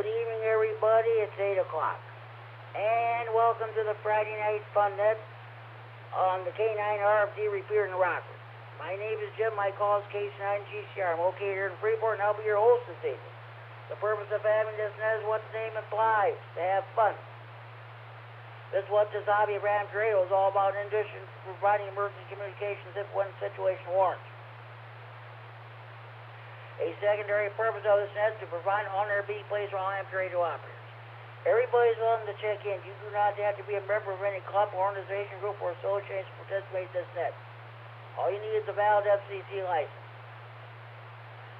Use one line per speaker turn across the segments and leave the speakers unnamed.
Good evening, everybody. It's 8 o'clock. And welcome to the Friday Night Fun Net on the K9RFD Repeater in Rockford. My name is Jim. My call is K9GCR. I'm located here in Freeport, and I'll be your host this evening. The purpose of having this net is what the name implies, to have fun. This is what this hobby of Ram Radio is all about, in addition to providing emergency communications if when the situation warrants. A secondary purpose of this net is to provide an on-air beat place for all amateur radio operators. Everybody's welcome to check in. You do not have to be a member of any club, organization, group, or association to participate in this net. All you need is a valid FCC license.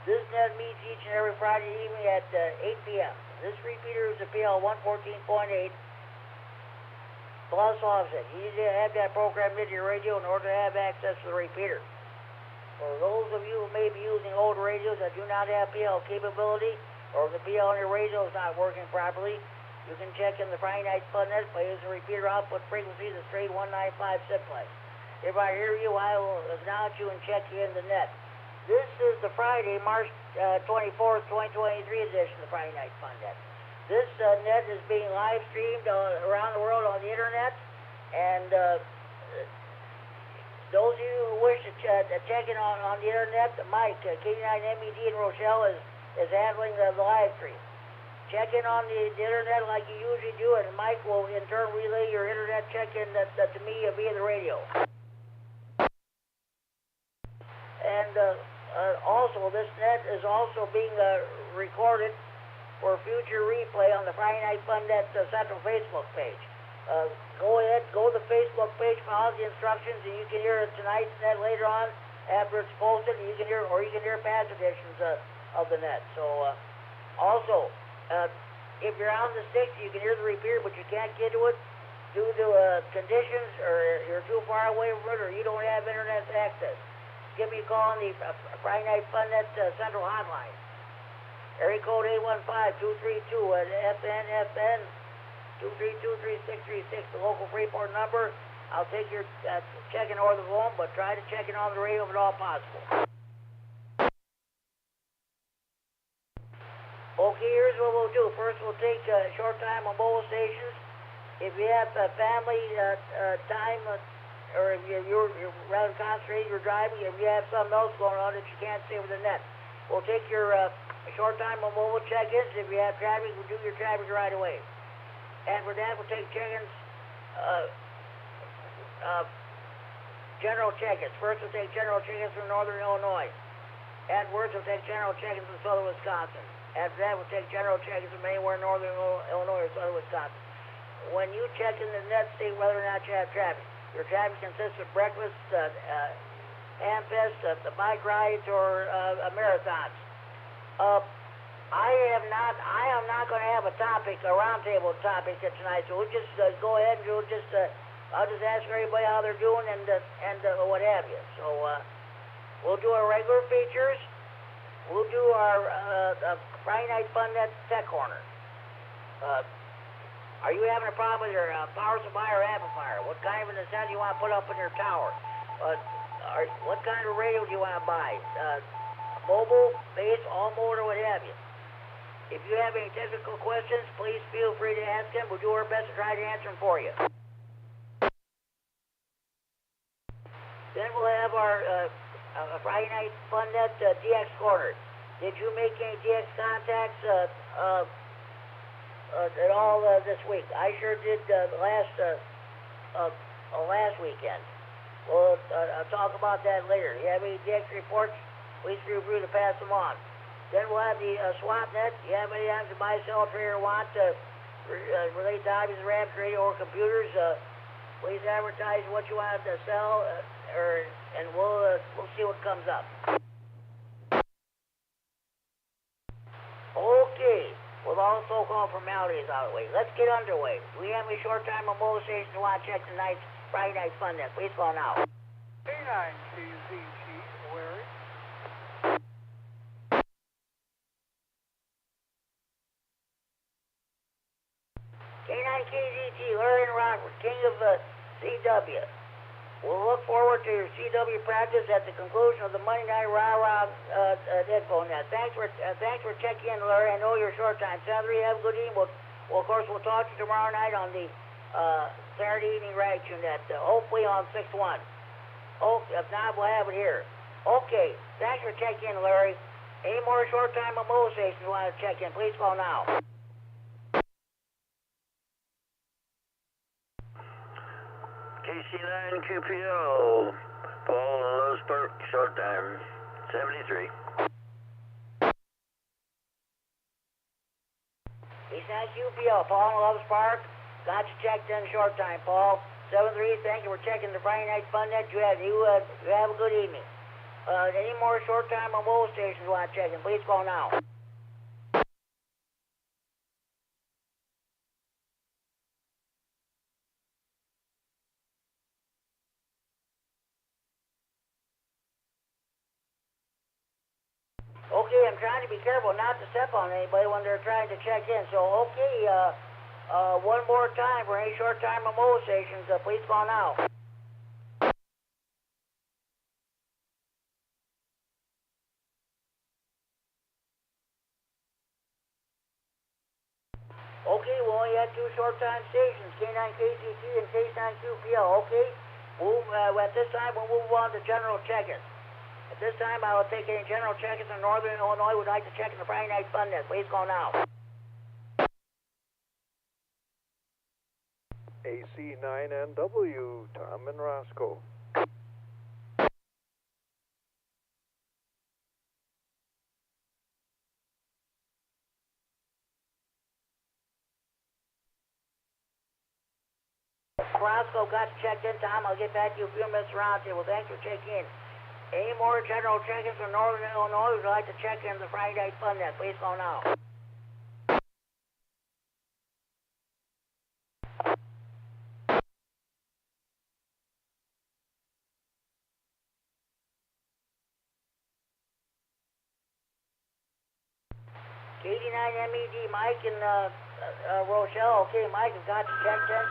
This net meets each and every Friday evening at 8 p.m. This repeater is a PL 114.8 plus offset. You need to have that programmed into your radio in order to have access to the repeater. For those of you who may be using older radios that do not have PL capability, or the PL on your radio is not working properly, you can check in the Friday Night Fun Net by using the repeater output frequency, the straight 195 simplex. If I hear you, I will acknowledge you and check you in the net. This is the Friday, March 24th, 2023 edition of the Friday Night Fun Net. This net is being live streamed around the world on the internet, and those of you who wish to check in on the internet, Mike, KD9MED in Rochelle, is handling the live stream. Check in on the internet like you usually do, and Mike will in turn relay your internet check-in to me via the radio. And also, this net is also being recorded for future replay on the Friday Night Fun Net Central Facebook page. Go ahead, go to the Facebook page, follow the instructions, and you can hear tonight's net later on after it's posted, and you can hear past editions of the net. So, also, if you're on the sticks, you can hear the repeater, but you can't get to it due to conditions, or you're too far away from it, or you don't have internet access. Give me a call on the Friday Night Fun Net Central Hotline. Area code 815-232 FN 232-3636, the local Freeport number. I'll take your check-in over the phone, but try to check in on the radio if at all possible. Okay, here's what we'll do. First, we'll take short time on mobile stations. If you have family time, or if you're rather concentrated, you're driving, if you have something else going on that you can't see over the net, we'll take your short time on mobile check-ins. If you have traffic, we'll do your traffic right away. And for that, we'll take check-ins, general check-ins. First, we'll take general check-ins from northern Illinois. Afterwards, we'll take general check-ins from southern Wisconsin. After that, we'll take general check-ins from anywhere in northern Illinois or southern Wisconsin. When you check in the net, see whether or not you have traffic. Your traffic consists of breakfast, hamfests, the bike rides, or marathons. I am not going to have a topic, a roundtable topic tonight, so we'll just go ahead and I'll just ask everybody how they're doing and what have you. So we'll do our regular features. We'll do our Friday Night Fun Net Tech Corner. Are you having a problem with your power supply or amplifier? What kind of an antenna do you want to put up in your tower? What kind of radio do you want to buy? Mobile, base, all mode, or what have you. If you have any technical questions, please feel free to ask them. We'll do our best to try to answer them for you. Then we'll have our Friday Night Fun Net DX Corner. Did you make any DX contacts at all this week? I sure did last weekend. We'll talk about that later. You have any DX reports? Please feel free to pass them on. Then we'll have the swap net. You have any items to buy, sell, trade, or want to relate to hobbies, rams, radio, or computers? Please advertise what you want to sell, and we'll see what comes up. Okay, with all the so-called formalities out of the way, let's get underway. Do we have any short time on mobile stations who want to check tonight's Friday Night Fun Net? Please call now.
K9KZT, Larry.
K9KZT, Larry and Robert, King of CW. We'll look forward to your CW practice at the conclusion of the Monday night rah-rah info net. Thanks for checking in, Larry. I know you're short time. Saturday, have a good evening. Of course, we'll talk to you tomorrow night on the Saturday evening reaction net. Hopefully on 6-1. Oh, if not, we'll have it here. Okay. Thanks for checking in, Larry. Any more short time remote stations you want to check in, please call now.
KC9QPO, Paul in Lewisburg, short time, 73.
KC9QPO, Paul in Loves Park, got you checked in short time, Paul. 73, thank you for checking the Friday Night Fun Net. You have a good evening. Any more short time remote stations you want to check in, please call now. Okay, I'm trying to be careful not to step on anybody when they're trying to check in. So, okay, one more time for any short time remote stations, please call now. Okay, we only had two short time stations, K9KCT and K9QPL. Okay, at this time we'll move on to general check-ins. At this time, I will take any general check-ins in Northern Illinois would like to check in the Friday Night Fun Net. Please call now.
AC9NW, Tom and Roscoe.
Roscoe got you checked in, Tom. I'll get back to you a few minutes around here. Well, thanks for checking in. Any more general check-ins from Northern Illinois would like to check in the Friday Night Fun Net. Please call now. KD9MED, Mike and Rochelle. Okay, Mike, I've got you checked in.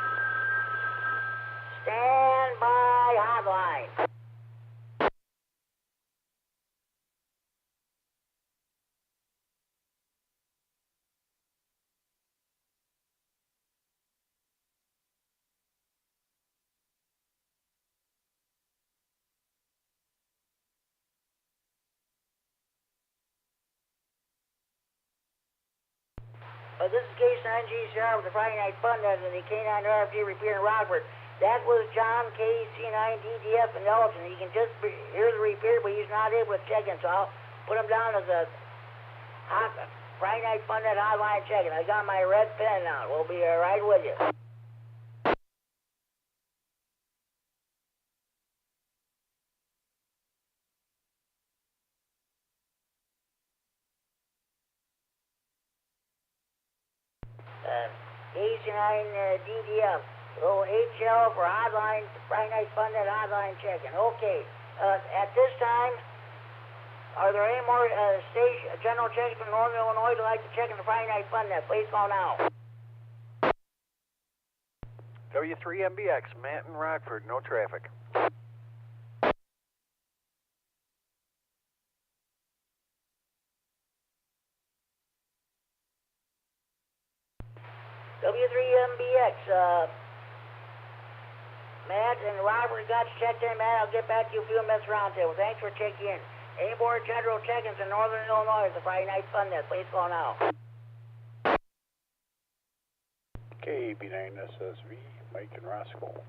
Stand by hotline. This is K9GCR with the Friday Night Fun Net and the K9RFD Repeater in Rockford. That was John KC9DDF in Elgin. You can just hear the repeater, but he's not able to check in, so I'll put him down as a Friday Night Fun Net hotline check-in. I got my red pen out. We'll be right with you. KC9DDF. So HL for hotline, Friday Night Fun Net hotline check-in. Okay. At this time, are there any more general checks from Northern Illinois who'd like to check in the Friday Night Fun Net? Please call now.
W3MBX, Manton, Rockford, no traffic.
W3MBX, Matt and Robert got you checked in, Matt. I'll get back to you a few minutes around there. Well, thanks for checking in. Any more general check-ins in Northern Illinois at the Friday Night Fun Net? Please call now.
KB9SSV, Mike and Roscoe.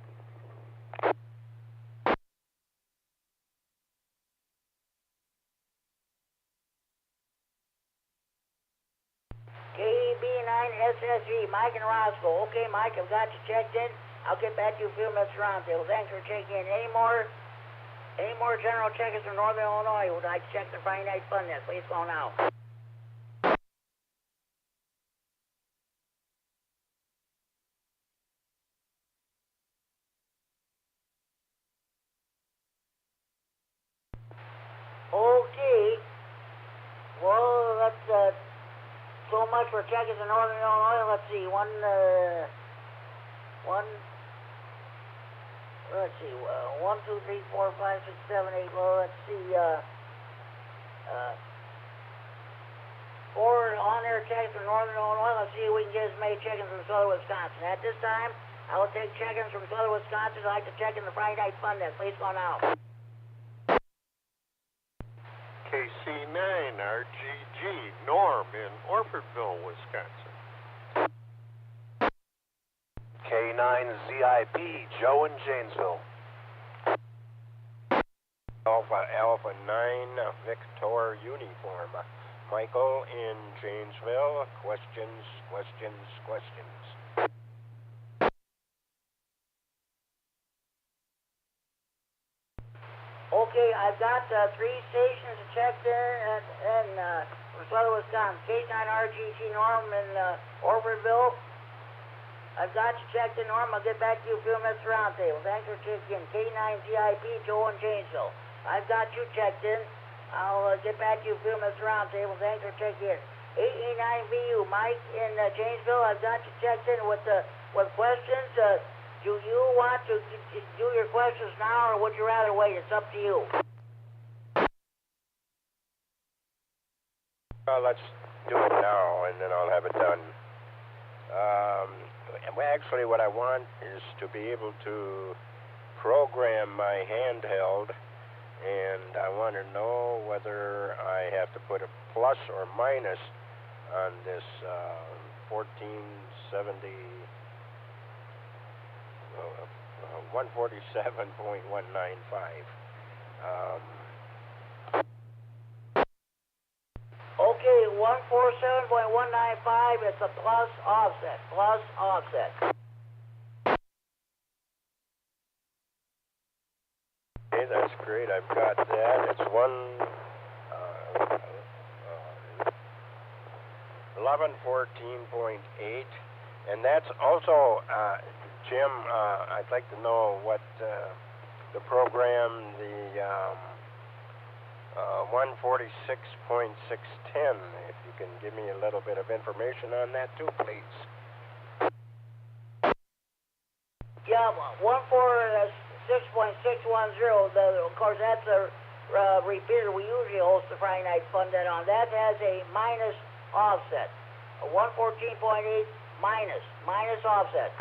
KB9SSV, Mike and Roscoe. Okay, Mike, I've got you checked in. I'll get back to you a few minutes around there. Well, thanks for checking in. Any more general check-ins from Northern Illinois would like to check the Friday Night Fun Net? Please call now. Okay. Well, that's so much for check-ins in Northern Illinois. Let's see, one let's see, 1, 2, 3, 4, 5, 6, 7, 8, well, let's see, 4 on there checks from northern Illinois. Let's see if we can get as many chickens from southern Wisconsin. At this time, I will take chickens from southern Wisconsin. I'd like to check in the Friday night fun net. Please go now.
KC9RGG Norm in Orfordville, Wisconsin.
K9ZIP Joe in Janesville.
Alpha 9 Victor Uniform Michael in Janesville. Questions.
Okay, I've got 3 stations checked in from southern Wisconsin. K9RGG Norm in Orfordville. I've got you checked in, Norm. I'll get back to you a few minutes round table. Thanks for checking in. K9ZIP Joe in Janesville. I've got you checked in. I'll get back to you a few minutes round table. Thanks for checking in. 889VU Mike in Janesville. I've got you checked in with questions. Do you want to do your questions now, or would you rather wait? It's up to you.
Let's do it now, and then I'll have it done. Actually, what I want is to be able to program my handheld, and I want to know whether I have to put a plus or minus on this 147.195.
Okay, 147.195, it's a plus offset.
Okay, that's great. I've got that. It's 1114.8, and that's also, Jim, I'd like to know what the program, the 146.610, if you can give me a little bit of information on that too, please.
Yeah, 146.610, of course, that's a repeater we usually host the Friday night fun net on. That has a minus offset. A 114.8 minus offset.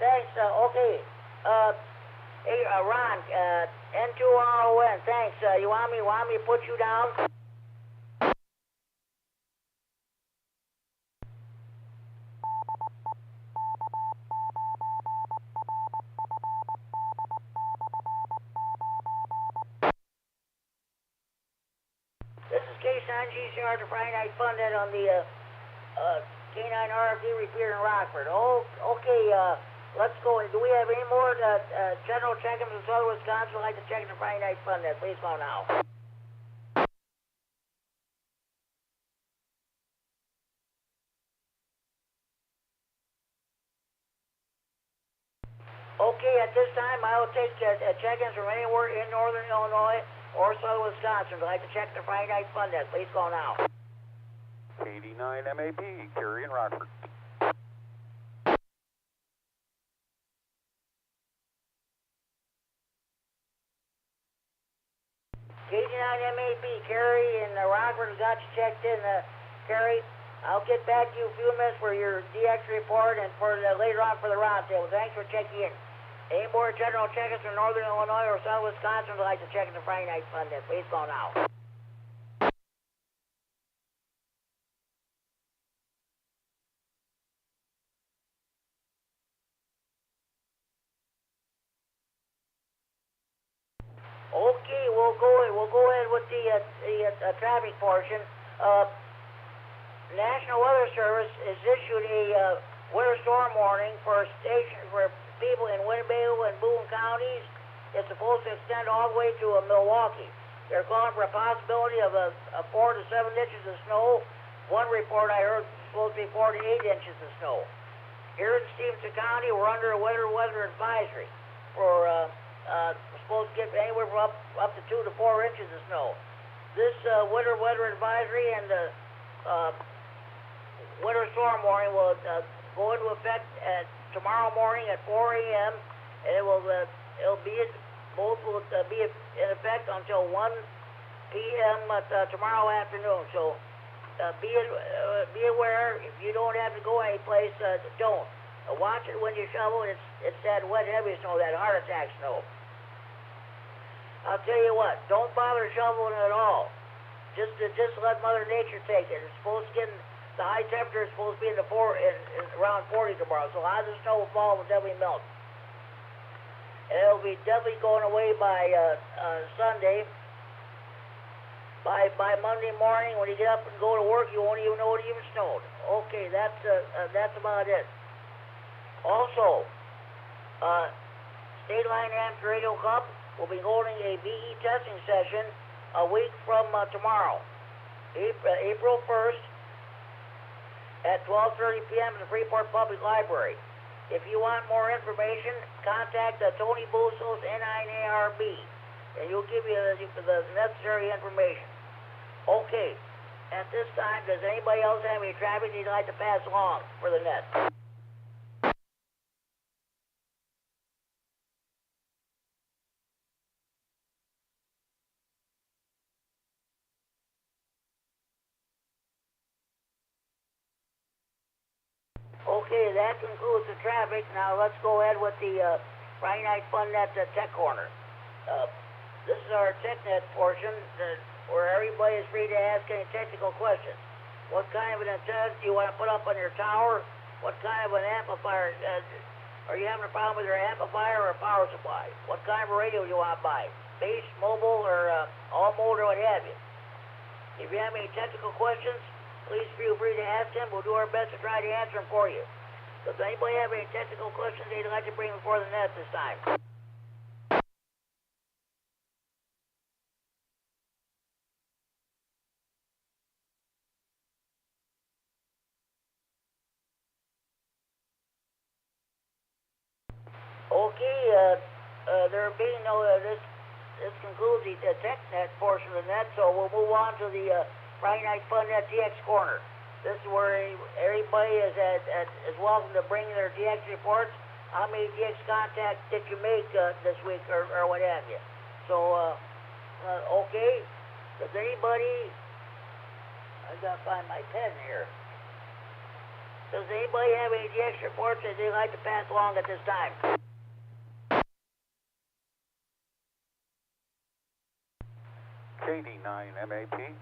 Thanks. Okay. Hey, Ron. N2RON. Thanks. You want me to put you down? This is K9GCR, the Friday Night Fun Net on the K9RFD Repeater in Rockford. Oh, okay. Let's go. Do we have any more general check-ins in southern Wisconsin? I'd like to check in the Friday Night Fun Net. Please go now. Okay, at this time, I will take check-ins from anywhere in northern Illinois or southern Wisconsin. I'd like to check the Friday Night Fun Net. Please go now.
KD9MED, Kerry in Rockford.
KD9MED, Kerry in Rockford, got you checked in, Kerry. I'll get back to you in a few minutes for your DX report and for later on for the roundtable. Thanks for checking in. Any more general check-ins from northern Illinois or southern Wisconsin would like to check in the Friday Night Fun Net. Please go now. we'll go ahead with the traffic portion. National Weather Service has issued a winter storm warning for people in Winnebago and Boone counties. It's supposed to extend all the way to Milwaukee. They're calling for a possibility of a 4 to 7 inches of snow. One report I heard was supposed to be 4 to 8 inches of snow. Here in Stevenson County, we're under a winter weather advisory for we're supposed to get anywhere from up to 2 to 4 inches of snow. This winter weather advisory and the winter storm warning will go into effect tomorrow morning at 4 a.m. and it'll be both will be in effect until 1 p.m. Tomorrow afternoon. So be aware. If you don't have to go anyplace, don't. Watch it when you shovel. It's that wet, heavy snow, that heart attack snow. I'll tell you what. Don't bother shoveling at all. Just let Mother Nature take it. It's supposed to get the high temperature is supposed to be in around 40 tomorrow. So how the snow will fall will definitely melt. And it'll be definitely going away by Sunday. By Monday morning, when you get up and go to work, you won't even know it even snowed. Okay, that's about it. Also, State Line Amateur Radio Cup will be holding a BE testing session a week from tomorrow, April 1st at 12:30 p.m. at the Freeport Public Library. If you want more information, contact Tony Bustos, K9RFD, and he'll give you the necessary information. Okay, at this time, does anybody else have any traffic they'd like to pass along for the net? Okay, that concludes the traffic. Now let's go ahead with the Friday Night Fun Net Tech Corner. This is our TechNet portion where everybody is free to ask any technical questions. What kind of an antenna do you want to put up on your tower? What kind of an amplifier? Are you having a problem with your amplifier or power supply? What kind of a radio do you want to buy? Base, mobile, or all mode, or what have you? If you have any technical questions, please feel free to ask them. We'll do our best to try to answer them for you. Does anybody have any technical questions they'd like to bring before the net this time? Okay, there being no, this concludes the TechNet portion of the net, so we'll move on to the Friday Night Fun Net DX Corner. This is where everybody is welcome to bring their DX reports. How many DX contacts did you make this week, or what have you? So, okay. Does anybody? I gotta find my pen here. Does anybody have any DX reports that they'd like to pass along at this time?
KD9MED.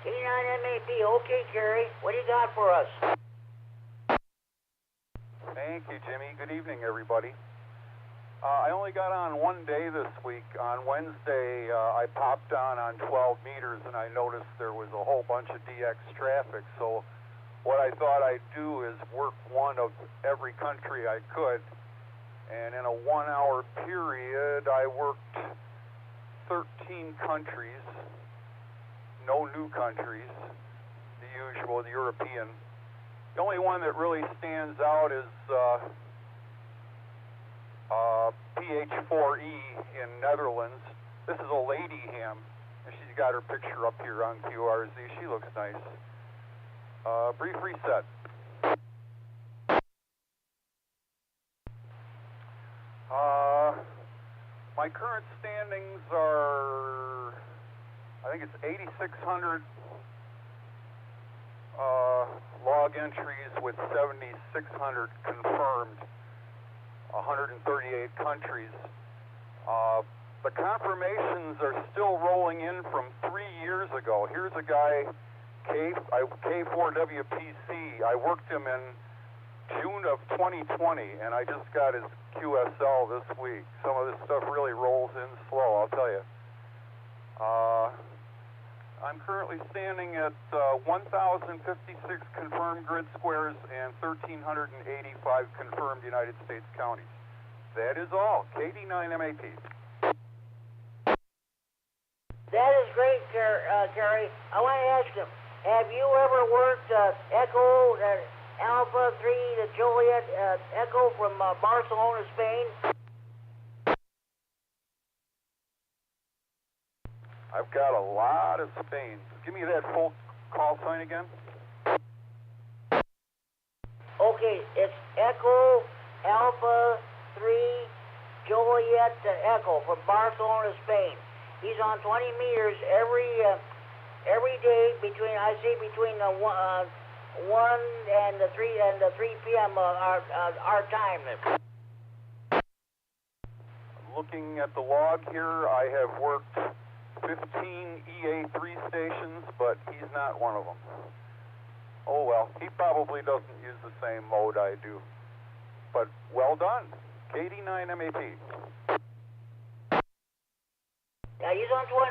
K9MED. Okay, Kerry. What do you got for us?
Thank you, Jimmy. Good evening, everybody. I only got on one day this week. On Wednesday, I popped on 12 meters, and I noticed there was a whole bunch of DX traffic. So what I thought I'd do is work one of every country I could. And in a 1 hour period, I worked 13 countries. No new countries, the usual, the European. The only one that really stands out is PH4E in Netherlands. This is a lady ham, and she's got her picture up here on QRZ. She looks nice. Brief reset. My current standings are, I think it's 8,600 log entries with 7,600 confirmed, 138 countries. The confirmations are still rolling in from 3 years ago. Here's a guy, K4WPC. I worked him in June of 2020, and I just got his QSL this week. Some of this stuff really rolls in slow, I'll tell you. I'm currently standing at 1,056 confirmed grid squares and 1,385 confirmed United States counties. That is all. KD9MED.
That is great, Kerry. I want to ask you, have you ever worked Echo Alpha 3 to Juliet Echo from Barcelona, Spain?
I've got a lot of Spains. Give me that full call sign again.
Okay, it's Echo Alpha 3 Juliet Echo from Barcelona, Spain. He's on 20 meters every day between 1 and the 3 p.m. Our time.
Looking at the log here, I have worked 15 EA3 stations, but he's not one of them. Oh well, he probably doesn't use the same mode I do. But well done, KD9MED.
Yeah, he's on 20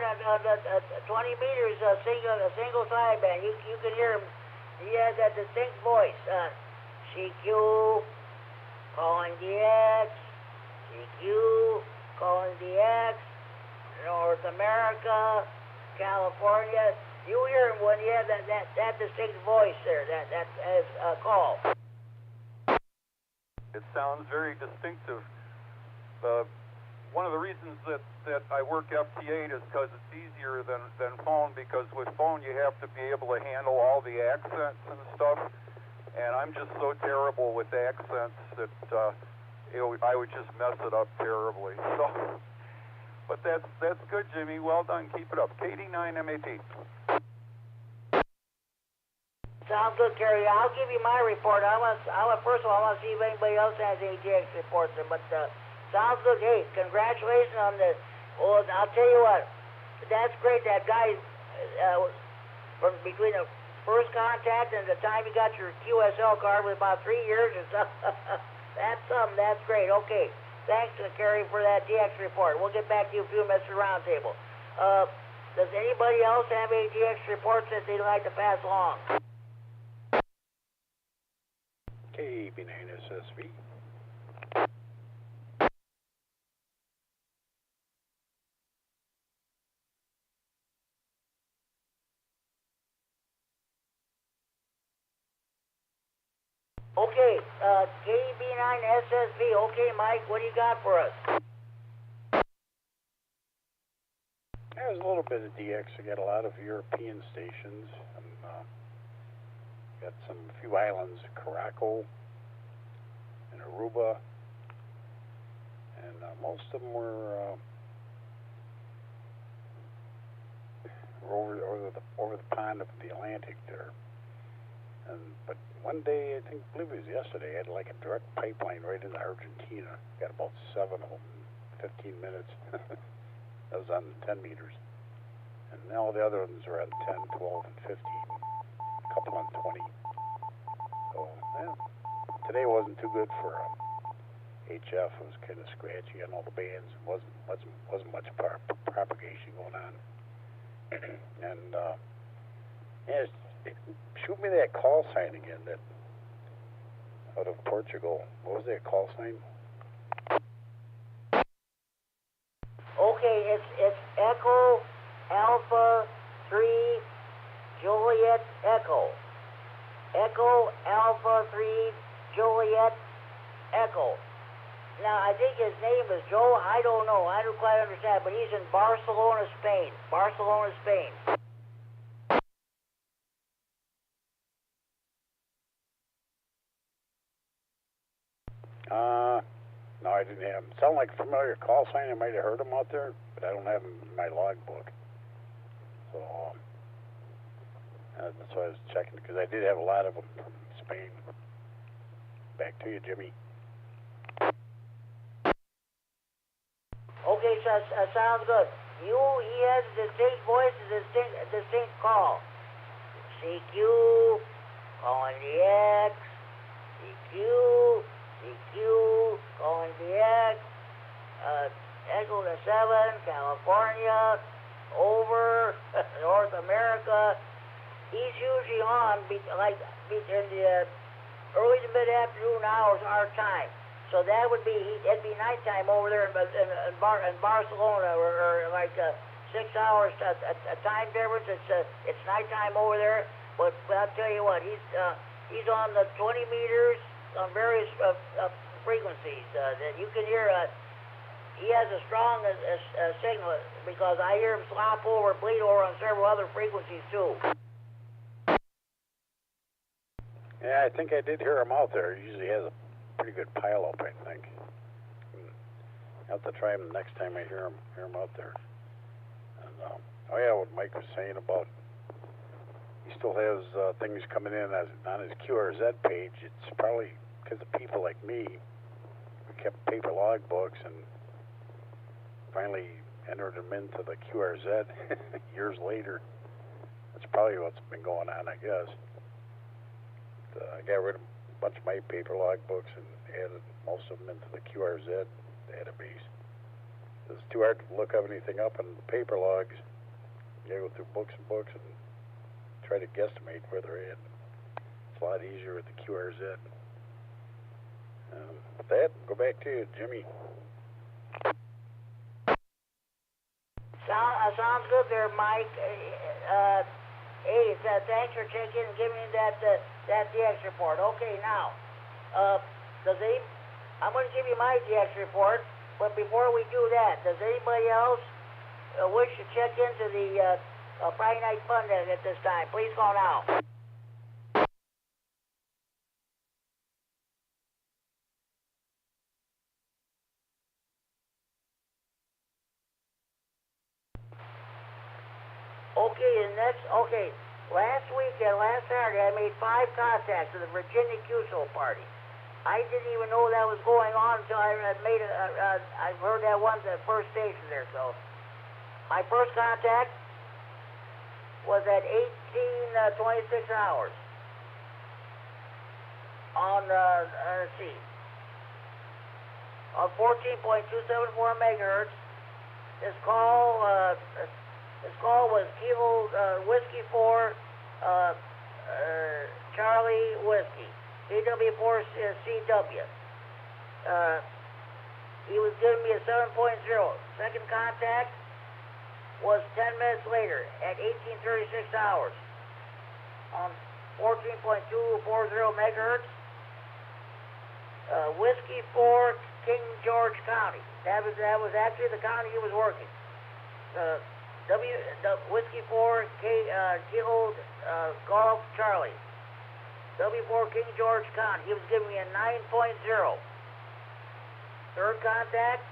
meters, single sideband. You can hear him. He has that distinct voice. CQ, calling DX, CQ, calling DX, North America, California. You hear him when he has that distinct voice there, that as a call.
It sounds very distinctive. One of the reasons that I work FT8 is because it's easier than phone, because with phone you have to be able to handle all the accents and stuff, and I'm just so terrible with accents that I would just mess it up terribly. So, but that's good, Jimmy. Well done. Keep it up. KD9MED.
Sounds good, Kerry. I'll give you my report. First of all, I want to see if anybody else has any DX reports there, but sounds good. Hey, congratulations on the. Well, I'll tell you what. That's great. That guy, from between the first contact and the time you got your QSL card was about 3 years or something. That's something. That's great. Okay. Thanks, Kerry, for that DX report. We'll get back to you a few minutes at the roundtable. Does anybody else have any DX reports that they'd like to pass along?
KB9SSV.
Okay, KB9SSV. Okay, Mike, what do you got for us?
There's a little bit of DX. I got a lot of European stations. Got a few islands, Caraco and Aruba, and most of them were over the pond up in the Atlantic there. But one day, I believe it was yesterday, I had like a direct pipeline right into Argentina. Got about 7 of them in 15 minutes. That was on 10 meters. And all the other ones are on 10, 12, and 15. A couple on 20. So, yeah. Today wasn't too good for HF. It was kind of scratchy on all the bands. Wasn't much propagation going on. And yeah, shoot me that call sign again. That out of Portugal. What was that call sign?
Okay, it's Echo Alpha 3 Juliet Echo. Echo Alpha 3 Juliet Echo. Now, I think his name is Joe. I don't know. I don't quite understand, but he's in Barcelona, Spain. Barcelona, Spain.
No, I didn't have him. Sound like a familiar call sign. I might have heard him out there, but I don't have him in my logbook. So that's why I was checking, because I did have a lot of them from Spain. Back to you, Jimmy.
Okay, so sounds good. He has a distinct voice, a distinct call. CQ, calling the X, CQ, CQ, calling DX, Echo to 7, California, over, North America. He's usually on in the early to mid-afternoon hours our time. So that would be, it'd be nighttime over there in Barcelona, or like 6 hours a time difference. It's nighttime over there. But I'll tell you what, he's on the 20 meters on various frequencies that you can hear. He has a strong signal because I hear him slop over, bleed over on several other frequencies too.
Yeah, I think I did hear him out there. He usually has a pretty good pile up, I think. I'll have to try him next time I hear him out there. And, oh yeah, what Mike was saying about he still has things coming in on his QRZ page. It's probably because of people like me. We kept paper log books and finally entered them into the QRZ years later. That's probably what's been going on, I guess. I got rid of a bunch of my paper log books and added most of them into the QRZ database. It's too hard to look anything up in the paper logs. You gotta go through books and books and try to guesstimate where they're at. It's a lot easier with the QRZ. With that, go back to you, Jimmy.
Sounds good there, Mike. Hey, thanks for checking and giving me that DX report. Okay, now, I'm going to give you my DX report, but before we do that, does anybody else wish to check into the Friday Night Fun at this time? Please call now. Last Saturday, I made 5 contacts with the Virginia QSO party. I didn't even know that was going on until I heard that one at the first station there. So, my first contact was at 18:26 hours on, let's see, on 14.274 megahertz. This call was Kilo Whiskey 4 Charlie Whiskey, KW4CW. He was giving me a 7.0. Second contact was 10 minutes later at 18:36 hours on 14.240 megahertz. Whiskey 4 King George County. That was actually the county he was working. Whiskey 4 Kilo Golf Charlie. W4 King George County. He was giving me a 9.0. Third contact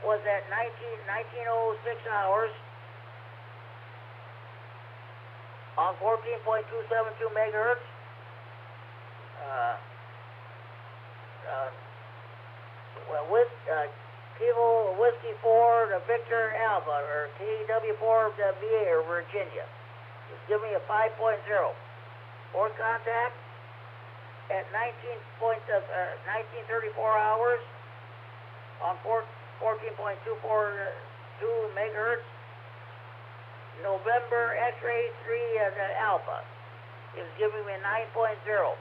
was at 19:06 hours on 14.272 megahertz. With Kilo Whiskey 4 to Victor Alpha, or KW4 to VA, or Virginia. He's giving me a 5.0. Fourth contact at 19:34 hours on 14.242 megahertz. November X-ray 3 Alpha. He was giving me a 9.0.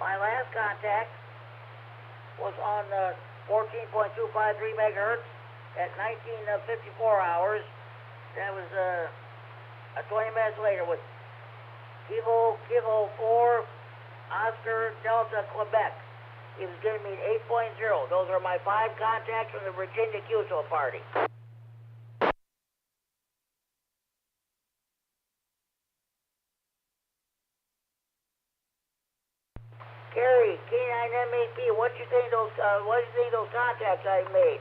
My last contact was on 14.253 megahertz at 19:54 hours. That was 20 minutes later with Kilo 4 Oscar Delta Quebec. He was giving me an 8.0. Those are my 5 contacts from the Virginia QSO party. Gary, K9MED, what do you think those contacts I made?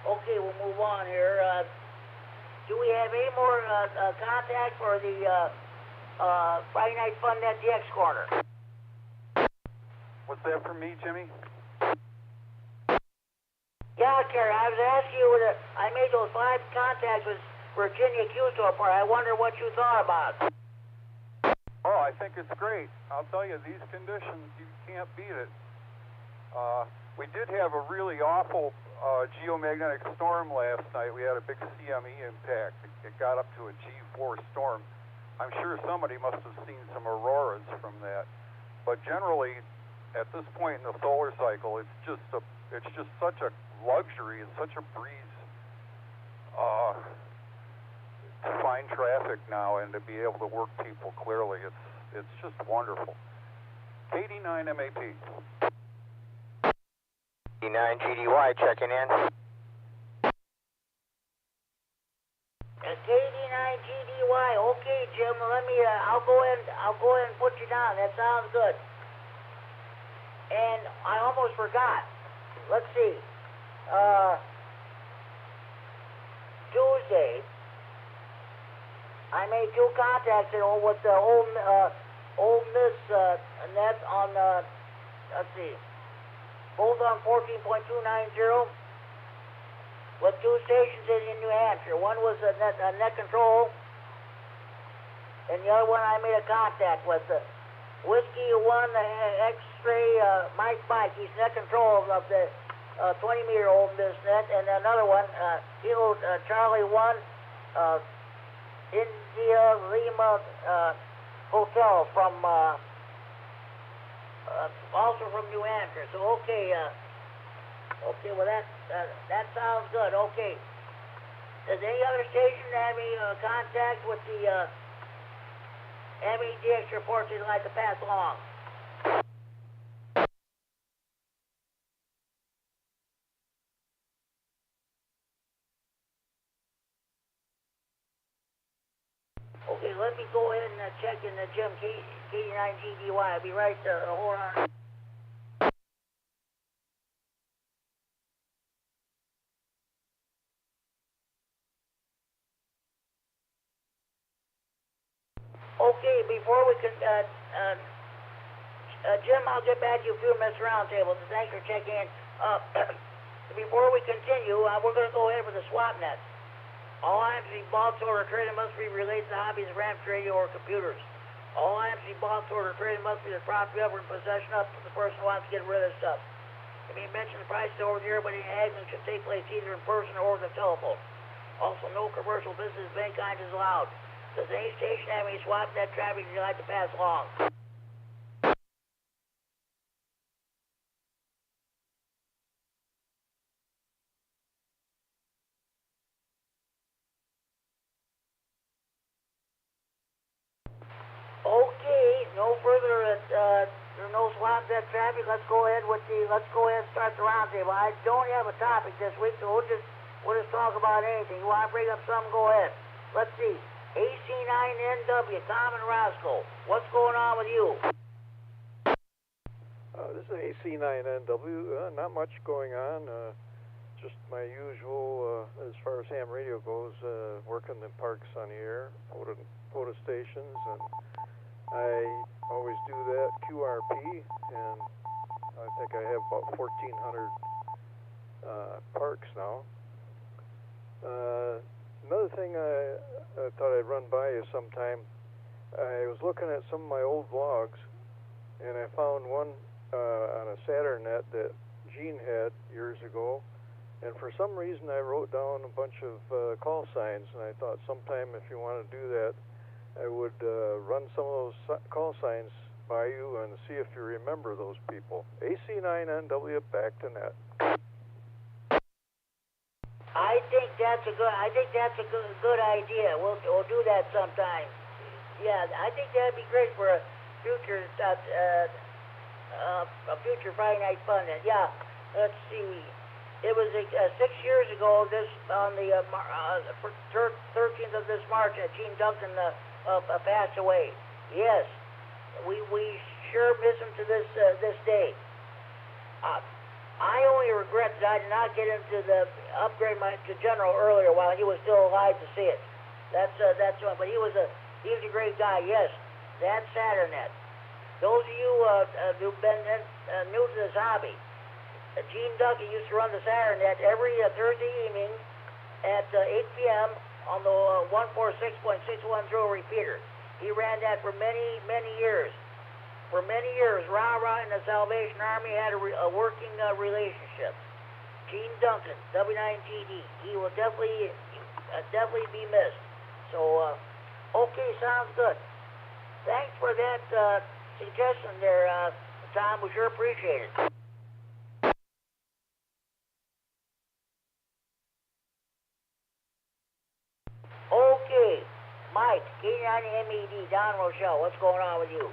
Okay, we'll move on here. Do we have any more contact for the Friday Night Fun at DX Corner?
What's that for me, Jimmy?
Yeah, Kerry, I was asking you, I made those 5 contacts with Virginia Q-Store part. I wonder what you thought about it.
Oh, I think it's great. I'll tell you, these conditions, you can't beat it. We did have a really awful geomagnetic storm last night. We had a big CME impact. It got up to a G4 storm. I'm sure somebody must have seen some auroras from that. But generally, at this point in the solar cycle, it's just such a luxury and such a breeze to find traffic now and to be able to work people clearly. It's just wonderful. KD9MED.
K9GDY checking in.
KD9GDY. Okay, Jim. Let me. I'll go ahead and put you down. That sounds good. And I almost forgot. Let's see. Tuesday, I made 2 contacts with the old Miss net on. Let's see. Both on 14.290 with 2 stations in New Hampshire. One was a net control, and the other one I made a contact with. Whiskey 1 X-ray Mike, he's net control of the 20-meter old Miss net, and another one, Kilo Charlie 1 India Lima Hotel from. Also from New Hampshire. So okay, well that sounds good. Okay. Does any other station have any contact with the MEDX reports they'd like to pass along? Okay, let me go ahead and check in the Jim KD9GDY. I'll be right there. Hold on. Okay, before we can, Jim, I'll get back to you a few minutes roundtable. Thanks for checking in. Before we continue, we're going to go ahead with the swap net. All items to be bought, sold, or traded must be related to hobbies of ramp radio or computers. All items to be bought, sold, or traded must be the property of or in possession of the person who wants to get rid of the stuff. If you mention the prices over the air, but any haggling should take place either in person or over the telephone. Also, no commercial business of any kind is allowed. Does any station have any swap net traffic you'd like to pass along? Okay, no further, no swap net traffic. Let's go ahead and start the roundtable. I don't have a topic this week, so we'll just talk about anything. You want to bring up something? Go ahead. Let's see. AC9NW, Tom and Roscoe. What's going on with you?
This is AC9NW. Not much going on. Just my usual, as far as ham radio goes, working the parks on the air, POTA stations, and I always do that QRP, and I think I have about 1,400 parks now. Another thing I thought I'd run by you sometime, I was looking at some of my old logs, and I found one on a Saturn net that Gene had years ago, and for some reason I wrote down a bunch of call signs, and I thought sometime if you want to do that, I would run some of those call signs by you and see if you remember those people. AC9NW, back to net.
I think that's a good idea. We'll do that sometime. Yeah, I think that'd be great for a future Friday night fun. Yeah, let's see. It was 6 years ago. This on the 13th of this March, Gene Duncan passed away. Yes, we sure miss him to this day. I only regret that I did not get into the upgrade to General earlier while he was still alive to see it. That's one. But he was a great guy. Yes, that's Saturnet. those of you who've been new to this hobby, Gene Duncan used to run the Saturn net every Thursday evening at 8 p.m. on the 146.610 repeater. He ran that for many, many years. For many years, Rah-Rah and the Salvation Army had a working relationship. Gene Duncan, W9GD, he will definitely be missed. So, okay, sounds good. Thanks for that suggestion there, Tom. We sure appreciate it. Okay, Mike, K9MED, Don Rochelle, what's going on with you?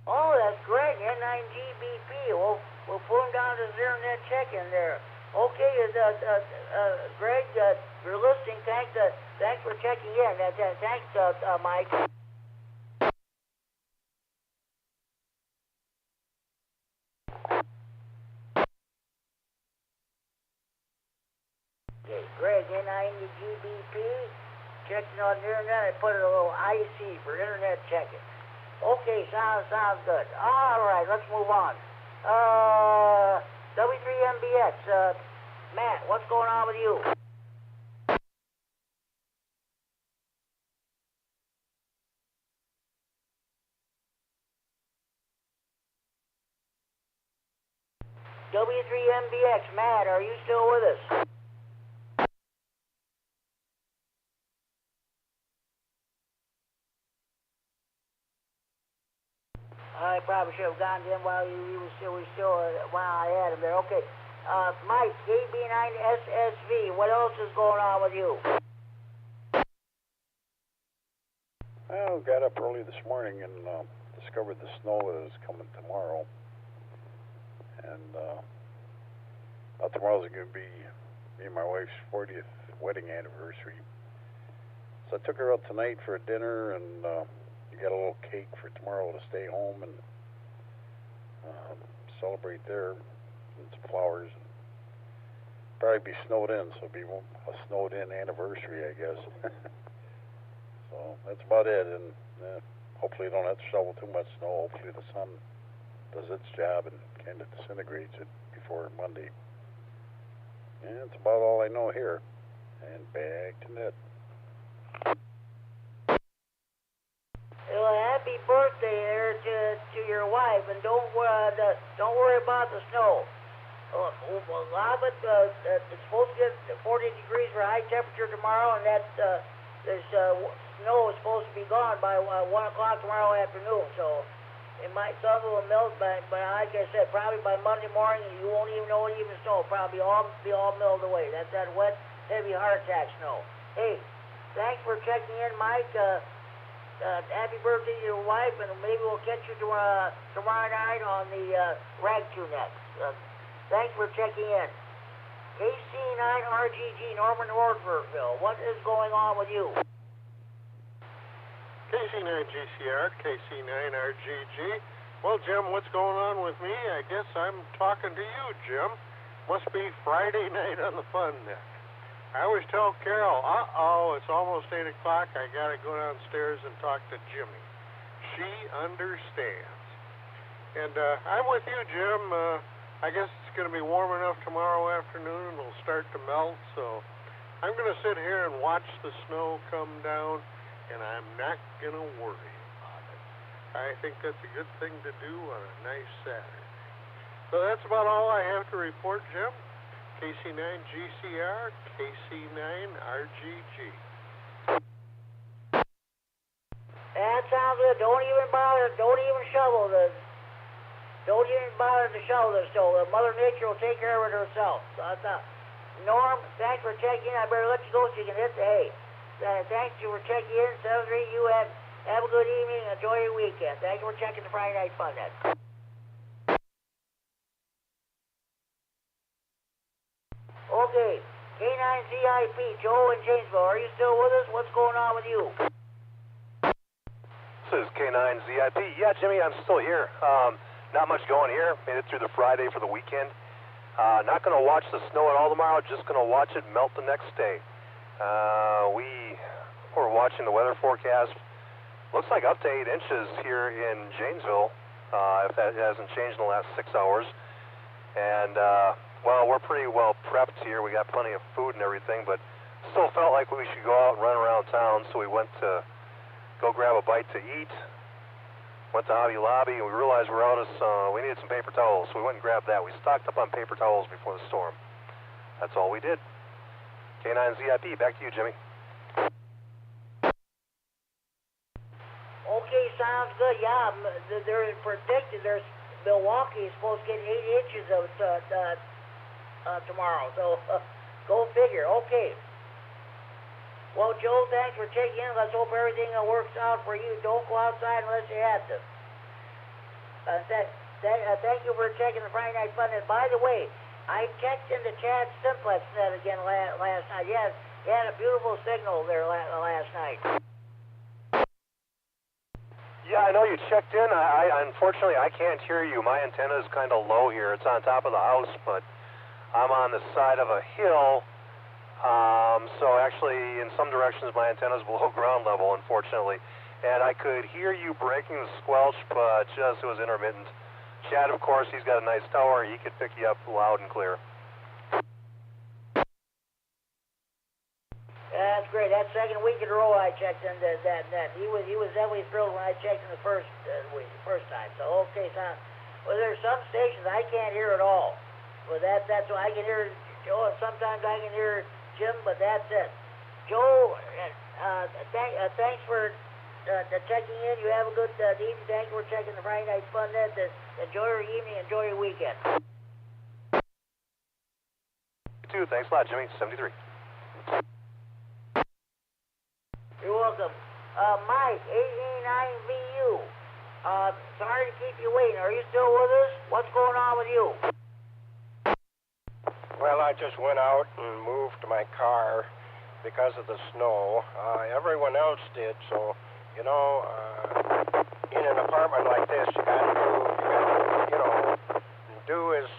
Oh, that's great, N9GBP. We'll put him down to zero net check-in there. Okay, Greg, you're listening. Thanks for checking in. Thanks, Mike. Okay, Greg, N9GBP, checking on the internet. I put a little IC for internet checking. Okay, sounds good. All right, let's move on. W3MBX, Matt, what's going on with you? W3MBX, Matt, are you still with us? I probably should have gone to him while while I had him there. Okay, Mike, KD9SSV, what else is going on with you?
Well, got up early this morning and discovered the snow is coming tomorrow. And tomorrow's going to be me and my wife's 40th wedding anniversary. So I took her out tonight for a dinner, and we got a little cake for tomorrow to stay home and celebrate there, and some flowers. Probably be snowed in, so it'll be a snowed in anniversary, I guess. So that's about it, and hopefully you don't have to shovel too much snow. Hopefully the sun does its job and kind of disintegrates it before Monday. And that's about all I know here. And back to Ned.
Well, happy birthday there to your wife, and don't worry about the snow. A lot of it, it's supposed to get 40 degrees for high temperature tomorrow, and that this snow is supposed to be gone by 1 o'clock tomorrow afternoon. So it might, some of it will melt, but like I said, probably by Monday morning you won't even know it even snowed. Probably be all melted away. That's that wet, heavy heart attack snow. Hey, thanks for checking in, Mike. Happy birthday to your wife, and maybe we'll catch you tomorrow night on the Rag2Net. Thanks for checking in. KC9RGG, Norman Orfordville, what is going on with you?
KC9GCR, KC9RGG. Well, Jim, what's going on with me? I guess I'm talking to you, Jim. Must be Friday night on the Fun Net. I always tell Carol, it's almost 8 o'clock. I got to go downstairs and talk to Jimmy. She understands. And I'm with you, Jim. I guess it's going to be warm enough tomorrow afternoon. It'll start to melt. So I'm going to sit here and watch the snow come down, and I'm not going to worry about it. I think that's a good thing to do on a nice Saturday. So that's about all I have to report, Jim. KC9GCR, KC9RGG.
That sounds good. Don't even bother to shovel the snow. Mother Nature will take care of it herself. So Norm, thanks for checking in. I better let you go so you can hit the hay. Thanks you for checking in. 73, you have a good evening. Enjoy your weekend. Thank you for checking the Friday Night Fun Net. Okay, K9ZIP, Joe in Janesville. Are you still with us? What's going on with you?
This is K9ZIP. Yeah, Jimmy, I'm still here. Not much going here. Made it through the Friday for the weekend. Not going to watch the snow at all tomorrow. Just going to watch it melt the next day. We were watching the weather forecast. Looks like up to 8 inches here in Janesville, if that hasn't changed in the last 6 hours. And, well, we're pretty well prepped here. We got plenty of food and everything, but still felt like we should go out and run around town, so we went to go grab a bite to eat. Went to Hobby Lobby, and we realized we're out of we needed some paper towels, so we went and grabbed that. We stocked up on paper towels before the storm. That's all we did. K9ZIP, back to you, Jimmy.
Okay, sounds good. Yeah, they're predicted. Milwaukee is supposed to get 8 inches of tomorrow. So go figure. Okay. Well, Joe, thanks for checking in. Let's hope everything works out for you. Don't go outside unless you have to. Thank you for checking the Friday Night Fun. And by the way, I checked into Chad's Simplex net again last night. Yes, he had a beautiful signal there last night.
Yeah, I know you checked in. Unfortunately, I can't hear you. My antenna is kind of low here. It's on top of the house, but I'm on the side of a hill. So actually, in some directions, my antenna's below ground level, unfortunately. And I could hear you breaking the squelch, but just it was intermittent. Chad, of course, he's got a nice tower. He could pick you up loud and clear.
That's great. That second week in a row I checked into that net. He was definitely thrilled when I checked in the first time. So okay, well, there's some stations I can't hear at all. Well, that's why I can hear Joe. Sometimes I can hear Jim, but that's it. Joe, thanks for checking in. You have a good evening. Thanks for checking the Friday Night Fun Net. Enjoy your evening. Enjoy your weekend.
You too. Thanks a lot, Jimmy. 73.
You're welcome. Mike, 89VU. Sorry to keep you waiting. Are you still with us? What's going on with you?
Well, I just went out and moved my car because of the snow. Everyone else did, so, you know, in an apartment like this, you got to, do as,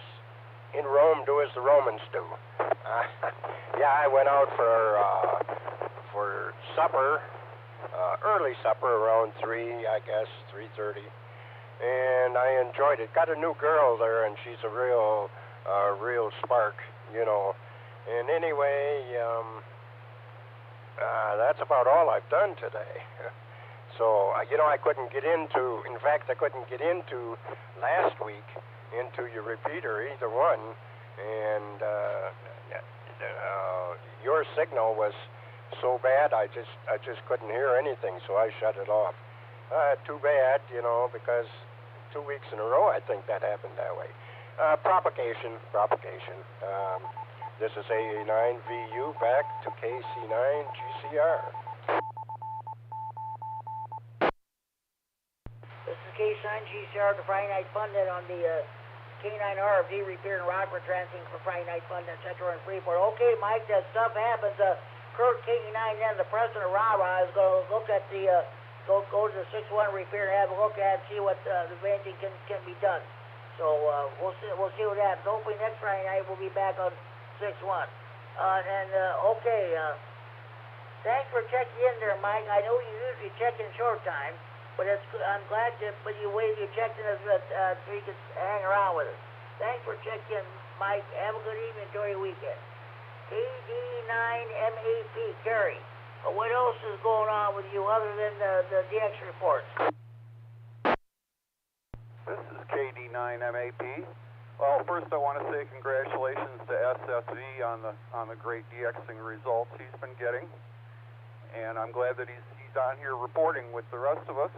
in Rome, do as the Romans do. Yeah, I went out for supper, early supper around 3, I guess, 3:30, and I enjoyed it. Got a new girl there, and she's a real spark, And anyway, that's about all I've done today. So, I couldn't get into, in fact, I couldn't get into last week into your repeater, either one, and your signal was so bad I just couldn't hear anything, so I shut it off. Too bad, because 2 weeks in a row I think that happened that way. Propagation. This is AA9VU back to KC9GCR.
This is K9GCR, the Friday Night Fun Net on the K9RFD Repeater and Rockford transmitting for Friday Night Fun Net Central and Freeport. Okay, Mike, that stuff happens. Kurt K9, the president of Rah-Rah, is going to look at the go to the 6-1 repeater and have a look at it and see what the venting can be done. So we'll see what happens. Hopefully next Friday night we'll be back on 6-1. Okay. Thanks for checking in there, Mike. I know you usually check in short time, but I'm glad you checked in so you can hang around with us. Thanks for checking in, Mike. Have a good evening. Enjoy your weekend. KD9MED, Kerry. What else is going on with you other than the DX reports?
This is KD9MED. Well, first I want to say congratulations to SSV on the great DXing results he's been getting, and I'm glad that he's on here reporting with the rest of us.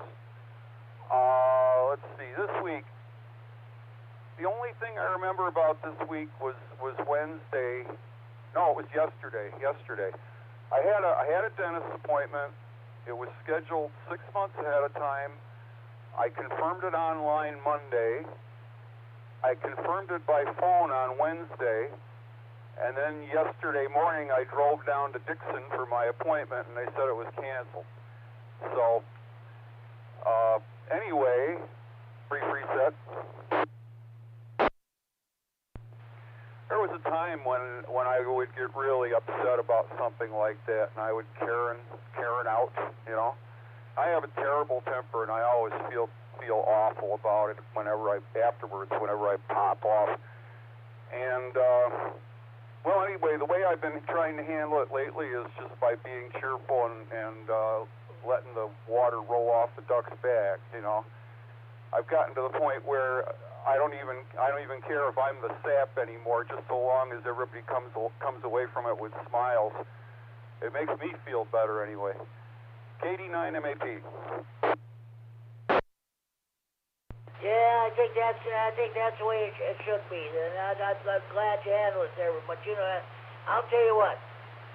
Let's see. This week, the only thing I remember about this week was Wednesday. No, it was yesterday. I had a dentist appointment. It was scheduled 6 months ahead of time. I confirmed it online Monday. I confirmed it by phone on Wednesday. And then yesterday morning I drove down to Dixon for my appointment and they said it was canceled. So, anyway, brief reset. There was a time when I would get really upset about something like that, and I would Karen out, you know. I have a terrible temper, and I always feel awful about it whenever I pop off. And, well, anyway, the way I've been trying to handle it lately is just by being cheerful and letting the water roll off the duck's back, you know. I've gotten to the point where I don't even care if I'm the sap anymore, just so long as everybody comes away from it with smiles. It makes me feel better anyway. KD9MED.
Yeah, I think that's the way it should be. And I'm glad you handled it there. But you know, I'll tell you what.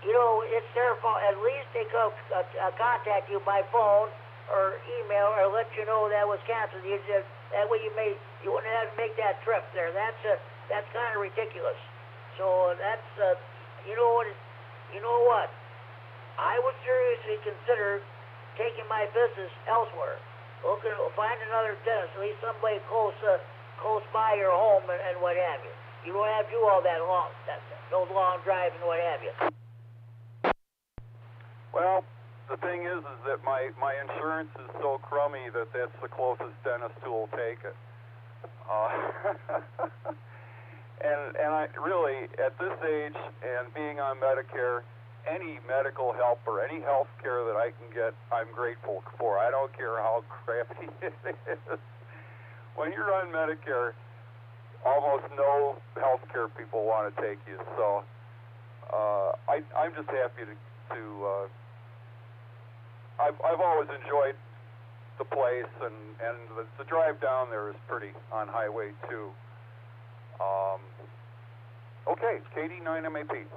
You know, it's their fault. At least they could contact you by phone or email or let you know that was canceled. That way you wouldn't have to make that trip there. That's kind of ridiculous. So that's you know what? I would seriously consider taking my business elsewhere. Find another dentist, at least somebody close by your home and what have you. You don't have to do all that long, those long drives and what have you.
Well, the thing is that my insurance is so crummy that that's the closest dentist who will take it. And I really, at this age and being on Medicare, any medical help or any health care that I can get, I'm grateful for. I don't care how crappy it is. When you're on Medicare, almost no health care people want to take you. So I'm just happy to I've always enjoyed the place, and the drive down there is pretty on Highway 2. Okay, KD9MED.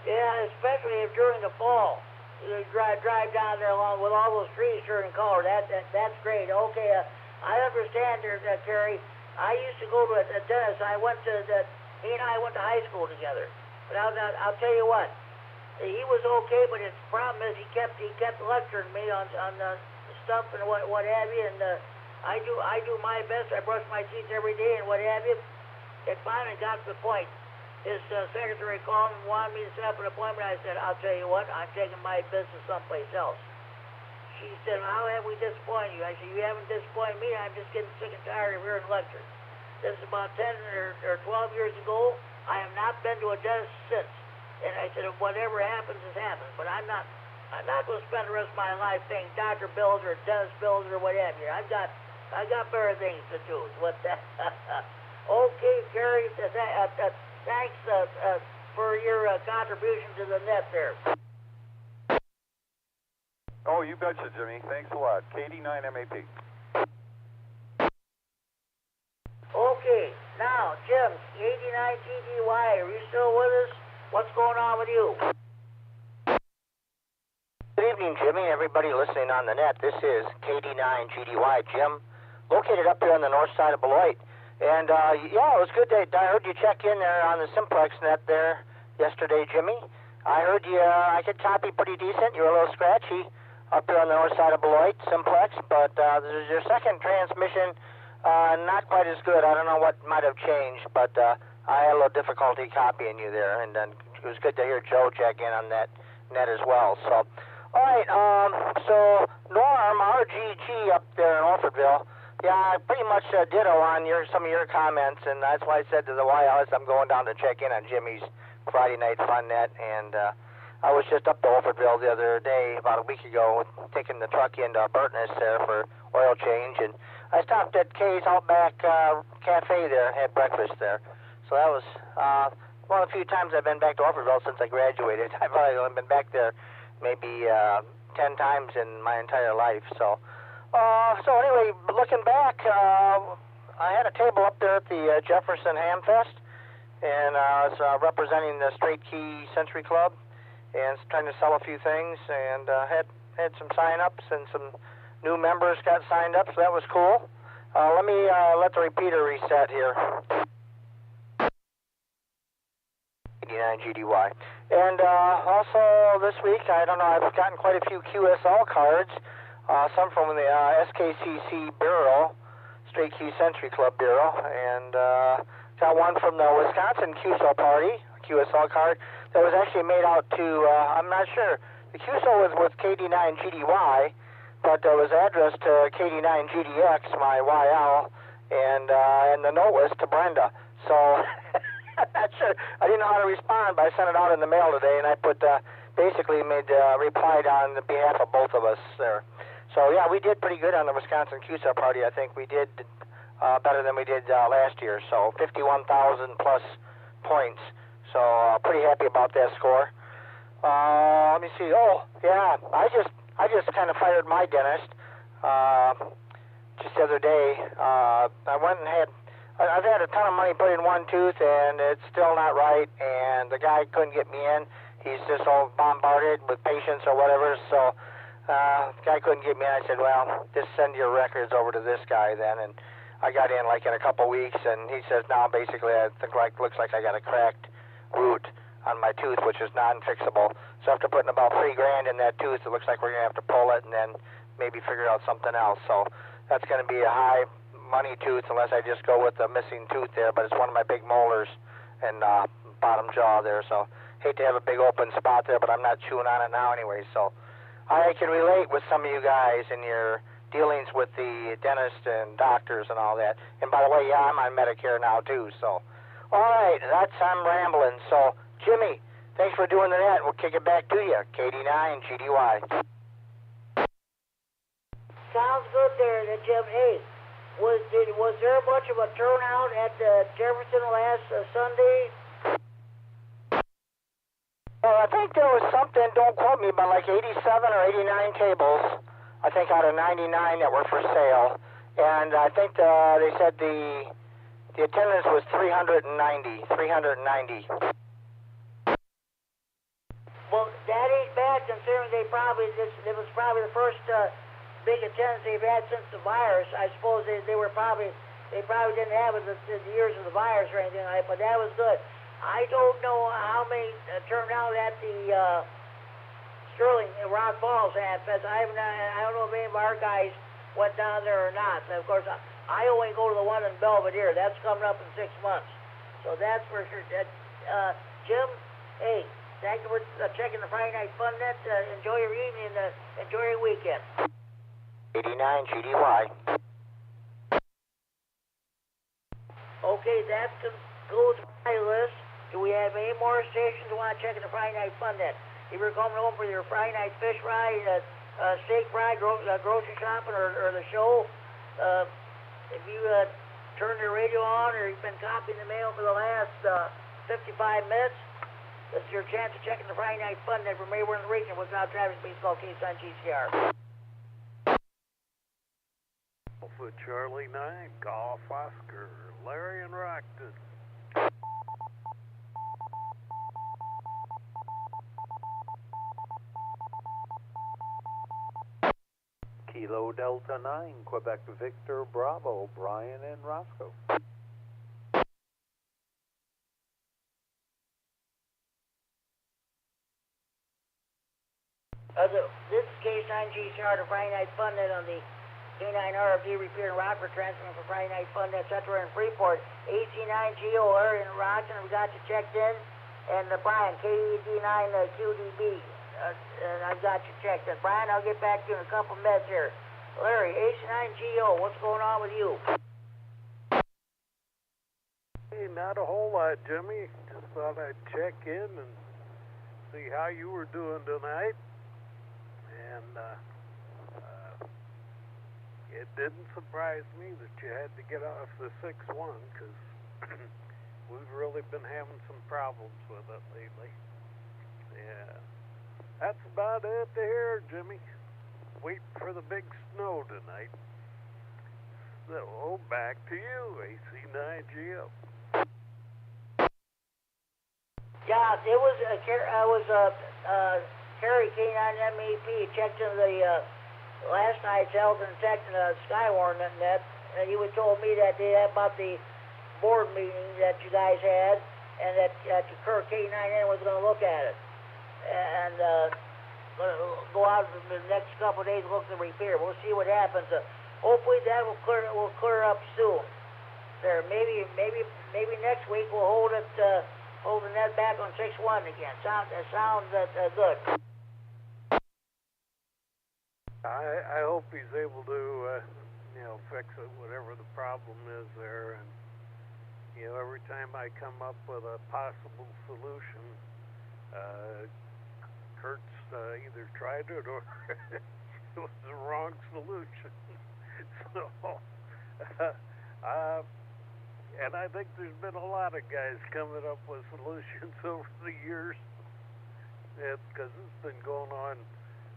Yeah, especially if during the fall you drive down there along with all those trees turning color. That's great. Okay, I understand there, Terry. I used to go to a dentist. He and I went to high school together. But I'll tell you what. He was okay, but his problem is he kept lecturing me on stuff and what have you. And I do my best. I brush my teeth every day and what have you. It finally got to the point. His secretary called and wanted me to set up an appointment. I said, I'll tell you what, I'm taking my business someplace else. She said, how have we disappointed you? I said, you haven't disappointed me. I'm just getting sick and tired of hearing lectures. This is about 10 or 12 years ago. I have not been to a dentist since. And I said, whatever happens has happened. But I'm not going to spend the rest of my life paying doctor bills or dentist bills or what have you. I got better things to do. What that? Okay, Gary. Thanks for your contribution to the net there.
Oh, you betcha, Jimmy. Thanks a lot. KD9MED.
Okay, now, Jim, KD9TDY, are you still with us? What's going on with you?
Good evening, Jimmy. Everybody listening on the net. This is KD9GDY, Jim, located up here on the north side of Beloit. And, yeah, it was good that I heard you check in there on the Simplex net there yesterday, Jimmy. I heard you, I could copy pretty decent. You were a little scratchy up here on the north side of Beloit, Simplex, but this is your second transmission, not quite as good. I don't know what might have changed, but I had a little difficulty copying you there, and then it was good to hear Joe check in on that net as well. So, all right, so Norm, RGG up there in Orfordville, yeah, I pretty much ditto on some of your comments, and that's why I said to the wireless I'm going down to check in on Jimmy's Friday night fun net, and I was just up to Orfordville the other day, about a week ago, taking the truck into Burtness there for oil change, and I stopped at K's Outback Cafe there, had breakfast there. So that was one of the few times I've been back to Orfordville since I graduated. I've probably only been back there maybe 10 times in my entire life, so... So anyway, looking back, I had a table up there at the Jefferson Ham Fest, and I was representing the Straight Key Century Club and trying to sell a few things, and had some sign-ups and some new members got signed up, so that was cool. Let me let the repeater reset here. KD9GDY. And also this week, I don't know, I've gotten quite a few QSL cards, some from the SKCC Bureau, Straight Key Century Club Bureau, and got one from the Wisconsin QSO Party, a QSL card, that was actually made out to, I'm not sure, the QSO was with KD9GDY, but it was addressed to KD9GDX, my YL, and the note was to Brenda. So, I'm not sure, I didn't know how to respond, but I sent it out in the mail today, and I put, basically replied on behalf of both of us there. So, yeah, we did pretty good on the Wisconsin QSO Party. I think we did better than we did last year, so 51,000 plus points. So, pretty happy about that score. Let me see. Oh, yeah, I just kind of fired my dentist just the other day. I went and I've had a ton of money put in one tooth, and it's still not right, and the guy couldn't get me in. He's just all bombarded with patients or whatever, so the guy couldn't get me in. I said, well, just send your records over to this guy then, and I got in like in a couple weeks, and he says, now basically I think looks like I got a cracked root on my tooth, which is non-fixable. So after putting about $3 grand in that tooth, it looks like we're going to have to pull it and then maybe figure out something else. So that's going to be a high money tooth unless I just go with the missing tooth there, but it's one of my big molars and bottom jaw there. So hate to have a big open spot there, but I'm not chewing on it now anyway. So I can relate with some of you guys in your dealings with the dentist and doctors and all that. And by the way, yeah, I'm on Medicare now too. So all right, I'm rambling. So Jimmy, thanks for doing the net. We'll kick it back to you. KD9GDY.
Sounds good there, Jim. Hey, was there much of a turnout at Jefferson last Sunday?
Well, I think there was something, don't quote me, but like 87 or 89 tables, I think out of 99 that were for sale. And I think they said the attendance was 390.
Well, that ain't bad considering it was probably the first big attendance they've had since the virus. I suppose they probably didn't have it the years of the virus or anything like that, but that was good. I don't know how many turned out at the Sterling Rock Falls Fest. I don't know if any of our guys went down there or not. Of course, I only go to the one in Belvedere. That's coming up in 6 months, so that's for sure. Jim, hey. Thank you for checking the Friday Night Fun Net. Enjoy your evening and enjoy your weekend.
KD9GDY.
Okay, that concludes my list. Do we have any more stations who want to check in the Friday Night Fun Net? If you're coming home for your Friday night fish ride, steak ride, grocery shopping, or the show, if you turn your radio on or you've been copying the mail for the last 55 minutes, this is your chance to check in the Friday Night Fun Net from anywhere in the region with now Travis Baseball Case on GCR.
Alpha Charlie 9, Golf Oscar, Larry and Rockton. Kilo Delta 9, Quebec Victor Bravo, Brian and Roscoe.
This is K9 GCR, the Friday Night Fun Net on the K9RFD Repeater Rockford, transmitting for Friday Night Fun Net Center in Freeport. AC9GO, Larry and Rockton, we got you checked in. And Brian, KD9QDB, and I've got you checked in. Brian, I'll get back to you in a couple minutes here. Larry, AC9GO, what's going on with you?
Hey, not a whole lot, Jimmy. Just thought I'd check in and see how you were doing tonight. And it didn't surprise me that you had to get off the 6-1, because we've really been having some problems with it lately. Yeah, that's about it here, Jimmy. Waiting for the big snow tonight. So, back to you, AC9GO.
Yeah, it was Terry K9MED checked into the last night's Elton Tech Skywarn net, and he was told me that they had about the board meeting that you guys had, and that K9N was going to look at it, and go out in the next couple of days and look at the repair. We'll see what happens. Hopefully that will clear up soon. There, maybe next week we'll hold the net back on 6-1 again. Sounds good.
I hope he's able to, fix it, whatever the problem is there. And, every time I come up with a possible solution, Kurt's either tried it or it was the wrong solution. So, and I think there's been a lot of guys coming up with solutions over the years, because it's been going on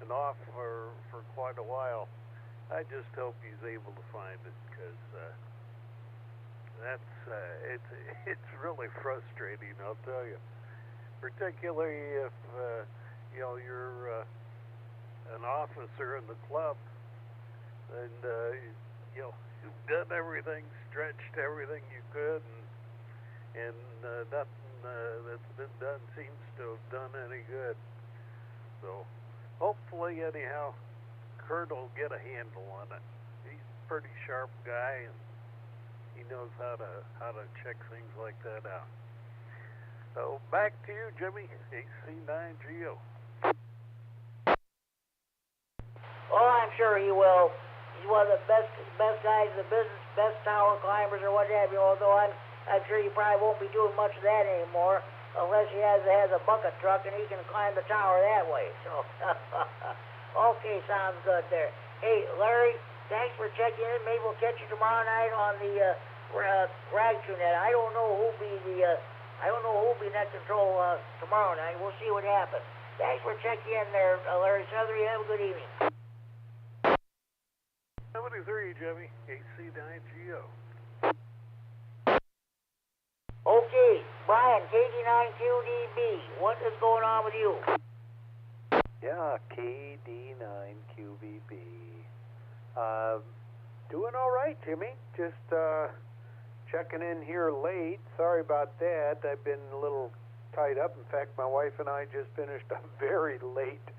and off for quite a while. I just hope he's able to find it, because it's really frustrating, I'll tell you. Particularly if you're an officer in the club, and you've done everything, stretched everything you could, and nothing that's been done seems to have done any good. So hopefully, anyhow, Kurt will get a handle on it. He's a pretty sharp guy, and he knows how to check things like that out. So back to you, Jimmy, KC9GO.
Oh, I'm sure he will. He's one of the best guys in the business, best tower climbers or what have you, although I'm sure he probably won't be doing much of that anymore unless he has a bucket truck and he can climb the tower that way. So, okay, sounds good there. Hey, Larry, thanks for checking in. Maybe we'll catch you tomorrow night on the RagTunet. I don't know who'll be net control tomorrow night. We'll see what happens. Thanks for checking in there, Larry Southern. Have a good evening.
73, Jimmy, KC9GO.
Okay, Brian, KD9QDB, what is going on with you?
Yeah, KD9QBB. Doing all right, Jimmy. Just checking in here late. Sorry about that. I've been a little tied up. In fact, my wife and I just finished a very late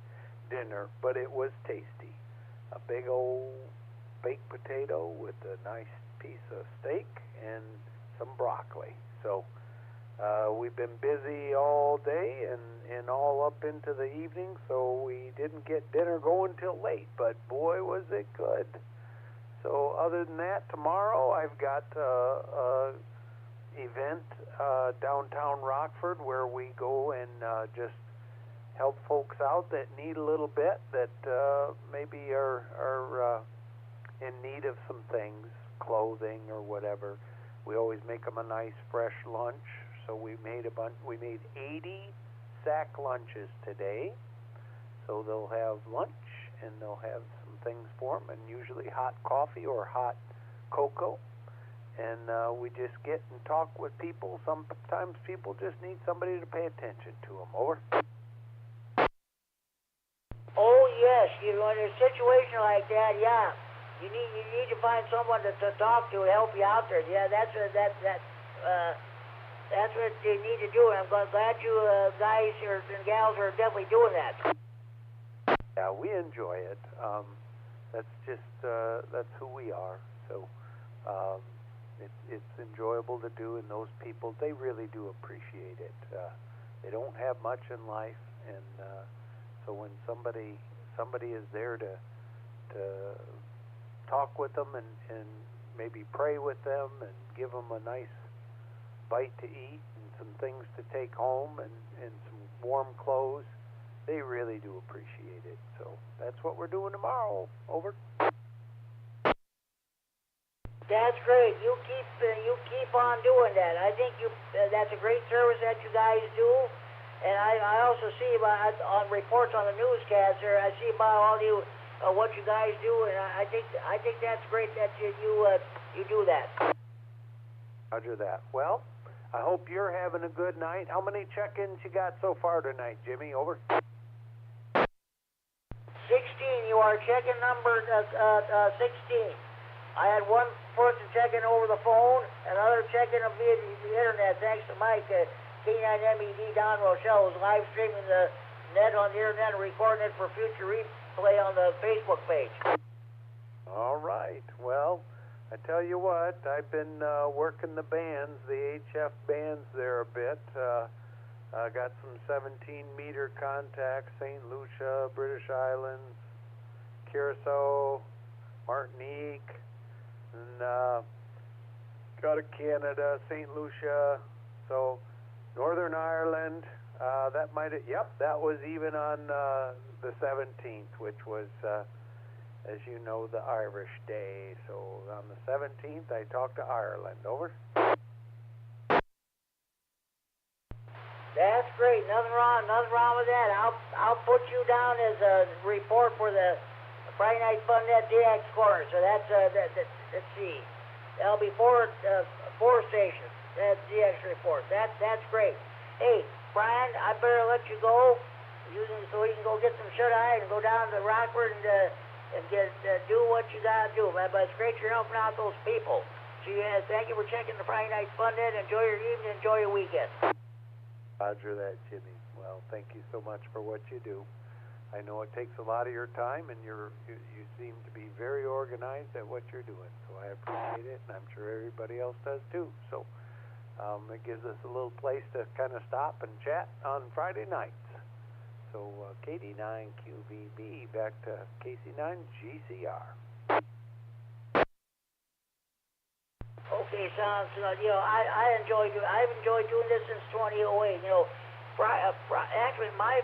dinner, but it was tasty. A big old baked potato with a nice piece of steak and some broccoli. So we've been busy all day and all up into the evening, so we didn't get dinner going till late, but boy was it good. So other than that, tomorrow I've got a event downtown Rockford where we go and just help folks out that need a little bit, that maybe are in need of some things, clothing or whatever. We always make them a nice fresh lunch. So we made 80 sack lunches today. So they'll have lunch and they'll have some things for them, and usually hot coffee or hot cocoa. And we just get and talk with people. Sometimes people just need somebody to pay attention to them. Over.
Oh yes, in a situation like that, yeah. You need to find someone to talk to help you out there. Yeah, that's what you need to do. And I'm glad you guys and gals are definitely doing that.
Yeah, we enjoy it. That's just that's who we are. So it's enjoyable to do, and those people, they really do appreciate it. They don't have much in life, and so when somebody is there to talk with them and maybe pray with them and give them a nice bite to eat and some things to take home and some warm clothes, they really do appreciate it. So that's what we're doing tomorrow. Over.
That's great. You keep on doing that. I think that's a great service that you guys do. And I also see on reports on the newscaster, I see about all you what you guys do, and I think that's great that you do that.
Roger that. Well,
I hope you're having a good night. How many check-ins you got so far tonight, Jimmy? Over.
16. You are check-in number 16. I had one person check-in over the phone, another check-in via the internet, thanks to Mike. K9MED Don Rochelle was live streaming the net on the internet and recording it for future replay on the Facebook page.
All right. Well, I tell you what, I've been working the bands, the HF bands there a bit. I got some 17-meter contacts, St. Lucia, British Islands, Curacao, Martinique, and got a Canada, St. Lucia, so Northern Ireland. That might have, yep, that was even on the 17th, which was, as you know, the Irish Day. So on the 17th, I talked to Ireland. Over.
That's great. Nothing wrong with that. I'll put you down as a report for the Friday Night Fun Net DX corner. So that's let's see. That'll be four stations. That's DX report. That's great. Hey, Brian, I better let you go. So you can go get some shut-eye and go down to Rockford and get do what you gotta do, man. But it's great you're helping out those people. So thank you for checking the Friday Night Fun Net. Enjoy your evening. Enjoy your weekend.
Roger that, Jimmy. Well, thank you so much for what you do. I know it takes a lot of your time, and you seem to be very organized at what you're doing. So I appreciate it, and I'm sure everybody else does too. So it gives us a little place to kind of stop and chat on Friday nights. So KD9QVB back to KC9GCR.
Okay, sounds good. I've enjoyed doing this since 2008. Actually, my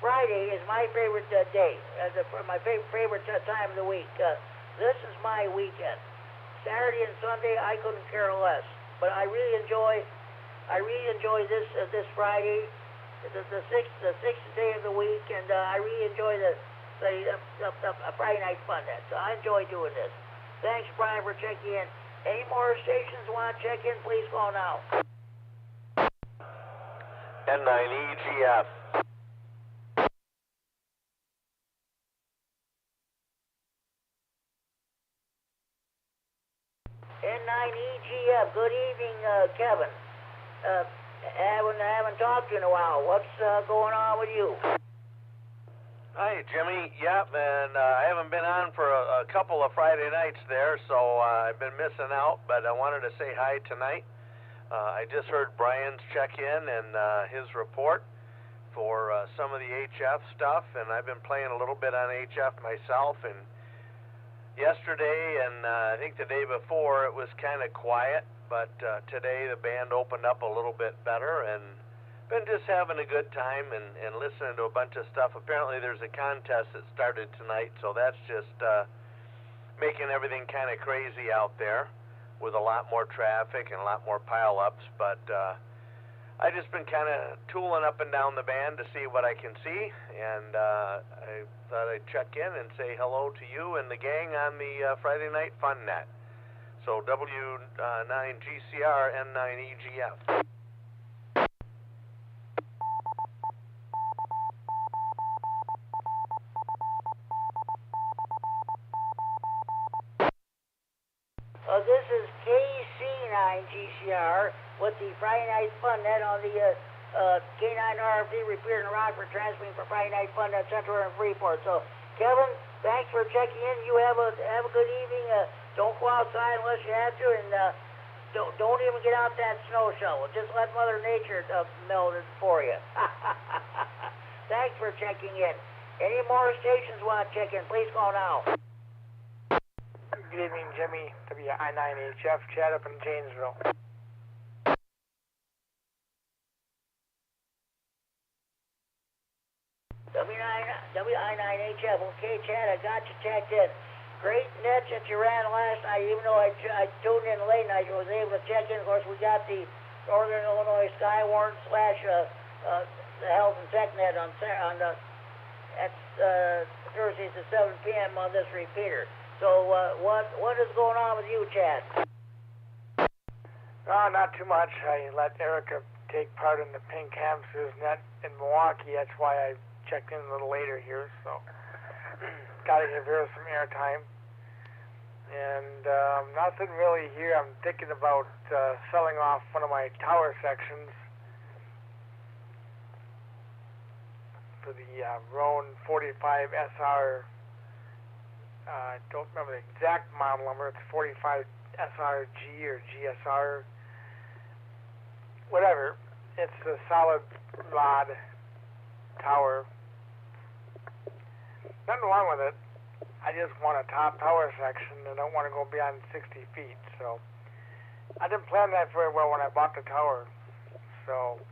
Friday is my favorite day. My favorite time of the week. This is my weekend. Saturday and Sunday, I couldn't care less. But I really enjoy this Friday, the sixth day of the week, and I really enjoy the Friday Night Fun Net. So I enjoy doing this. Thanks, Brian, for checking in. Any more stations want to check in? Please call now.
N9EGF.
N9EGF. Good evening, Kevin. Haven't talked to you in a while. What's going on with you?
Hi, Jimmy. Yep, and I haven't been on for a couple of Friday nights there, so I've been missing out, but I wanted to say hi tonight. I just heard Brian's check-in and his report for some of the HF stuff, and I've been playing a little bit on HF myself, and yesterday and I think the day before it was kind of quiet, but today the band opened up a little bit better, and been just having a good time and listening to a bunch of stuff. Apparently there's a contest that started tonight, so that's just making everything kind of crazy out there with a lot more traffic and a lot more pile-ups. But I just been kind of tooling up and down the band to see what I can see, and I thought I'd check in and say hello to you and the gang on the Friday Night Fun Net. So W9GCR N9EGF.
This is KC9GCR with the Friday Night Fun Net on the K9RFD Repeater in Rockford, transmitting for Friday Night Fun Net Center and Freeport. So, Kevin, thanks for checking in. You have a good evening. Don't go outside unless you have to, and don't even get out that snow shovel. Just let Mother Nature melt it for you. Thanks for checking in. Any more stations want to check in? Please call now.
Good evening, Jimmy. W9AXD Chad up in Janesville.
W9AXD. Okay, Chad, I got you checked in. Great nets that you ran last night. Even though I tuned in late night, I was able to check in. Of course, we got the Northern Illinois Skywarn / the Health and Tech Net on that's Thursdays at 7 p.m. on this repeater. So what is going on with you, Chad?
Not too much. I let Erica take part in the pink hamsters net in Milwaukee. That's why I checked in a little later here. So got to give her some airtime. And nothing really here. I'm thinking about selling off one of my tower sections for the Roan 45 SR. I don't remember the exact model number. It's 45 SRG or GSR, whatever. It's a solid rod tower. Nothing wrong with it. I just want a top tower section. I don't want to go beyond 60 feet. So I didn't plan that very well when I bought the tower. So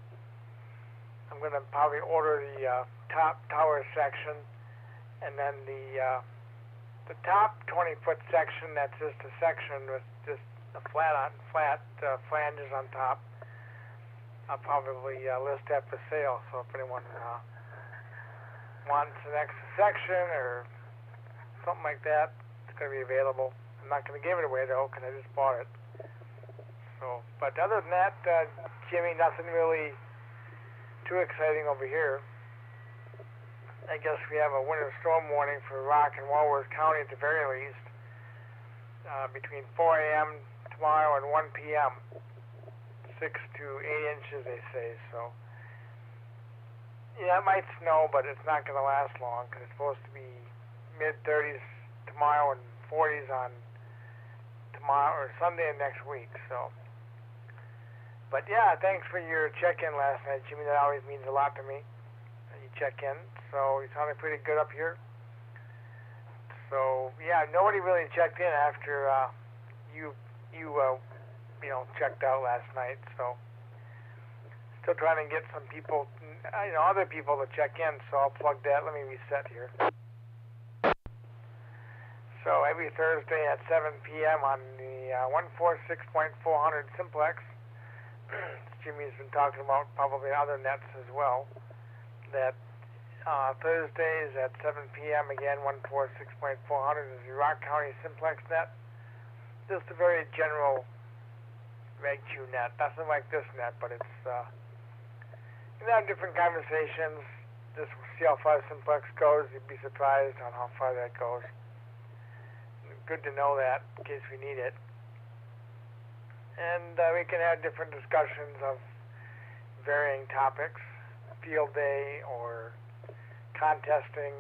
I'm going to probably order the top tower section, and then the top 20-foot section. That's just a section with just a flat flanges on top. I'll probably list that for sale. So if anyone wants an extra section or something like that, it's going to be available. I'm not going to give it away though, because I just bought it. So, but other than that, Jimmy, nothing really too exciting over here. I guess we have a winter storm warning for Rock and Walworth County at the very least, between 4 a.m. tomorrow and 1 p.m. 6 to 8 inches, they say. So, yeah, it might snow, but it's not going to last long because it's supposed to be mid-30s tomorrow and 40s on tomorrow or Sunday of next week. So, but yeah, thanks for your check-in last night, Jimmy. That always means a lot to me. You check in, so you sounded pretty good up here. So yeah, nobody really checked in after you checked out last night. So still trying to get some people, other people to check in. So I'll plug that. Let me reset here. So every Thursday at 7 p.m. on the 146.400 simplex, Jimmy's been talking about probably other nets as well, that Thursdays at 7 p.m. again, 146.400 is the Rock County simplex net. Just a very general Reg Q net, nothing like this net, but it's, have different conversations, just see how far simplex goes. You'd be surprised on how far that goes. Good to know that in case we need it. And we can have different discussions of varying topics, field day or contesting,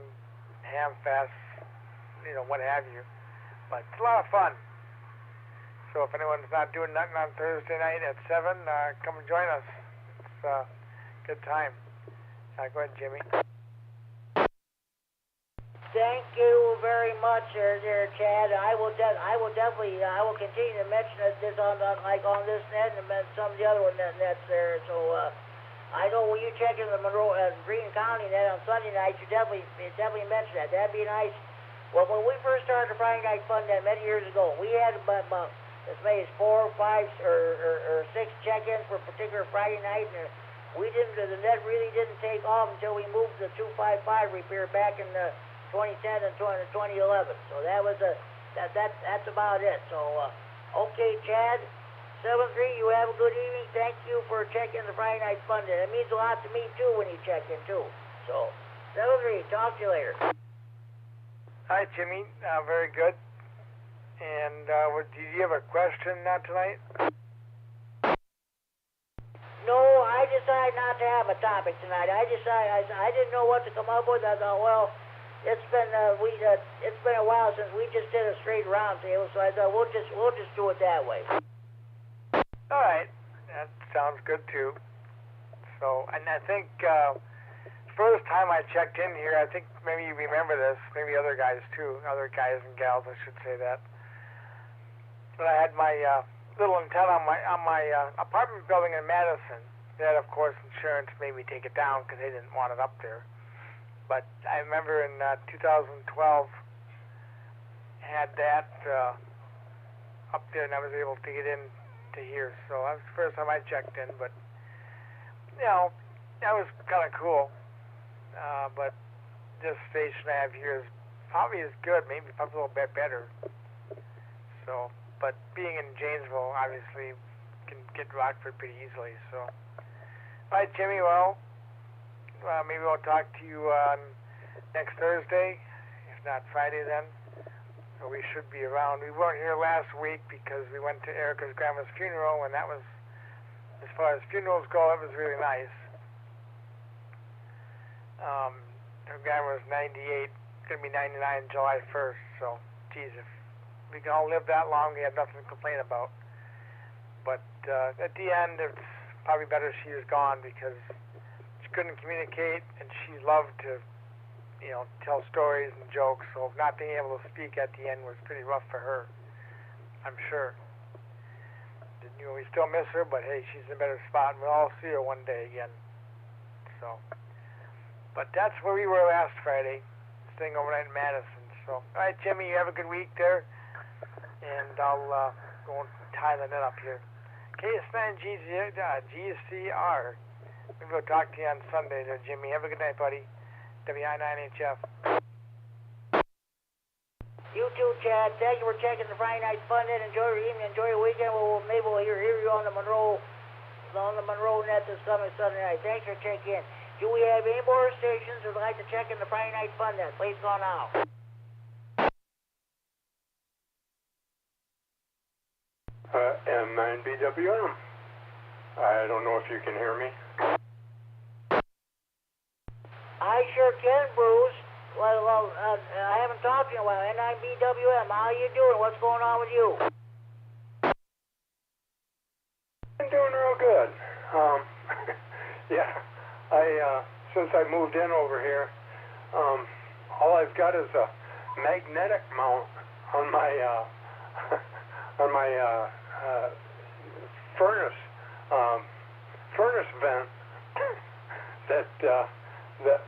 ham-fest, what have you. But it's a lot of fun. So if anyone's not doing nothing on Thursday night at 7, come and join us. It's a good time. Go ahead, Jimmy.
Thank you very much, there, Chad. I will definitely, I will continue to mention this on this net and some of the other nets there. So I know when you check in the Monroe, Greene County net on Sunday night, you definitely mention that. That'd be nice. Well, when we first started the Friday Night Fun net many years ago, we had about as many as 4 or 5 or 6 check-ins for a particular Friday night, and the net really didn't take off until we moved the 255 repair back in the 2010 and 2011. So that was that's about it. So okay, Chad, 7-3, you have a good evening. Thank you for checking the Friday Night Fun Day. It means a lot to me too when you check in too. So 7-3, talk to you later.
Hi, Jimmy. Very good. And do you have a question tonight?
No, I decided not to have a topic tonight. I didn't know what to come up with. I thought, well, it's been a while since we just did a straight round table, so I thought we'll just do it that way.
All right, that sounds good too. So, and I think first time I checked in here, I think maybe you remember this, maybe other guys too, other guys and gals, I should say that. But I had my little antenna on my apartment building in Madison. That, of course, insurance made me take it down because they didn't want it up there. But I remember in 2012, had that up there, and I was able to get in to here. So that was the first time I checked in. But that was kind of cool. But this station I have here is probably as good, maybe a little bit better. So, but being in Janesville obviously can get Rockford pretty easily. So, all right, Jimmy. Well, maybe I'll talk to you next Thursday, if not Friday then. So we should be around. We weren't here last week because we went to Erica's grandma's funeral, and that was, as far as funerals go, it was really nice. Her grandma was 98, going to be 99 July 1st, so, geez, if we can all live that long, we have nothing to complain about. But at the end, it's probably better she was gone because she couldn't communicate, and she loved to, you know, tell stories and jokes, so not being able to speak at the end was pretty rough for her, I'm sure. You know, we still miss her, but hey, she's in a better spot, and we'll all see her one day again. So, but that's where we were last Friday, staying overnight in Madison. So, all right, Jimmy, you have a good week there, and I'll go and tie the net up here. KS9GCR. Maybe we'll talk to you on Sunday there, Jimmy. Have a good night, buddy. W9AXD.
You too, Chad. Thank you for checking the Friday Night Fun Net. Enjoy your evening. Enjoy your weekend. Maybe we'll hear you on the Monroe net this coming Sunday night. Thanks for checking in. Do we have any more stations that would like to check in the Friday Night Fun Net? Please go now.
M9BWM. I don't know if you can hear me.
I sure can, Bruce. Well, I haven't talked to you in a while. N9BWM, how you doing? What's going on with you?
I'm doing real good. Yeah, since I moved in over here, all I've got is a magnetic mount on my furnace vent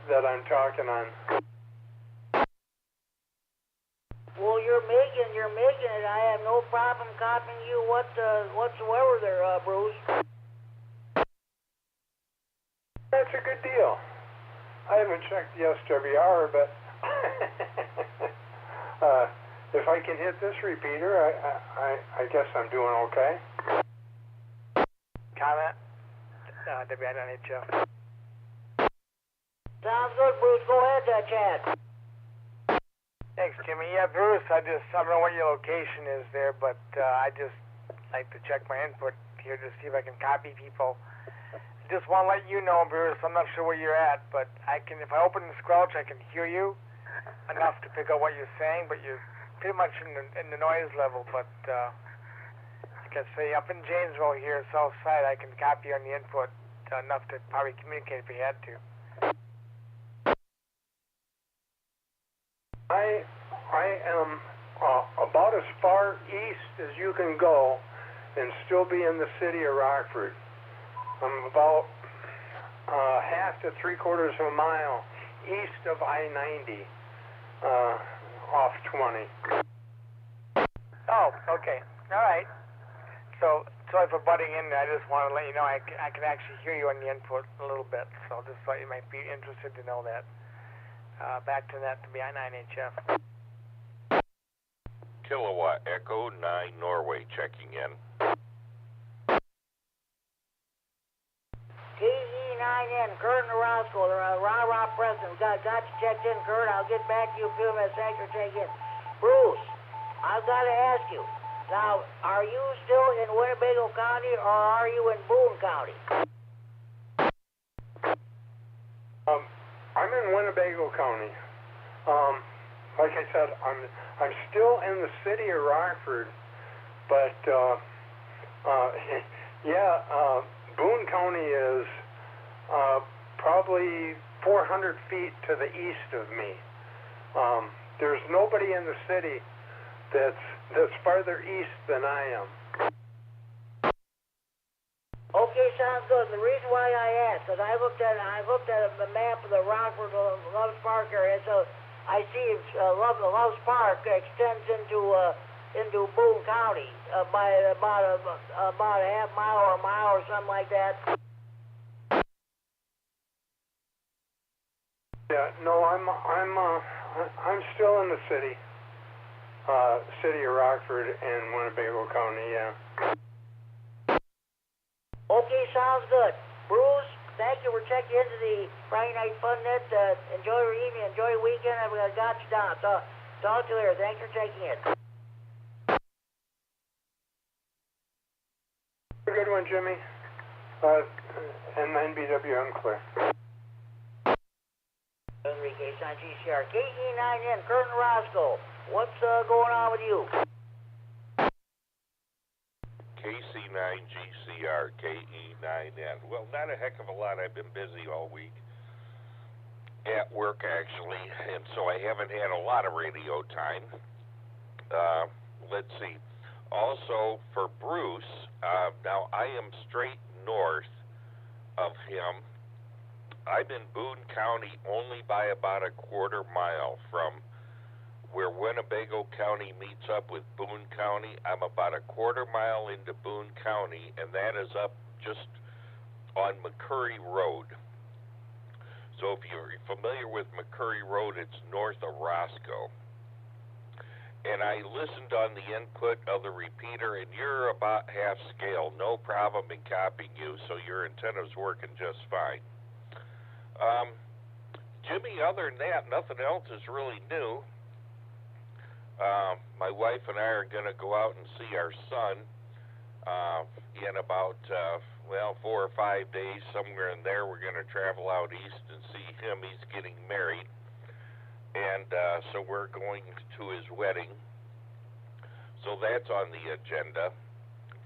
that I'm talking on.
Well, you're making it. I have no problem copying you whatsoever there, Bruce.
That's a good deal. I haven't checked the SWR, but if I can hit this repeater, I guess I'm doing okay.
Comment? W9AXD.
Sounds good, Bruce. Go ahead, Chad.
Thanks, Jimmy. Yeah, Bruce, I don't know what your location is there, but I just like to check my input here to see if I can copy people. Just want to let you know, Bruce, I'm not sure where you're at, but if I open the squelch, I can hear you enough to pick up what you're saying, but you're pretty much in the noise level. But like I say, up in Janesville here, south side, I can copy on the input enough to probably communicate if we had to.
I am about as far east as you can go and still be in the city of Rockford. I'm about half to 3/4 of a mile east of I-90 off 20.
Oh, okay. All right. So, sorry for butting in. I just want to let you know I can actually hear you on the input a little bit, so just thought you might be interested to know that. Back to that, to be I9HF.
Kilowatt Echo 9 Norway checking in.
KD9N, Kurt and Roscoe, Rah President. Got you checked in, Kurt. I'll get back to you in a few minutes. Thanks for checking in. Bruce, I've got to ask you. Now, are you still in Winnebago County or are you in Boone County?
I'm in Winnebago County. Like I said, I'm still in the city of Rockford, but Boone County is probably 400 feet to the east of me. There's nobody in the city that's farther east than I am.
Okay, sounds good. The reason why I asked, because I looked at the map of the Rockford Loves Park area, so I see Loves Park extends into Boone County by about a half mile or a mile or something like that.
Yeah, no, I'm still in the city of Rockford in Winnebago County. Yeah.
Okay, sounds good. Bruce, thank you for checking into the Friday Night Fun Net. Enjoy your evening, enjoy your weekend. I've got you down. Talk to you later. Thanks for checking in.
Good one, Jimmy. N9BW unclear.
Enrique San GCR. KD9M, Curtin Roscoe. What's going on with you?
KC9GCR, KE9N. Well, not a heck of a lot. I've been busy all week. At work, actually, and so I haven't had a lot of radio time. Let's see. Also, for Bruce, now I am straight north of him. I'm in Boone County only by about a quarter mile from where Winnebago County meets up with Boone County. I'm about a quarter mile into Boone County, and that is up just on McCurry Road. So if you're familiar with McCurry Road, it's north of Roscoe. And I listened on the input of the repeater, and you're about half scale. No problem in copying you, so your antenna's working just fine. Jimmy, other than that, nothing else is really new. My wife and I are going to go out and see our son in about, 4 or 5 days, somewhere in there. We're going to travel out east and see him. He's getting married. And so we're going to his wedding. So that's on the agenda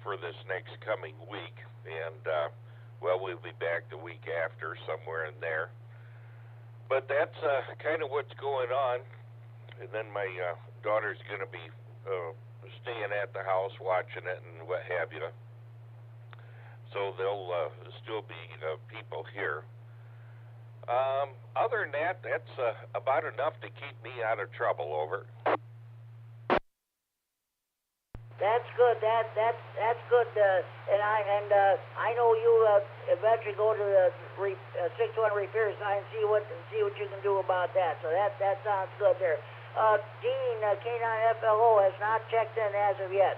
for this next coming week. And, we'll be back the week after, somewhere in there. But that's kind of what's going on. And then my daughter's going to be staying at the house watching it and what have you. So there'll still be people here. Other than that, that's about enough to keep me out of trouble. Over.
That's good. That's good. And I know you eventually go to the 6-1 repair sign and see what you can do about that. So that sounds good there. Dean, K9FLO has not checked in as of yet.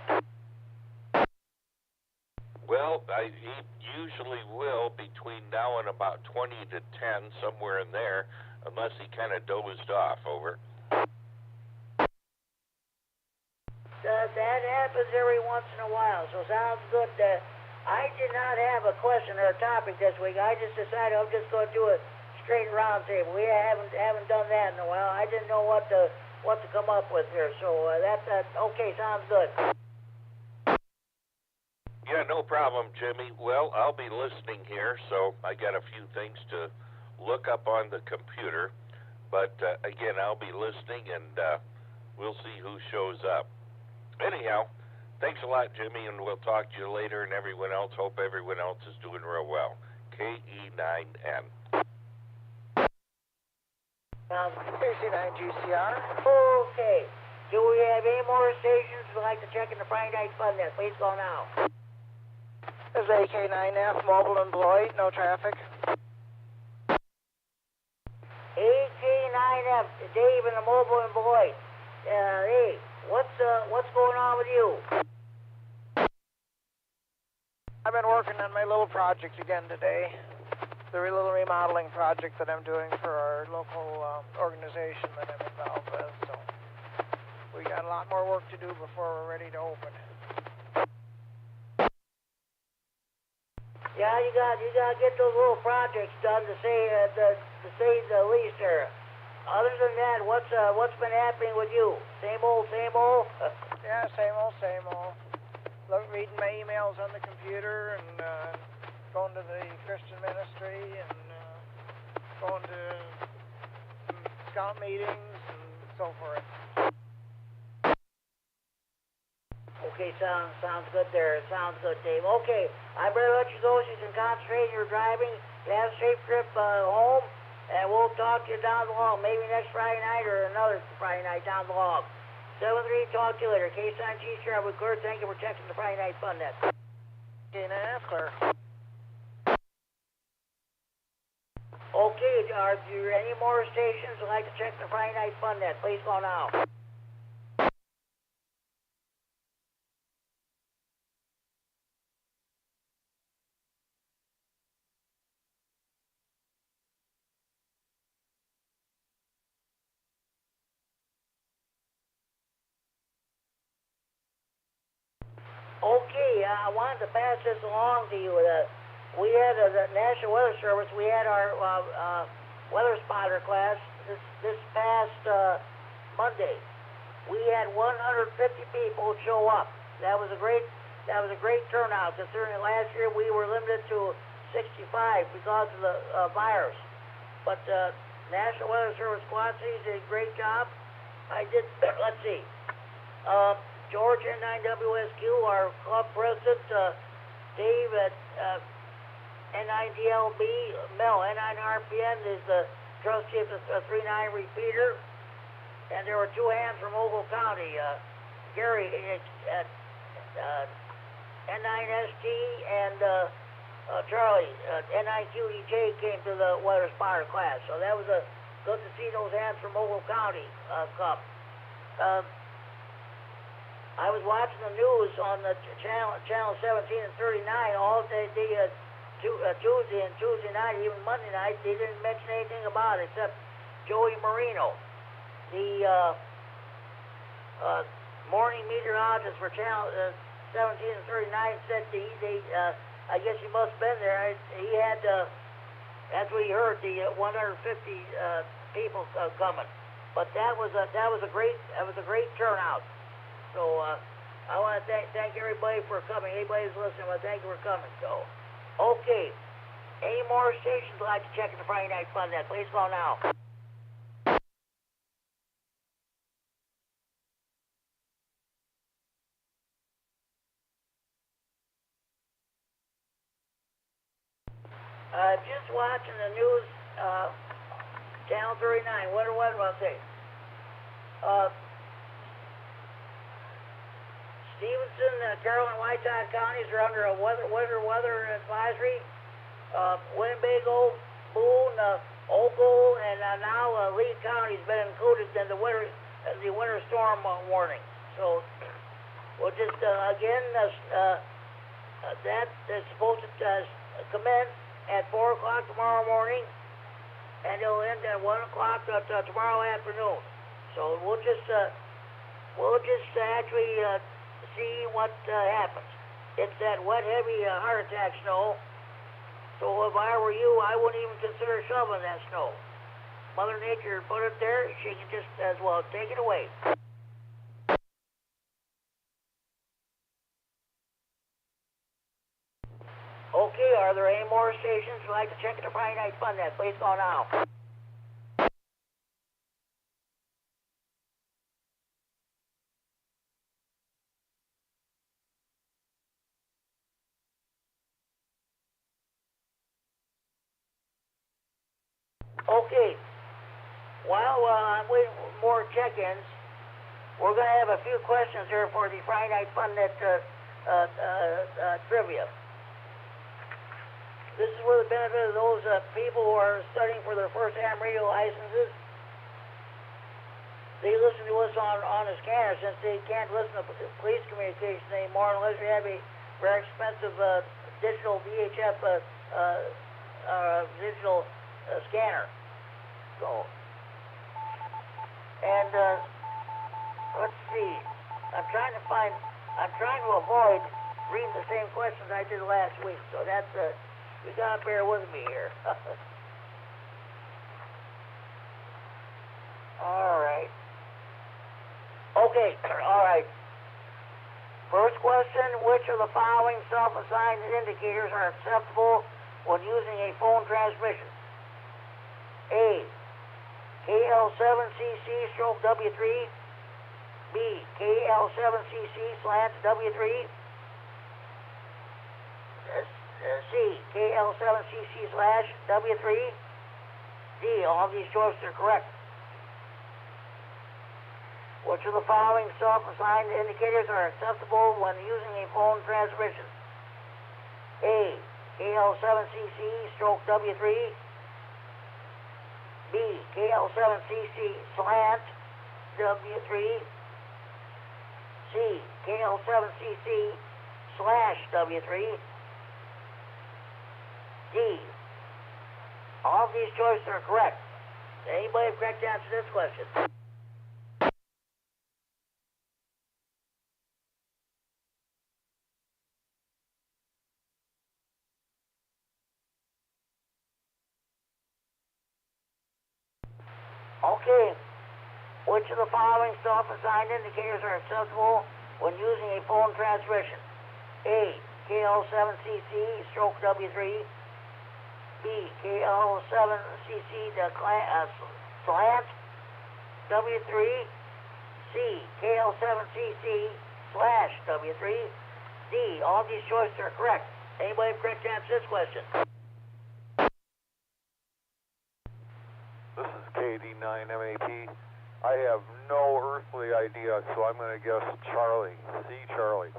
Well, he usually will between now and about 20 to 10, somewhere in there, unless he kind of dozed off. Over.
That happens every once in a while, so sounds good. I did not have a question or a topic this week. I just decided I'm just going to do a straight round table. We haven't done that in a while. I didn't know what to come up with here, so that's okay. Sounds good.
Yeah, no problem, Jimmy. Well, I'll be listening here, so I got a few things to look up on the computer. But again, I'll be listening, and we'll see who shows up. Anyhow, thanks a lot, Jimmy, and we'll talk to you later, and everyone else. Hope everyone else is doing real well. KE9N.
KC9GCR.
Okay. Do we have any more stations who'd like to check in the Friday Night Fun Net? Please go now.
This is AK9F, mobile and Beloit, no traffic.
AK9F, Dave in the mobile in Beloit. Hey, what's going on with you?
I've been working on my little project again today. The little remodeling project that I'm doing for our local organization that I'm involved with. So we got a lot more work to do before we're ready to open.
Yeah, you got to get those little projects done to say the least there. Other than that, what's been happening with you? Same old, same old?
Yeah, same old, same old. Reading my emails on the computer and going to the Christian ministry and going to scout meetings and so forth.
Okay, sounds good there. Sounds good, Dave. Okay, I better let you go so you can concentrate on your driving. You have a safe trip home, and we'll talk to you down the long. Maybe next Friday night or another Friday night down the long. 7-3, talk to you later. K9GCR with Kurt. Thank you for checking the Friday Night Fun Net.
K9F, clear.
Okay, are there any more stations who'd like to check the Friday Night Fun Net? Please go now. Okay, I wanted to pass this along to you. We had the National Weather Service. We had our weather spotter class this past Monday. We had 150 people show up. That was a great turnout. Considering last year we were limited to 65 because of the virus. But National Weather Service Quad Cities did a great job. I did. Let's see. George N9WSQ, our club president, Dave at N9DLB, Mel N9RPN is the trustee of the 39 Repeater, and there were two hands from Ogle County, Gary at N9ST and Charlie N9QEJ came to the weather spotter class. So that was good to see those hands from Ogle County come. I was watching the news on the channel 17 and 39 all day, Tuesday and Tuesday night, even Monday night. They didn't mention anything about it except Joey Marino, the morning meteorologist for channel 17 and 39, said I guess he must have been there. He had, that's what he heard, the 150 people coming. But that was a great turnout. So I want to thank everybody for coming. Anybody who's listening, I want to thank you for coming. So, okay. Any more stations would like to check in the Friday Night Fun Net? Please call now. Just watching the news, Channel 39. What do I say? Stevenson, Carroll, and Whiteside counties are under a weather advisory. Winnebago, Boone, Ogle, and now Lee County has been included in the winter storm warning. So we'll just again that is supposed to commence at 4 o'clock tomorrow morning, and it'll end at 1 o'clock tomorrow afternoon. So we'll just actually see what happens. It's that wet, heavy heart attack snow. So if I were you, I wouldn't even consider shoveling that snow. Mother Nature put it there. She can just as well take it away. Okay, are there any more stations who'd like to check the Friday Night Fun Net? Please call now. Okay, while I'm waiting for more check-ins, we're going to have a few questions here for the Friday Night Fun Net trivia. This is for the benefit of those people who are studying for their first ham radio licenses. They listen to us on a scanner since they can't listen to police communication anymore unless you have a very expensive digital VHF digital scanner. So, and let's see. I'm trying to avoid reading the same questions I did last week. So that's you gotta bear with me here. All right. Okay. All right. First question: which of the following self-assigned indicators are acceptable when using a phone transmission? A. KL7CC/W3. B. KL7CC/W3. C. KL7CC/W3. D. All of these choices are correct. Which of the following self-assigned indicators are acceptable when using a phone transmission? A. KL7CC/W3. B. KL7CC/W3. C. KL7CC/W3. D. All of these choices are correct. Anybody have correct answer to this question? Okay. Which of the following self-assigned indicators are acceptable when using a phone transmission? A. KL7CC stroke W3. B. KL7CC slant W3. C. KL7CC slash W3. D. All these choices are correct. Anybody correct to answer this question?
This is KD9MED. I have no earthly idea, so I'm going to guess Charlie. C. Charlie.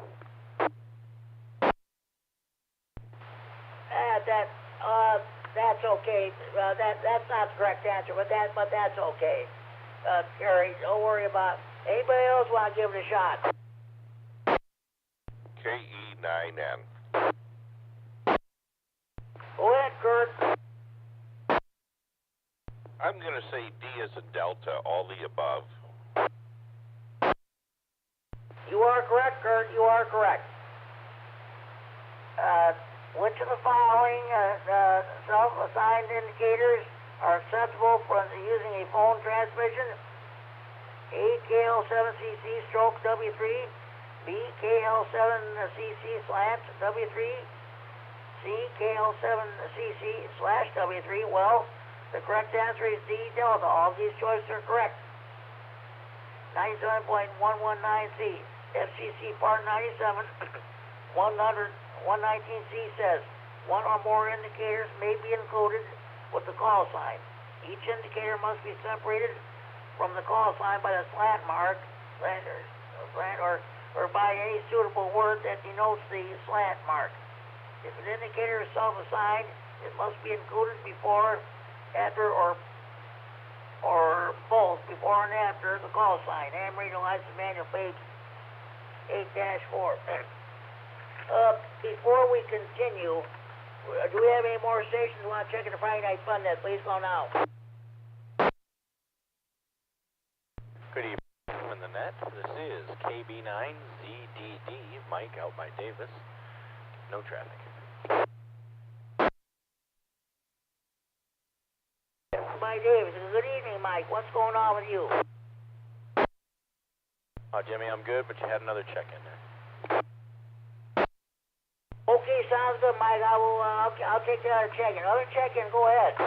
That's okay. That's not the correct answer, but that's okay. Gary, don't worry about it. Anybody else want to give it a shot?
KE9N.
Go ahead, Kurt.
I'm going to say D as a delta, all the above.
You are correct, Kurt. You are correct. Which of the following self-assigned indicators are acceptable for using a phone transmission? A. KL7CC stroke W3. B. KL7CC slant W3. C. KL7CC slash W3. Well, the correct answer is D. Delta. All of these choices are correct. 97.119C. FCC Part 97. 119C says, one or more indicators may be included with the call sign. Each indicator must be separated from the call sign by a slant mark, or by any suitable word that denotes the slant mark. If an indicator is self-assigned, it must be included before, after, or both, before and after the call sign. Handwriting license manual, page 8-4. Before we continue, do we have any more stations who want to check in the Friday Night Fun Net? Please go now.
Good evening from the net. This is KB9ZDD, Mike out by Davis. No traffic.
By Davis. Good evening, Mike. What's going on with you?
Jimmy, I'm good, but you had another check-in there.
Okay, sounds good, Mike. I'll take the other check-in. Other check-in, go ahead.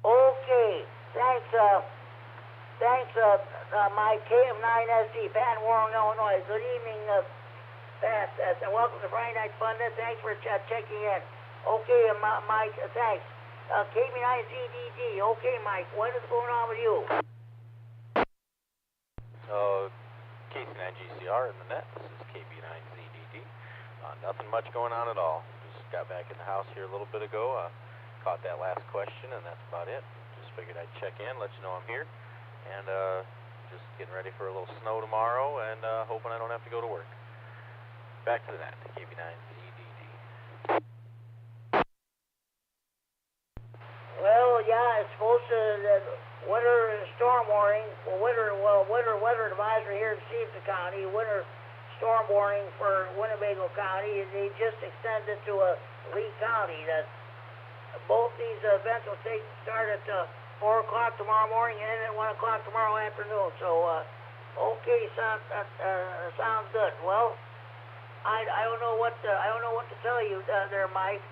Okay, thanks, Mike. K9RFD, Van Warren, Illinois. Good evening, Pat, and welcome to Friday Night Fun Net. Thanks for checking in. Okay, Mike, thanks. KB9ZDD. Okay, Mike, what is going on with you?
KC9GCR in the net. This is KB9ZDD. Nothing much going on at all. Just got back in the house here a little bit ago. Caught that last question, and that's about it. Just figured I'd check in, let you know I'm here, and just getting ready for a little snow tomorrow, and hoping I don't have to go to work. Back to the net, KB9ZDD.
Well, yeah, it's supposed to, winter storm warning, weather advisory here in Seneca County, winter storm warning for Winnebago County. They just extended to Lee County. That both these events will start at 4 o'clock tomorrow morning and end at 1 o'clock tomorrow afternoon. So, okay, sounds good. Well, I don't know what to tell you there, Mike.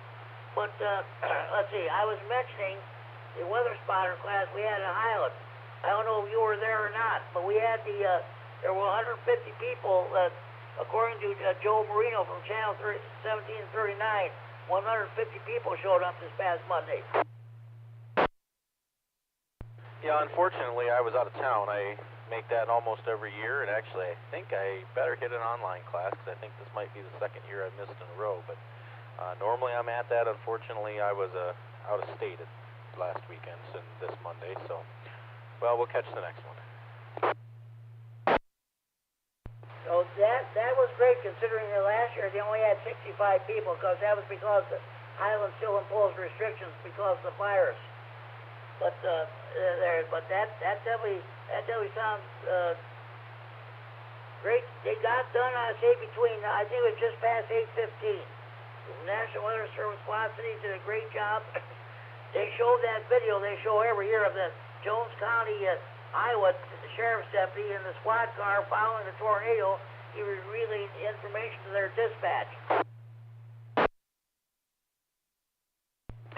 But let's see. I was mentioning the weather spotter class we had in Highland. I don't know if you were there or not, but we had there were 150 people, according to Joe Marino from Channel 1739. 150 people showed up this past Monday.
Yeah, unfortunately, I was out of town. I make that almost every year, and actually, I think I better hit an online class, because I think this might be the second year I've missed in a row. But normally I'm at that. Unfortunately, I was out of state last weekend and this Monday, so, well, we'll catch the next one.
So that was great, considering that last year they only had 65 people, because that was because the Highland still imposed restrictions because of the virus. But that definitely sounds great. They got done, I say, between, I think it was just past 8:15. The National Weather Service Quad Cities did a great job. They showed that video they show every year of the Jones County, Iowa, the sheriff's deputy in the squad car following the tornado. He was relaying information to their dispatch.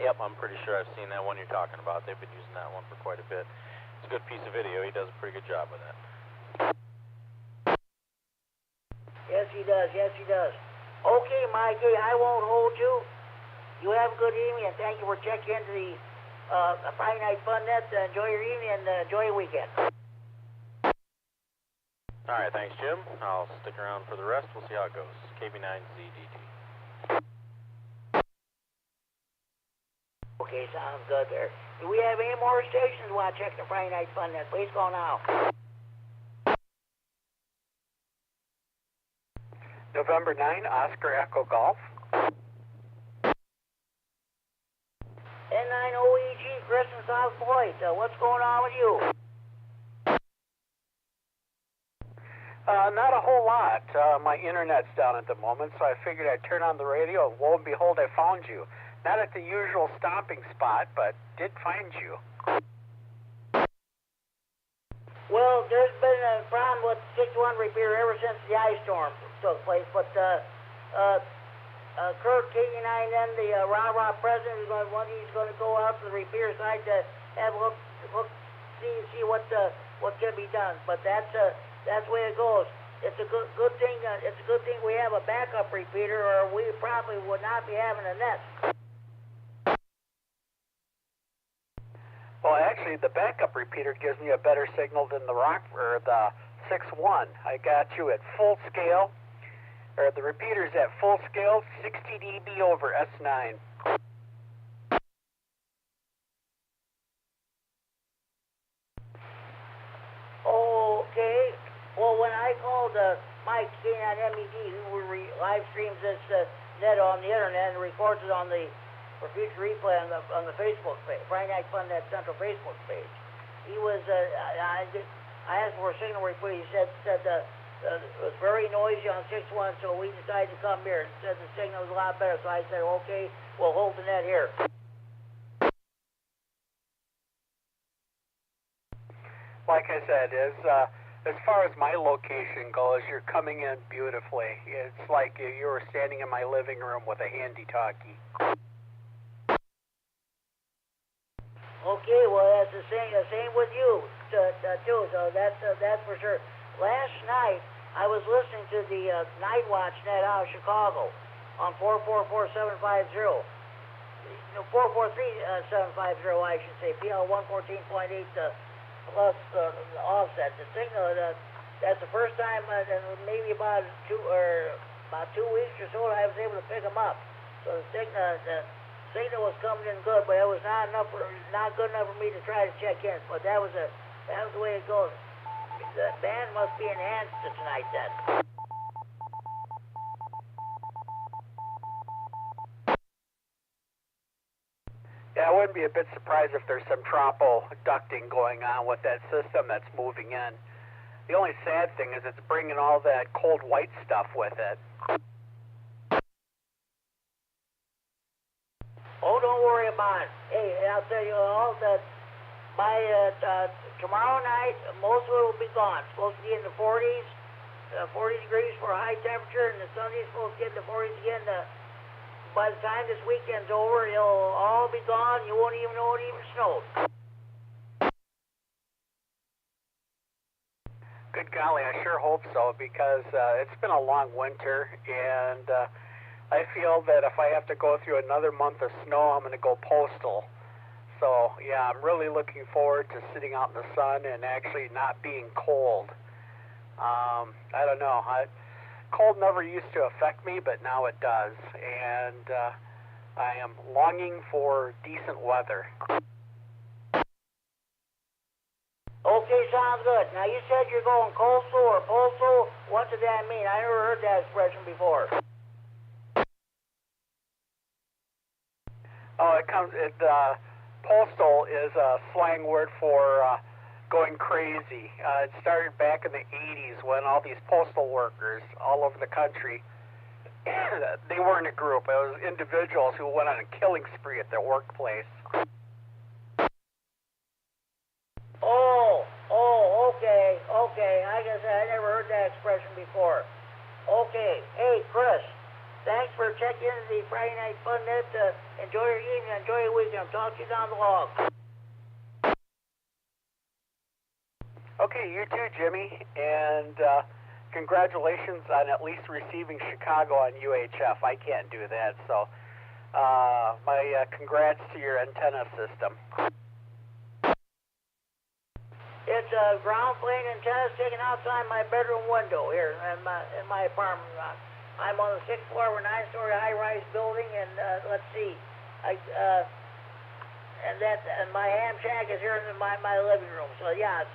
Yep, I'm pretty sure I've seen that one you're talking about. They've been using that one for quite a bit. It's a good piece of video. He does a pretty good job with that.
Yes, he does. Yes, he does. Okay, Mikey, I won't hold you. You have a good evening, and thank you for checking into the Friday Night Fun Net. Enjoy your evening and enjoy your weekend.
All right, thanks, Jim. I'll stick around for the rest. We'll see how it goes. KD9ZDG.
Okay, sounds good there. Do we have any more stations while checking the Friday Night Fun Net? Please call now.
November 9, Oscar Echo Golf.
N9OEG, Chris in South Point. What's going on with you?
Not a whole lot. My internet's down at the moment, so I figured I'd turn on the radio, and lo and behold, I found you. Not at the usual stomping spot, but did find you.
Well, there's been a problem with 61 Repeater ever since the ice storm took place, but Kurt KD9MED, the rah-rah president, he's going to go out to the Repeater side to have a look see what can be done. But that's the way it goes. It's a good thing. It's a good thing we have a backup repeater, or we probably would not be having a net.
Well, actually, the backup repeater gives me a better signal than the 6-1. I got you at full scale, or the repeater's at full scale, 60 dB over S9.
Okay. Well, when I called Mike K9MED, who live streams this net on the internet and records it on for future replay on the Facebook page, Friday Night Fun Net Central Facebook page. He was, I asked for a signal report. He said it was very noisy on 6-1, so we decided to come here. He said the signal was a lot better, so I said, okay, we'll hold the net here.
Like I said, as far as my location goes, you're coming in beautifully. It's like you were standing in my living room with a handy talkie.
Okay, well, that's the same with you, too, so that's for sure. Last night, I was listening to the Night Watch net out of Chicago on 444-750. No, 443-750, I should say, PL 114.8 plus offset. The signal, that's the first time in maybe about 2 weeks or so I was able to pick them up. So the signal was coming in good, but it was not good enough for me to try to check in. But that was the way it goes. The band must be enhanced tonight then.
Yeah, I wouldn't be a bit surprised if there's some tropo ducting going on with that system that's moving in. The only sad thing is it's bringing all that cold white stuff with it.
Oh, don't worry about it. Hey, I'll tell you all that by tomorrow night, most of it will be gone. It's supposed to be in the 40s, 40 degrees for a high temperature, and the Sunday's supposed to get in the 40s again. By the time this weekend's over, it'll all be gone. You won't even know it even snowed.
Good golly, I sure hope so, because it's been a long winter, and I feel that if I have to go through another month of snow, I'm going to go postal. So, yeah, I'm really looking forward to sitting out in the sun and actually not being cold. I don't know. Cold never used to affect me, but now it does. And I am longing for decent weather.
Okay, sounds good. Now, you said you're going coastal or postal. What does that mean? I never heard that expression before.
Oh, it postal is a slang word for going crazy. It started back in the 80s when all these postal workers all over the country, they weren't a group. It was individuals who went on a killing spree at their workplace.
Okay. I guess I never heard that expression before. Okay. Hey, Chris, thanks for checking into the Friday Night Fun Net. Enjoy your evening, enjoy your weekend. Talk to you down the log.
Okay, you too, Jimmy, and congratulations on at least receiving Chicago on UHF. I can't do that, so my congrats to your antenna system.
It's a ground plane antenna sticking outside my bedroom window here in my apartment. I'm on the 6th floor of a 9-story high-rise building, and let's see, and my ham shack is here in my living room. So yeah,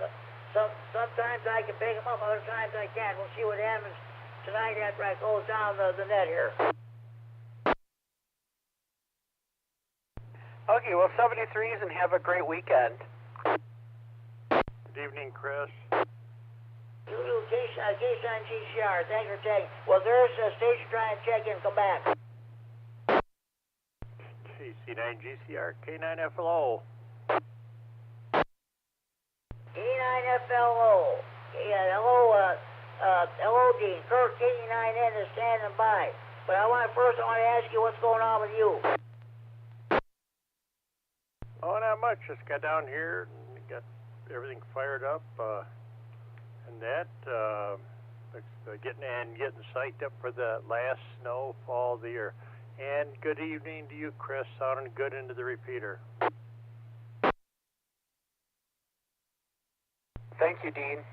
sometimes I can pick them up, other times I can't. We'll see what happens tonight after I close down the net here.
Okay, well, 73s and have a great weekend.
Good evening, Chris.
You do K9 GCR. Thanks for checking. Well, there's a station trying to check in. Come back.
KC9 GCR, K9FLO.
K9FLO. Hello, Dean. Kirk, KD9MED is standing by. But I want to ask you what's going on with you.
Oh, not much. Just got down here and got everything fired up, and that getting psyched up for the last snowfall of the year. And good evening to you, Chris. Sounding good into the repeater.
Thank you, Dean.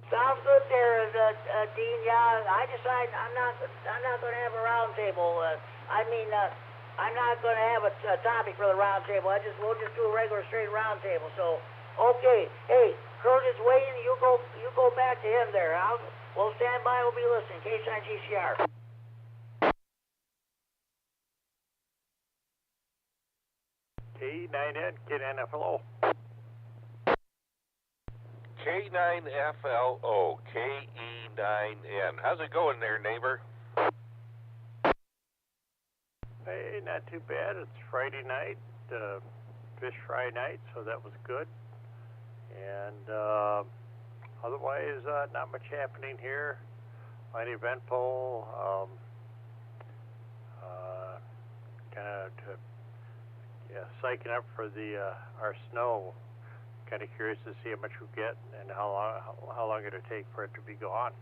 Sounds good there, Dean. Yeah, I decided I'm not going to have a round table. I'm not going to have a topic for the round table. We'll just do a regular straight round table. So, okay. Hey, Kurt is waiting. You go back to him there. We'll stand by. We'll be listening. K9 GCR.
K9MED, K9FLO.
K9FLO, KE9N. How's it going there, neighbor?
Hey, not too bad. It's Friday night, fish fry night, so that was good. And otherwise, not much happening here. Mighty eventful. Kind of psyching up for our snow. Kind of curious to see how much we get and how long it'll take for it to be gone.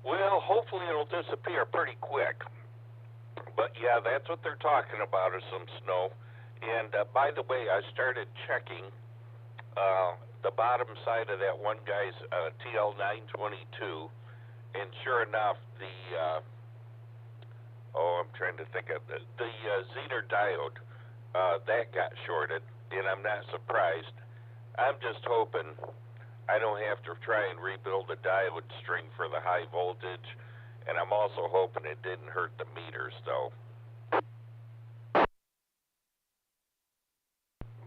Well, hopefully it'll disappear pretty quick. But yeah, that's what they're talking about, is some snow. And by the way, I started checking the bottom side of that one guy's TL922, and sure enough, I'm trying to think of the Zener diode. That got shorted, and I'm not surprised. I'm just hoping I don't have to try and rebuild the diode string for the high voltage, and I'm also hoping it didn't hurt the meters, though.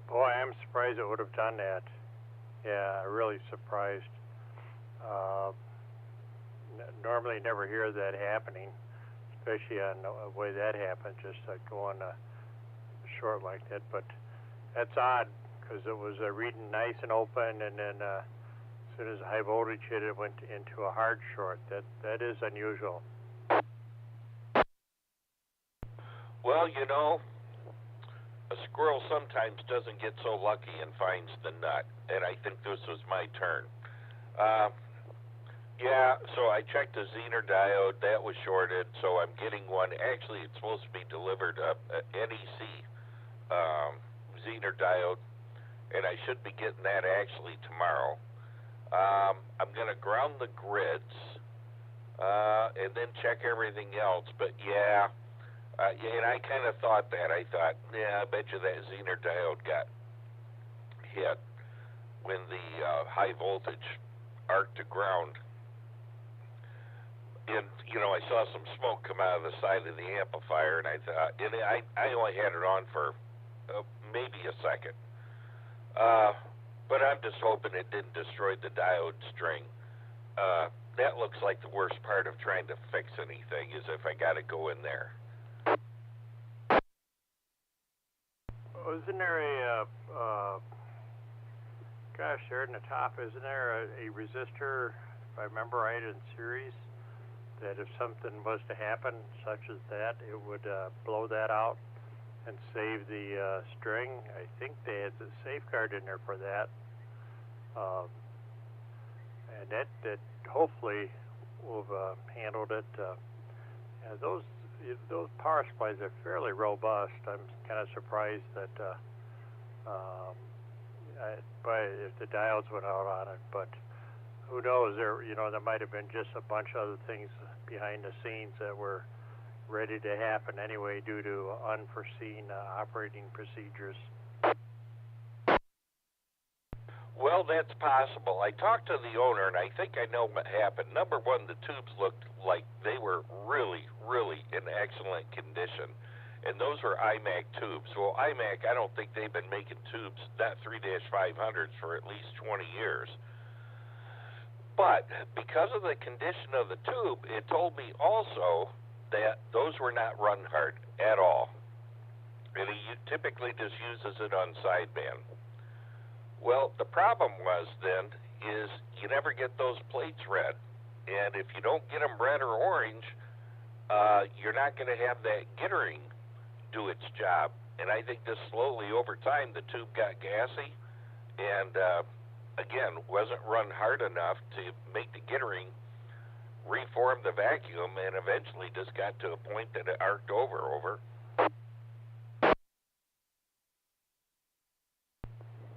Boy, I'm surprised it would have done that. Yeah, really surprised. Normally never hear that happening, especially on the way that happened, just going short like that. But that's odd, because it was reading nice and open, and then as soon as the high voltage hit, it went into a hard short. That is unusual.
Well, you know, a squirrel sometimes doesn't get so lucky and finds the nut, and I think this was my turn. Yeah, so I checked the Zener diode. That was shorted, so I'm getting one. Actually, it's supposed to be delivered a NEC Zener diode, and I should be getting that actually tomorrow. I'm going to ground the grids and then check everything else. But yeah, and I kind of thought that. I thought, yeah, I bet you that Zener diode got hit when the high voltage arc to ground and, you know, I saw some smoke come out of the side of the amplifier, and I thought, and I only had it on for maybe a second. But I'm just hoping it didn't destroy the diode string. That looks like the worst part of trying to fix anything, is if I got to go in there.
Isn't there a, gosh, there in the top, isn't there a resistor, if I remember right, in series, that if something was to happen, such as that, it would blow that out and save the string? I think they had the safeguard in there for that. And that hopefully will have handled it. And those power supplies are fairly robust. I'm kind of surprised that if the diodes went out on it, but who knows? There might have been just a bunch of other things behind the scenes that were ready to happen anyway due to unforeseen operating procedures.
Well, that's possible. I talked to the owner, and I think I know what happened. Number one, the tubes looked like they were really, really in excellent condition, and those were IMAC tubes. Well, IMAC, I don't think they've been making tubes, that 3-500s, for at least 20 years. But because of the condition of the tube, it told me also that those were not run hard at all. And he typically just uses it on sideband. Well, the problem was then is you never get those plates red. And if you don't get them red or orange, you're not going to have that gittering do its job. And I think just slowly over time the tube got gassy and again wasn't run hard enough to make the gittering reform the vacuum, and eventually just got to a point that it arced over.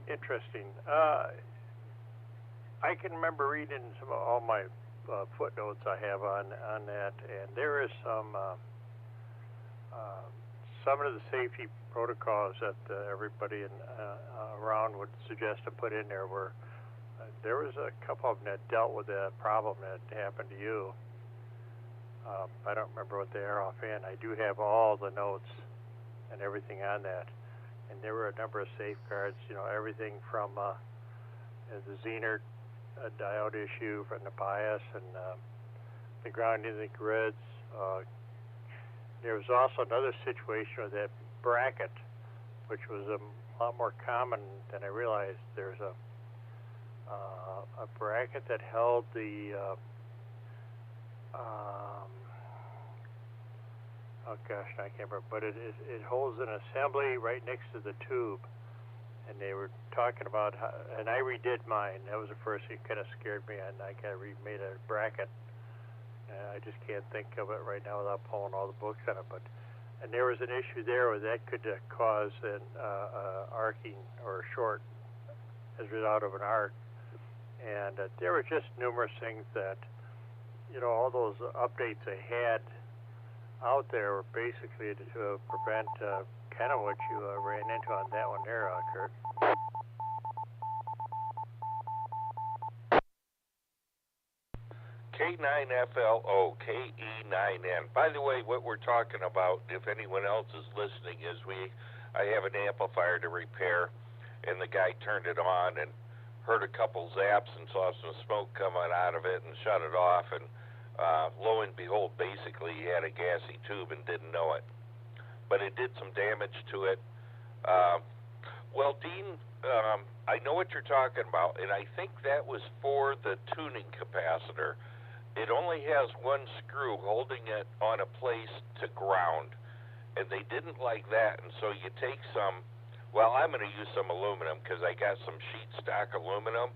Interesting. I can remember reading all my footnotes I have on that, and there is some of the safety protocols that everybody around would suggest to put in there were. There was a couple of them that dealt with that problem that happened to you. I don't remember what they are offhand. I do have all the notes and everything on that. And there were a number of safeguards, everything from the Zener diode issue from the bias and the grounding of the grids. There was also another situation with that bracket, which was a lot more common than I realized. There's a bracket that held the oh gosh, I can't remember, but it holds an assembly right next to the tube, and they were talking about how, and I redid mine. That was the first thing that kind of scared me, and I kind of remade a bracket. I just can't think of it right now without pulling all the books on it, and there was an issue there where that could cause an arcing or a short as a result of an arc. And there were just numerous things that, all those updates they had out there were basically to prevent kind of what you ran into on that one there, Kurt.
K9FLO, KE9N. By the way, what we're talking about, if anyone else is listening, is I have an amplifier to repair, and the guy turned it on and heard a couple zaps and saw some smoke coming out of it and shut it off, and lo and behold, basically he had a gassy tube and didn't know it. But it did some damage to it. Well, Dean, I know what you're talking about, and I think that was for the tuning capacitor. It only has one screw holding it on a place to ground, and they didn't like that, and so you take some. Well, I'm going to use some aluminum because I got some sheet stock aluminum,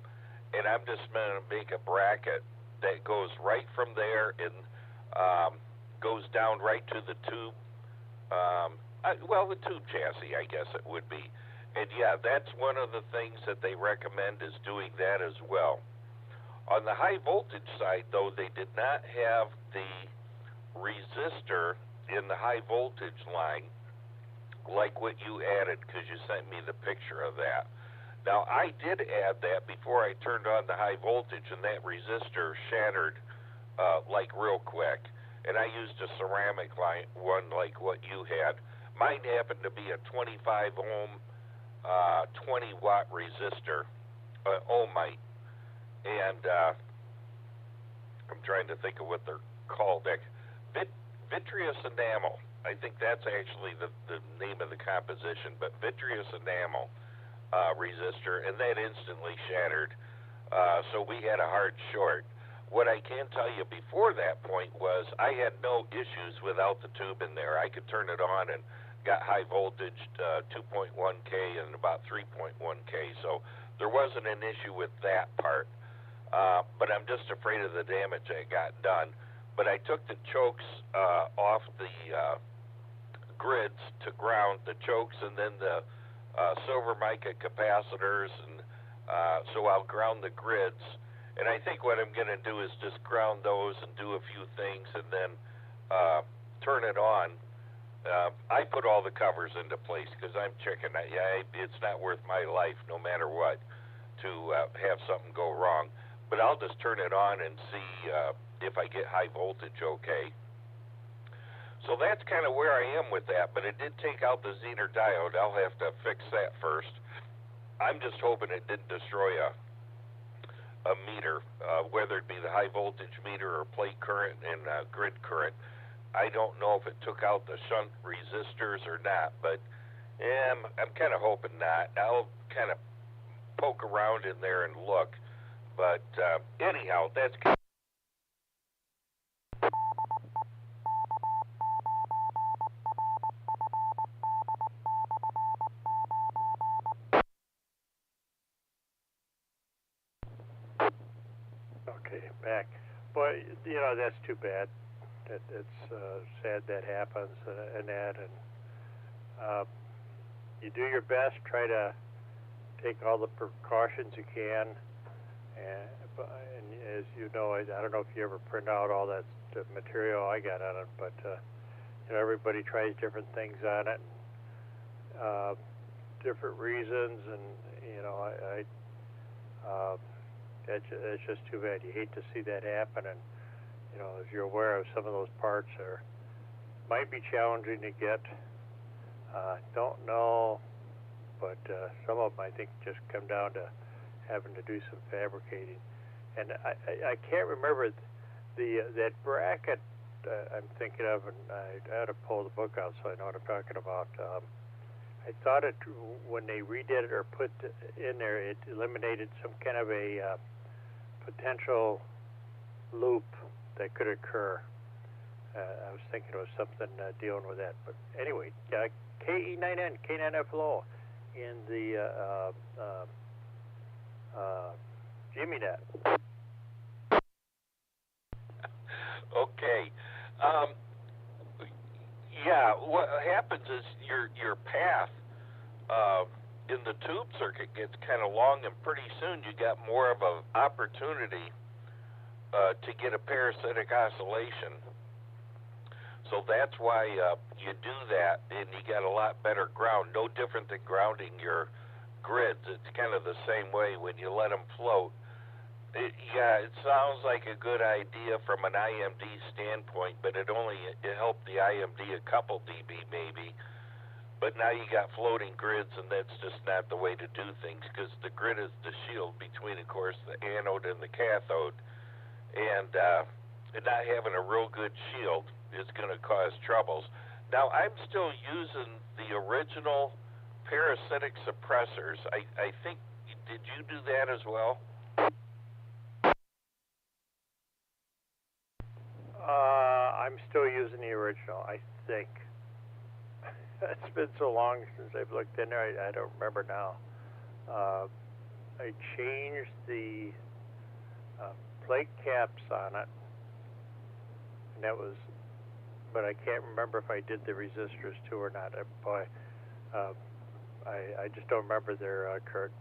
and I'm just going to make a bracket that goes right from there and goes down right to the tube. The tube chassis, I guess it would be. And yeah, that's one of the things that they recommend is doing that as well. On the high voltage side, though, they did not have the resistor in the high voltage line like what you added, because you sent me the picture of that. Now, I did add that before I turned on the high voltage, and that resistor shattered like real quick. And I used a ceramic one like what you had. Mine happened to be a 25 ohm, 20 watt resistor, ohmite. And I'm trying to think of what they're called. Vitreous enamel. I think that's actually the name of the composition, but vitreous enamel resistor, and that instantly shattered. So we had a hard short. What I can tell you before that point was I had no issues without the tube in there. I could turn it on and got high voltage 2.1K and about 3.1K, so there wasn't an issue with that part. But I'm just afraid of the damage that got done. But I took the chokes off the grids to ground the chokes, and then the silver mica capacitors, and so I'll ground the grids. And I think what I'm going to do is just ground those and do a few things and then turn it on. I put all the covers into place because I'm chicken. It's not worth my life, no matter what, to have something go wrong. But I'll just turn it on and see if I get high voltage okay. So that's kind of where I am with that, but it did take out the Zener diode. I'll have to fix that first. I'm just hoping it didn't destroy a meter, whether it be the high voltage meter or plate current and grid current. I don't know if it took out the shunt resistors or not, but I'm kind of hoping not. I'll kind of poke around in there and look, but anyhow, that's kind of
back. But, you know, that's too bad. It's sad that happens and that. And you do your best, try to take all the precautions you can. And as you know, I don't know if you ever print out all that material I got on it, but, you know, everybody tries different things on it, different reasons, and, you know, it's just too bad. You hate to see that happen, and you know, as you're aware of, some of those parts might be challenging to get. Don't know, but some of them I think just come down to having to do some fabricating. And I can't remember that bracket I'm thinking of, and I had to pull the book out so I know what I'm talking about. I thought when they redid it or put in there, it eliminated some kind of a potential loop that could occur. I was thinking it was something dealing with that. But anyway, KE9N, K9FLO in the Jimmy net.
Okay. Yeah, what happens is your path in the tube circuit gets kind of long, and pretty soon you got more of an opportunity to get a parasitic oscillation. So that's why you do that, and you got a lot better ground. No different than grounding your grids. It's kind of the same way when you let them float. It sounds like a good idea from an IMD standpoint, but it helped the IMD a couple dB maybe. But now you got floating grids, and that's just not the way to do things, because the grid is the shield between, of course, the anode and the cathode. And not having a real good shield is going to cause troubles. Now, I'm still using the original parasitic suppressors. I think, did you do that as well?
I'm still using the original, I think. It's been so long since I've looked in there, I don't remember now. I changed the plate caps on it, and that was, but I can't remember if I did the resistors too or not. Boy, I just don't remember there, Kurt.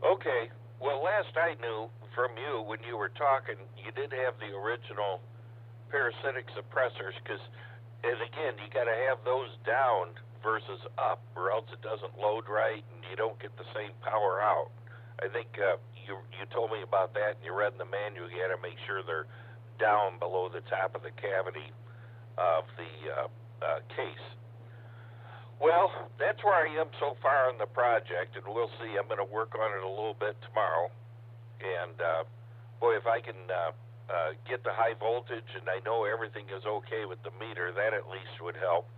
Okay. Well, last I knew from you, when you were talking, you did have the original parasitic suppressors, because, and again, you got to have those down versus up, or else it doesn't load right, and you don't get the same power out. I think you told me about that, and you read in the manual. You got to make sure they're down below the top of the cavity of the case. Well, that's where I am so far on the project, and we'll see. I'm going to work on it a little bit tomorrow. And boy, if I can get the high voltage, and I know everything is okay with the meter, that at least would help.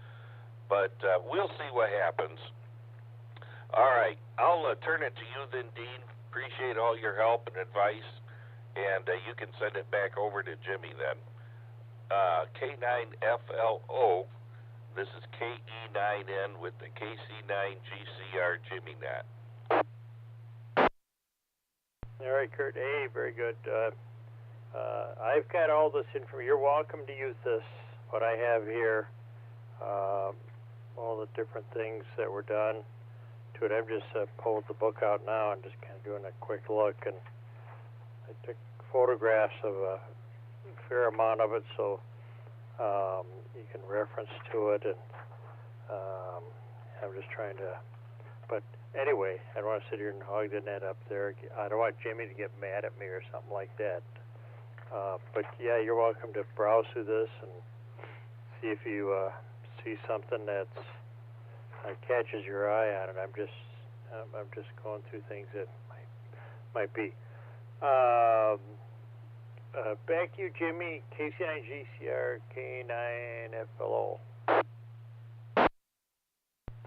But we'll see what happens. All right, I'll turn it to you then, Dean. Appreciate all your help and advice, and you can send it back over to Jimmy then. K9FLO, this is KE9N with the KC9GCR JimmyNet.
All right, Kurt. Hey, very good. I've got all this information. You're welcome to use this, what I have here, all the different things that were done to it. I've just pulled the book out now and just kind of doing a quick look, and I took photographs of a fair amount of it, so you can reference to it, and I'm just trying to, but anyway, I don't want to sit here and hog the net up there. I don't want Jimmy to get mad at me or something like that. But yeah, you're welcome to browse through this and see if you see something that catches your eye on it. I'm just going through things that might be. Back to you, Jimmy. KC9GCR K9FLO.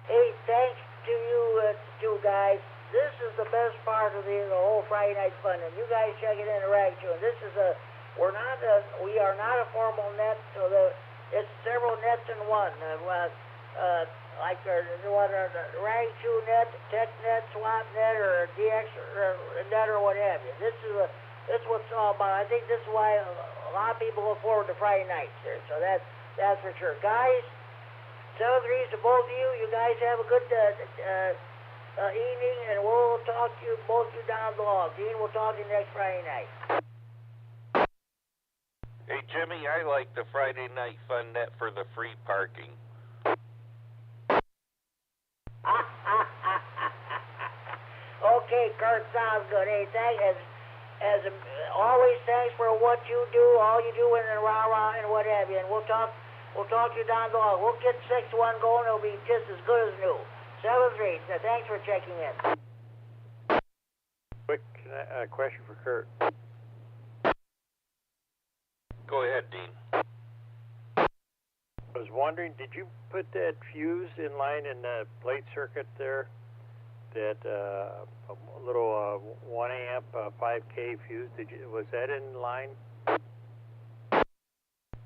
Hey, thanks to you two guys. This is the best part of the whole Friday night fun, and you guys check it in the rag too. And this is we are not a formal net, so it's several nets in one. Like the rag chew net, tech net, swap net, or DX net, or what have you. This is what it's all about. I think this is why a lot of people look forward to Friday nights there. So that's for sure, guys. 7-3 to both of you. You guys have a good evening, and we'll talk to you, both of you down the log. Dean, we'll talk to you next Friday night.
Hey, Jimmy, I like the Friday night fun net for the free parking.
Okay, Kurt, sounds good. Hey, as always, thanks for what you do, all you do in the rah-rah and what have you, and we'll talk to you down the log. We'll get 6-1 going. It'll be just as good as new. 7-3. Thanks for checking in.
Quick question for Kurt.
Go ahead, Dean.
I was wondering, did you put that fuse in line in the plate circuit there? That a little 1 amp 5K fuse? Was that in line?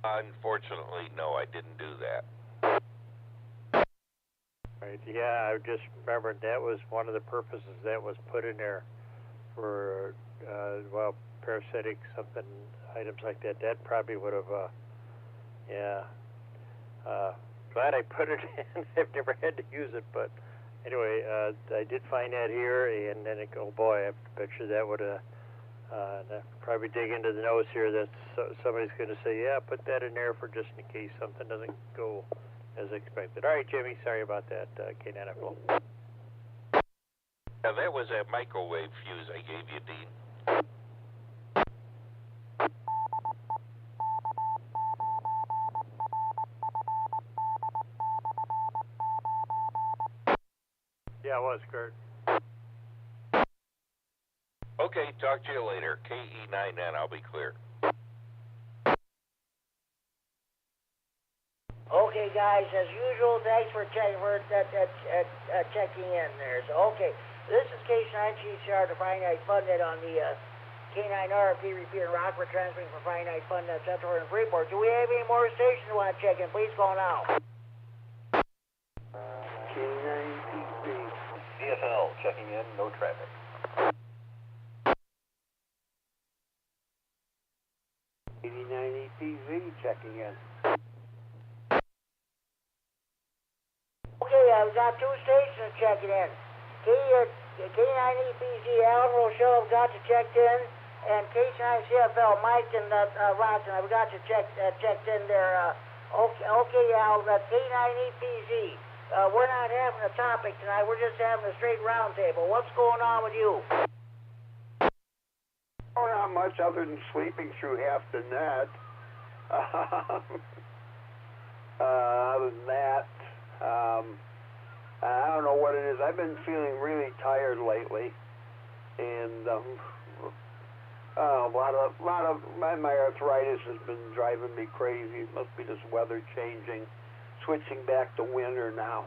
Unfortunately, no, I didn't do that.
Right, yeah, I just remembered that was one of the purposes that was put in there for, parasitic something, items like that. That probably would have, glad I put it in. I've never had to use it, but anyway, I did find that here, and then oh boy, I bet you that would have, probably dig into the notes here that somebody's going to say, yeah, put that in there for just in case something doesn't go as expected. All right, Jimmy, sorry about that, K9FLO.
Yeah, that was that microwave fuse I gave you, Dean.
Yeah, it was, Kurt.
Okay, talk to you later. KE9N, I'll be clear.
Okay, guys, as usual, thanks for checking in there. So, okay, this is K9GCR, the Friday Night Fun Net on the K9RFD Repeater Rockford, transmitting for Friday Night Fun Net Central and Freeport. Do we have any more stations you want to check in? Please go now.
K9PV. CFL checking in, no traffic.
KD9EPV checking in.
Okay, I've got two stations checking in. K9EPZ, Alan Rochelle, I've got you checked in, and K9CFL, Mike and Watson, I've got you checked in there. Okay, Al, K9EPZ, we're not having a topic tonight, we're just having a straight round table. What's going on with you?
not much other than sleeping through half the net. Other than that, I don't know what it is. I've been feeling really tired lately, and my arthritis has been driving me crazy. It must be this weather changing, switching back to winter now.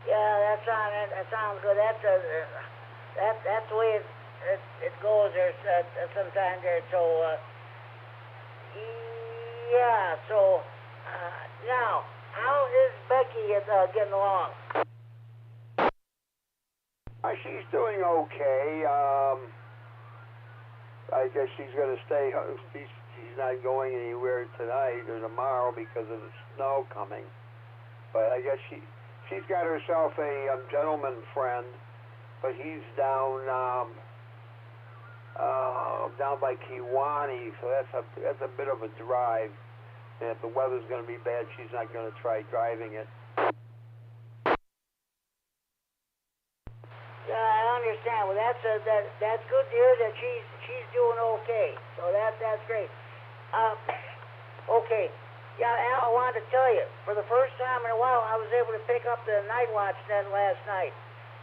Yeah, that sounds good. That's the way it goes there sometimes there. So yeah. So now, how is Becky getting along?
She's doing okay. I guess she's going to stay. She's not going anywhere tonight or tomorrow because of the snow coming. But I guess she's got herself a gentleman friend, but he's down by Kiwani, so that's a bit of a drive. And if the weather's going to be bad, she's not going to try driving it.
Yeah, I understand. Well, that's good to hear that she's doing okay. So that's great. Okay. Yeah, Al, I wanted to tell you, for the first time in a while, I was able to pick up the night watch net last night.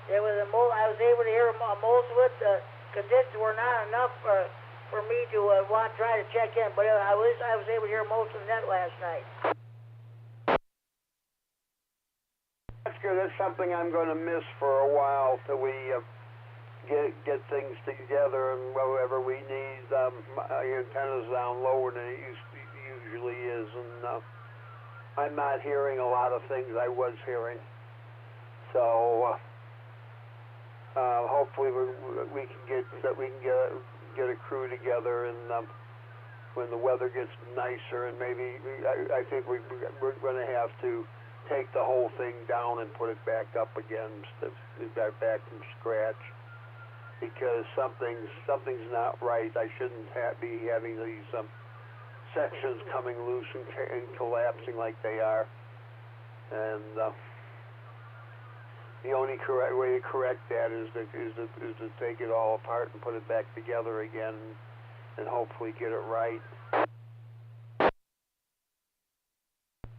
I was able to hear most of it. The conditions were not enough for me to try to check in, but I was able to hear most of the net last night.
That's good. That's something I'm going to miss for a while till we get things together, and whatever we need, antennas down lower than it usually is, and I'm not hearing a lot of things I was hearing. So hopefully we can get a crew together, and when the weather gets nicer, and maybe I think we're going to have to take the whole thing down and put it back up again, back from scratch, because something's not right. I shouldn't be having these sections coming loose and collapsing like they are, and the only correct way to correct that is to take it all apart and put it back together again, and hopefully get it right.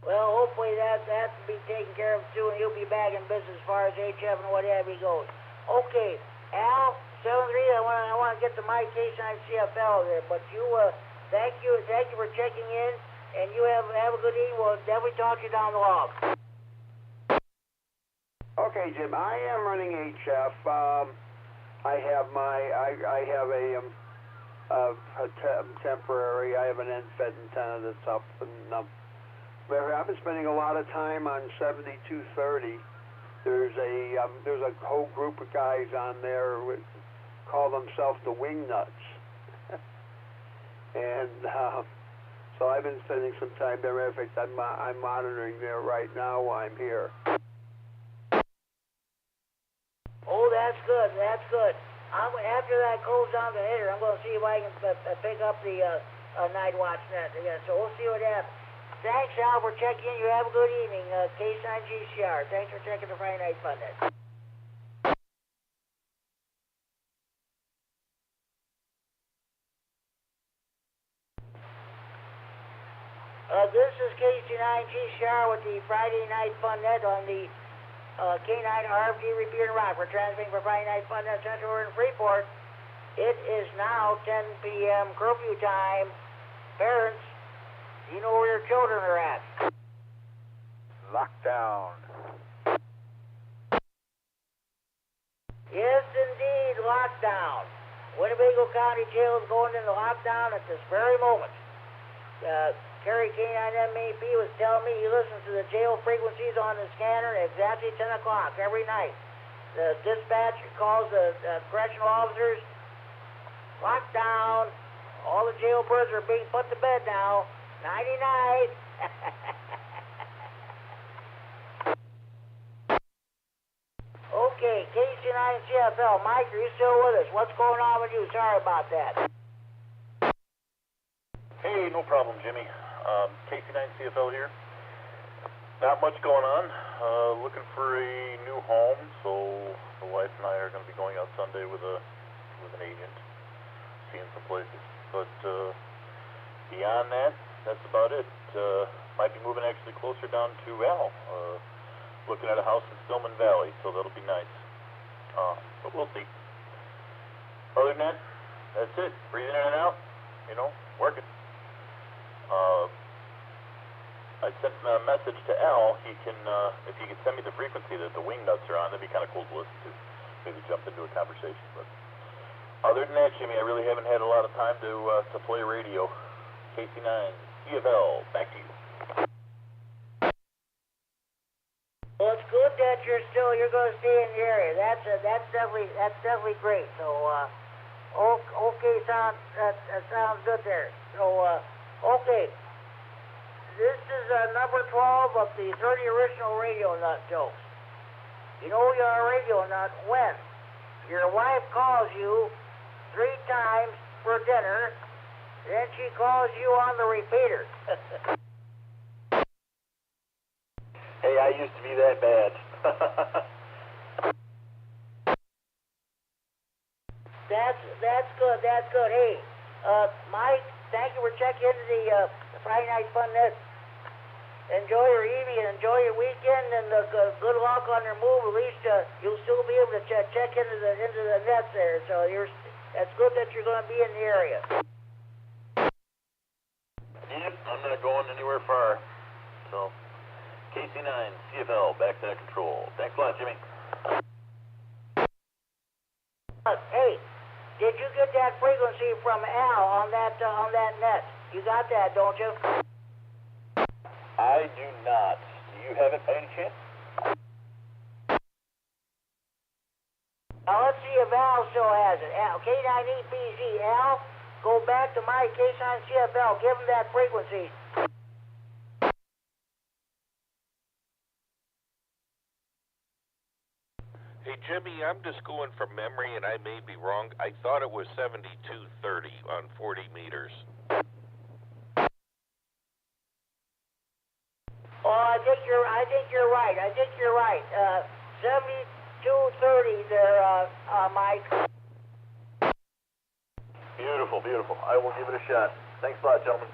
Well, hopefully that'll be taken care of soon. He'll be back in business as far as HF and what have you goes. Okay, Al, 73. I want to get to my K9 CFL there, but you thank you for checking in, and you have a good evening. We'll definitely talk to you down the log.
Okay, Jim. I am running HF. I have a temporary. I have an end-fed antenna that's up, and I've been spending a lot of time on 7230. There's a whole group of guys on there who call themselves the Wingnuts, and so I've been spending some time there. In fact, I'm monitoring there right now while I'm here.
Oh, that's good. That's good. After that goes down the header, I'm going to see if I can pick up the night watch net again. So we'll see what happens. Thanks, Al, for checking in. You have a good evening. K9 GCR. Thanks for checking the Friday Night Fun Net. This is K9 GCR with the Friday Night Fun Net on the K9RFD Repeater Rock. We're transmitting for Friday Night Fun Net Central. We're in Freeport. It is now 10 p.m. curfew time. Parents, you know where your children are at.
Lockdown.
Yes, indeed, lockdown. Winnebago County Jail is going into lockdown at this very moment. Kerry K9MED was telling me he listens to the jail frequencies on the scanner at exactly 10 o'clock every night. The dispatch calls the correctional officers. Lockdown. All the jailbirds are being put to bed now. Nighty-night. Okay, K9 CFL. Mike, are you still with us? What's going on with you? Sorry about that.
Hey, no problem, Jimmy. K9 CFL here. Not much going on. Looking for a new home, so the wife and I are going to be going out Sunday with an agent, seeing some places. But beyond that, that's about it. Might be moving actually closer down to Al. Looking at a house in Stillman Valley, so that'll be nice. But we'll see. Other than that, that's it. Breathing in and out, working. I sent a message to Al. He can, if he could send me the frequency that the wing nuts are on, that'd be kind of cool to listen to. Maybe jump into a conversation. But other than that, Jimmy, I really haven't had a lot of time to play radio. KC9, CFL, back to you.
Well, it's good that you're going to stay in the area. That's definitely great. So, okay, that sounds good there. So, okay. This is number 12 of the 30 original radio nut jokes. You know you're a radio nut when your wife calls you 3 times for dinner, then she calls you on the repeater.
Hey, I used to be that bad.
That's good. Hey, Mike, thank you for checking into the Friday Night Fun Net. Enjoy your evening, enjoy your weekend, and good luck on your move. At least you'll still be able to check into the nets there. So that's good that you're going to be in the area.
Yep, I'm not going anywhere far. So, KC9, CFL, back to control. Thanks a lot, Jimmy.
Hey, did you get that frequency from Al on that net? You got that, don't you?
I do not. Do you have it by any chance?
Now let's see if Al still has it. Al, K9EPZ. Al, go back to my K9 CFL. Give him that frequency.
Hey, Jimmy, I'm just going from memory, and I may be wrong. I thought it was 7230 on 40 meters.
Oh, I think you're right. 7230 there, Mike.
Beautiful. I will give it a shot. Thanks a lot, gentlemen.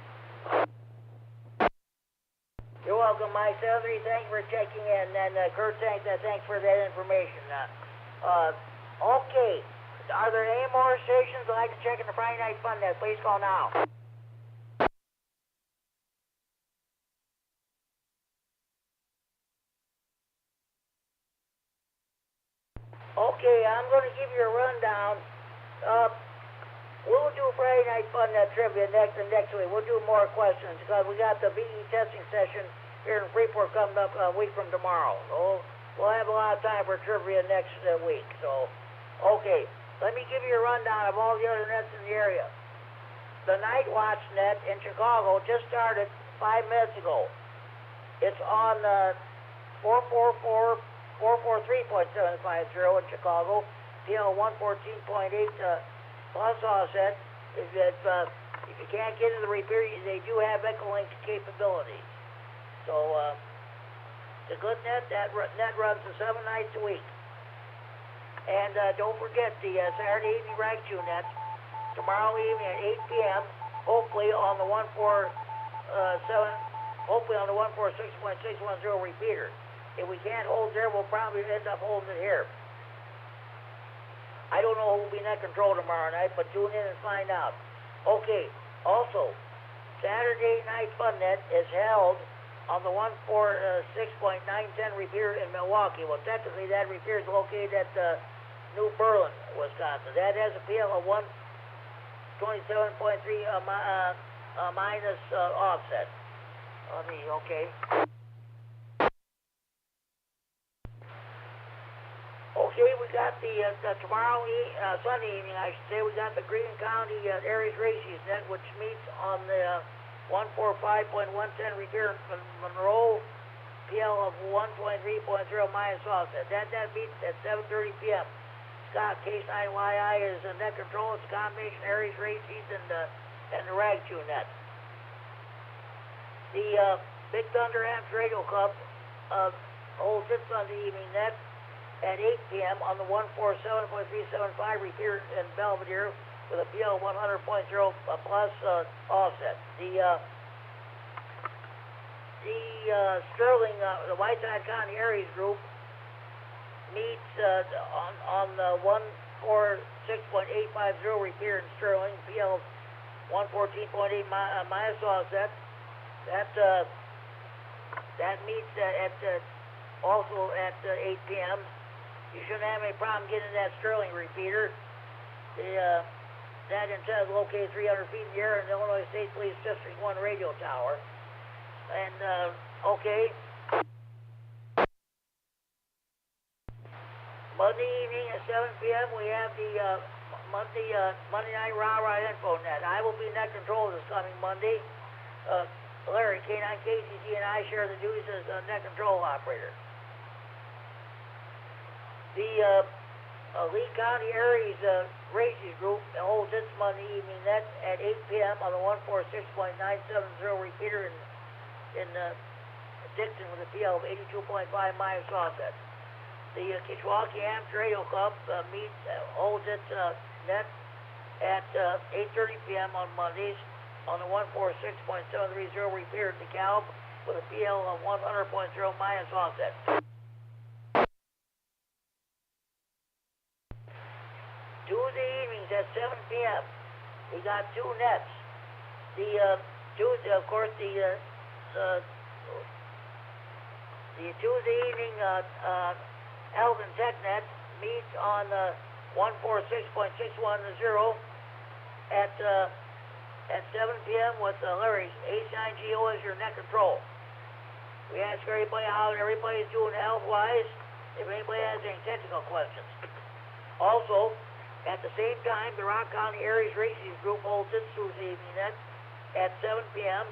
You're welcome, Mike. 73, thanks for checking in. And Kurt, thanks for that information. Okay. Are there any more stations that like to check in the Friday Night Fun Net? Please call now. Okay, I'm going to give you a rundown. We'll do Friday Night Fun Net Trivia next week. We'll do more questions because we got the VE testing session here in Freeport coming up a week from tomorrow. So we'll have a lot of time for trivia next week. So, okay, let me give you a rundown of all the other nets in the area. The Night Watch net in Chicago just started 5 minutes ago. It's on 443.750 in Chicago, PL 114.8 plus offset. If you can't get into the repair, they do have EchoLink capability. So it's a good net. That net runs 7 nights a week. And don't forget the Saturday evening rank tune nets tomorrow evening at 8 p.m. Hopefully on the 146.610 repeater. If we can't hold there, we'll probably end up holding it here. I don't know who will be net control tomorrow night, but tune in and find out. Okay, also, Saturday Night Fun Net is held on the 146.910 repeater in Milwaukee. Well, technically, that repeater is located at New Berlin, Wisconsin. That has a PL of 127.3 minus offset. Okay. Okay, we got the tomorrow Sunday evening, I should say, we got the Greene County Aries Races net, which meets on the 145.110 repair in Monroe, PL of 123.0 minus offset. That meets at 7:30 p.m. Scott, K9YI is net control. It's a combination Aries Races and the Rag Tune net. The Big Thunder Amps Radio Club holds its Sunday evening net at 8 p.m. on the 147.375 repeater in Belvedere with a PL 100.0 plus offset. The Sterling, the Whiteside County Aries group meets on the 146.850 repeater in Sterling, PL 114.8 minus offset. That meets also at 8 p.m. You shouldn't have any problem getting that Sterling repeater. That antenna is located 300 feet in the air in the Illinois State Police District 1 radio tower. And, okay. Monday evening at 7 p.m. we have the Monday night rah-rah info net. I will be net control this coming Monday. Larry, K9KCG, and I share the duties as net control operator. The Lee County Aries Races Group holds its Monday evening net at 8 p.m. on the 146.970 repeater in Dixon with a PL of 82.5 minus offset. The Kishwaukee Amateur Radio Club holds its net at 8:30 p.m. on Mondays on the 146.730 repeater in DeKalb with a PL of 100.0 minus offset. Tuesday evenings at 7 p.m. we got two nets. The Tuesday, of course, the Tuesday evening Elvin Tech net meets on 146.610 at 7 p.m. with Larry's H9GO as your net control. We ask everybody how everybody's doing health-wise, if anybody has any technical questions. Also, at the same time, the Rock County Aries Races Group holds its Tuesday evening net at 7 p.m.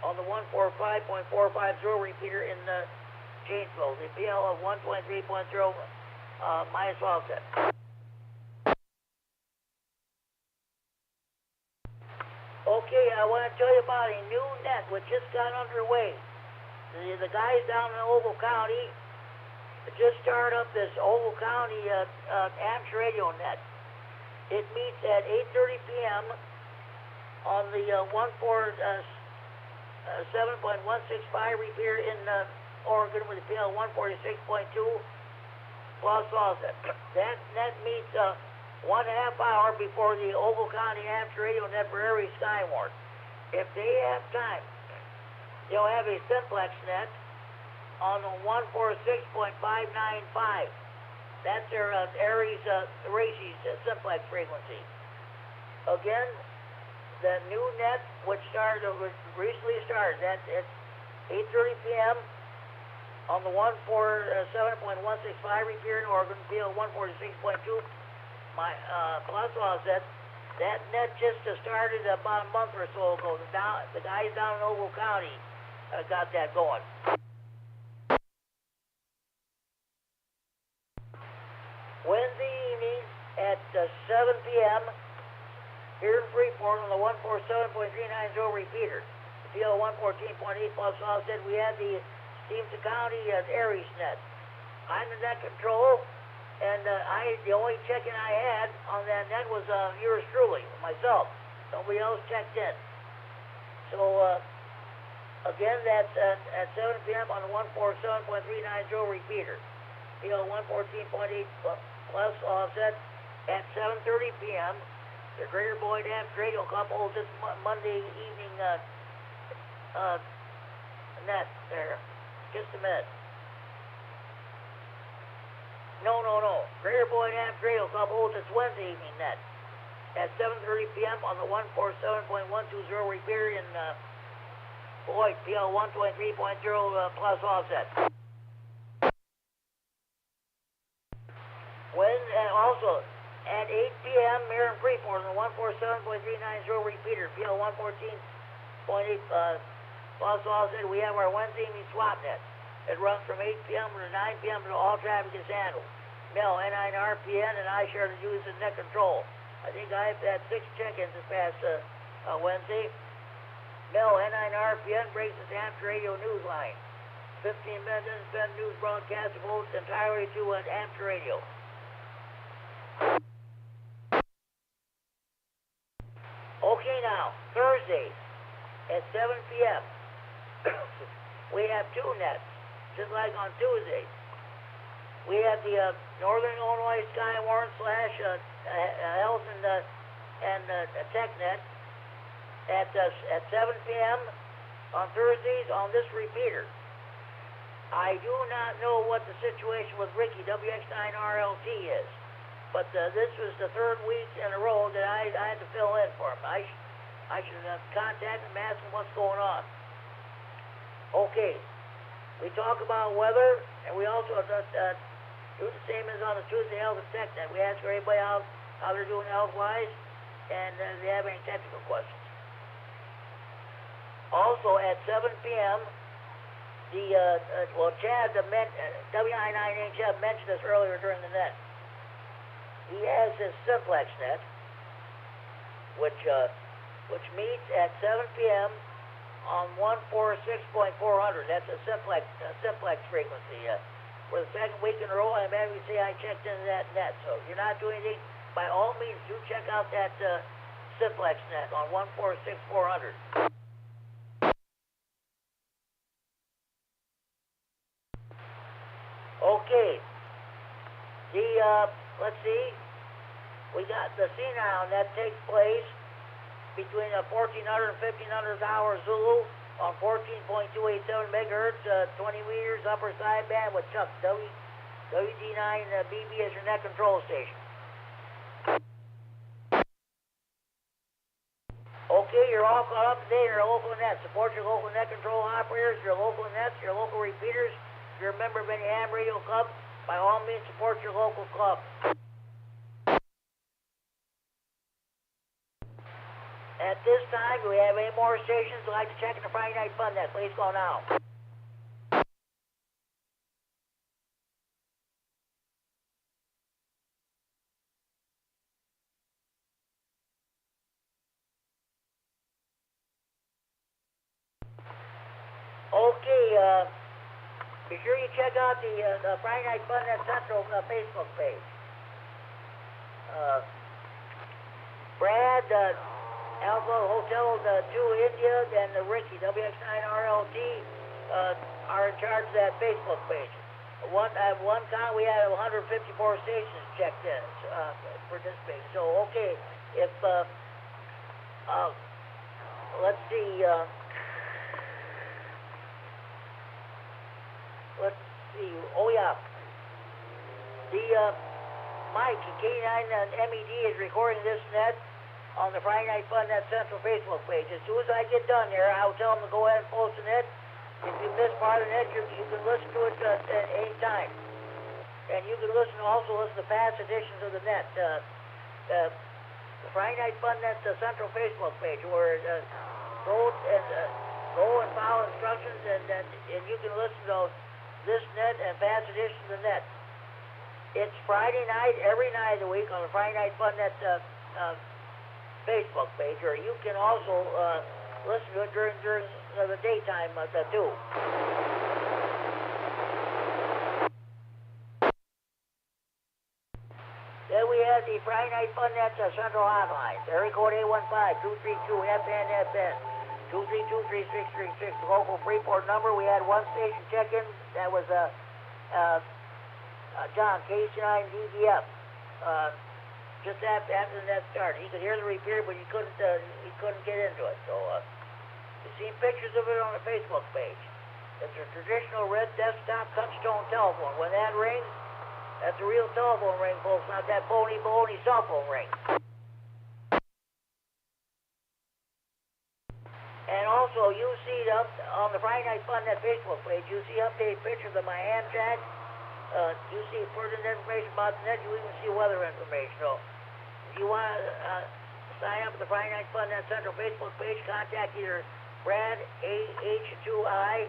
on the 145.450 repeater in Janesville, the PL of 123.0 minus offset. Okay, I want to tell you about a new net which just got underway. The guys down in Ogle County just started up this Ogle County amateur radio net. It meets at 8:30 p.m. on the 147.165 repeater in Oregon with a PL 146.2 plus offset. That net meets 1.5 hour before the Ogle County amateur radio net for Erie Skywarn. If they have time, they'll have a simplex net on the 146.595. That's their Aries Races simplex frequency. Again, the new net, which recently started, that's at 8:30 p.m. on the 147.165 repeater in Oregon, PL 146.2 plus offset. That net just started about a month or so ago. The guys down in Ogle County got that going. Wednesday evening at 7 p.m. here in Freeport on the 147.390 repeater, the PL 114.8 plus offset, we had the Stevenson County Aries net. I'm the net control, and the only check-in I had on that net was yours truly, myself. Nobody else checked in. So, again, that's at 7 p.m. on the 147.390 repeater, PL 114.8 plus offset. At 7:30 p.m., the Greater Boyd Amateur Radio Club holds this Monday evening net there. Just a minute. No. Greater Boyd Amateur Radio Club holds its Wednesday evening net at 7:30 p.m. on the 147.120 repeater in Boyd, PL 123.0 plus offset. Also, at 8 p.m. here in Freeport on the 147.390 repeater, PL 114.8 plus offset, we have our Wednesday evening swap net. It runs from 8 p.m. to 9 p.m. until all traffic is handled. Mel, K9RFD, and I share the duties of net control. I think I've had 6 check-ins this past Wednesday. Mel, K9RFD breaks the amateur radio news line. 15-minute independent news broadcast devoted entirely to amateur radio. Okay, now, Thursday at 7 p.m. we have two nets, just like on Tuesday. We have the Northern Illinois Skywarn / Health and Tech Net at 7 p.m. on Thursdays on this repeater. I do not know what the situation with Ricky WX9RLT is, but this was the third week in a row that I had to fill in for him. I should contact him and ask him what's going on. Okay, we talk about weather, and we also do the same as on the Tuesday Health and Tech Net. We ask everybody how they're doing health-wise, and if they have any technical questions. Also at 7 p.m., Chad, W9AXD mentioned this earlier during the net. He has his simplex net, which meets at 7 p.m. on 146.400. That's a simplex frequency. For the second week in a row, I'm happy to say I checked into that net. So if you're not doing anything, by all means, do check out that simplex net on 146.400. Okay, let's see, we got the senile that takes place between 1400 and 1500 hours Zulu on 14.287 megahertz, 20 meters upper sideband with Chuck, WD9BB as your net control station. Okay, you're all caught up today in your local net. Support your local net control operators, your local nets, your local repeaters. If you're a member of any ham radio club, by all means support your local club. At this time, do we have any more stations who'd like to check in the Friday Night Fun Net? Please go now. Okay, be sure you check out the Friday Night Fun Net Central Facebook page. Brad, Alpha Hotel 2 India, and Ricky, WX9RLT, are in charge of that Facebook page. At one time, we had 154 stations checked in, participating. So, okay, if, let's see, oh yeah, the Mike, K9MED is recording this net on the Friday Night Fun Net Central Facebook page. As soon as I get done here, I'll tell them to go ahead and post the net. If you miss part of the net, you can listen to it at any time. And you can also listen to past editions of the net. The Friday Night Fun Net Central Facebook page, where go and follow instructions, and you can listen to this net and past editions of the net. It's Friday night, every night of the week on the Friday Night Fun Net Facebook page, or you can also listen to it during the daytime too. Then we have the Friday Night Fun Net Central Hotline. Area code 815-232-FN. 232-3636. The local Freeport number. We had one station check-in. That was John, KC9DDF. Just after the net started. He could hear the repeater, but he couldn't get into it. So you've seen pictures of it on the Facebook page. It's a traditional red desktop touch-tone telephone. When that rings, that's a real telephone ring, folks, not that bony cell phone ring. And also, you see on the Friday Night Fun Net Facebook page, you see updated pictures of my ham jack. You see further information about the net. You even see weather information. So, if you want to sign up at the Friday Night Fun Net Central Facebook page, contact either Brad, AH2I,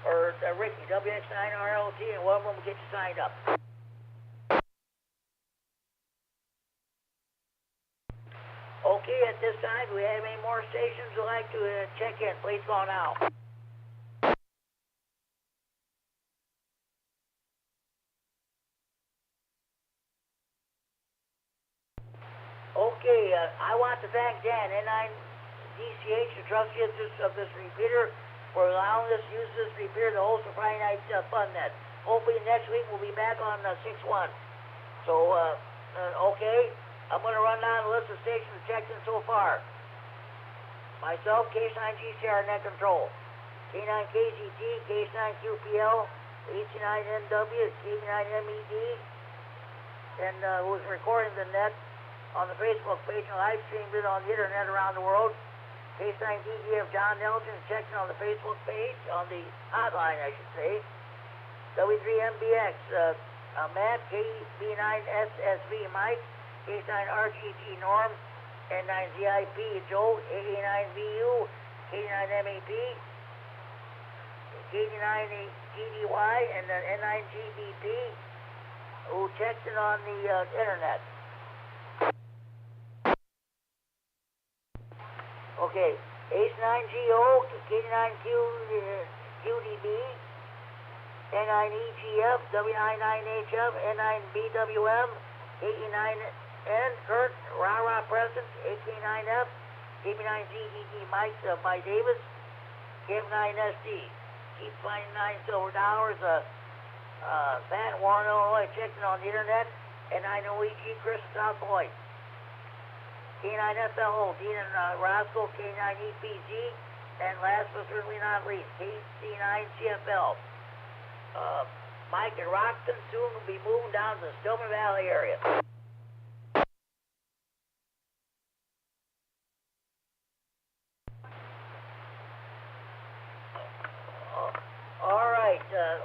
or Ricky, WX9RLT, and one of them will get you signed up. Okay, at this time, do we have any more stations who'd like to check in? Please go now. Okay, I want to thank Dan, N9DCH, the trustee of this repeater, for allowing us to use this repeater to host the Friday night fun net. Hopefully next week we'll be back on 6-1. So, okay, I'm going to run down the list of stations checked in so far. Myself, K9GCR net control, K9KGT, K9QPL, EC9NW, KD9MED, and who's recording the net on the Facebook page and live streamed it on the internet around the world. K9DGF John Nelson checking on the Facebook page, on the hotline I should say. W9AXD Matt, KD9SSV Mike, K9RGG Norm, N9ZIP Joe, KD9VU, KD9MED, KD9GDY, and the N9GDP, who checked it on the internet. Okay, H9GO, K9QDB, N9EGF, W9AXD, N9BWM, KD9N, Kurt, Rah Present, AK9F, KB9ZDD Mike by Davis, K9SD, Keep Finding 9 Silver Dollars, Pat Warren, Illinois, checking on the internet, N9OEG, Chris, South Beloit. K9FLO, Dean and Roscoe, K9EPG, and last but certainly not least, KC9CFL. Mike and Rockton soon will be moving down to the Stillman Valley area. All right,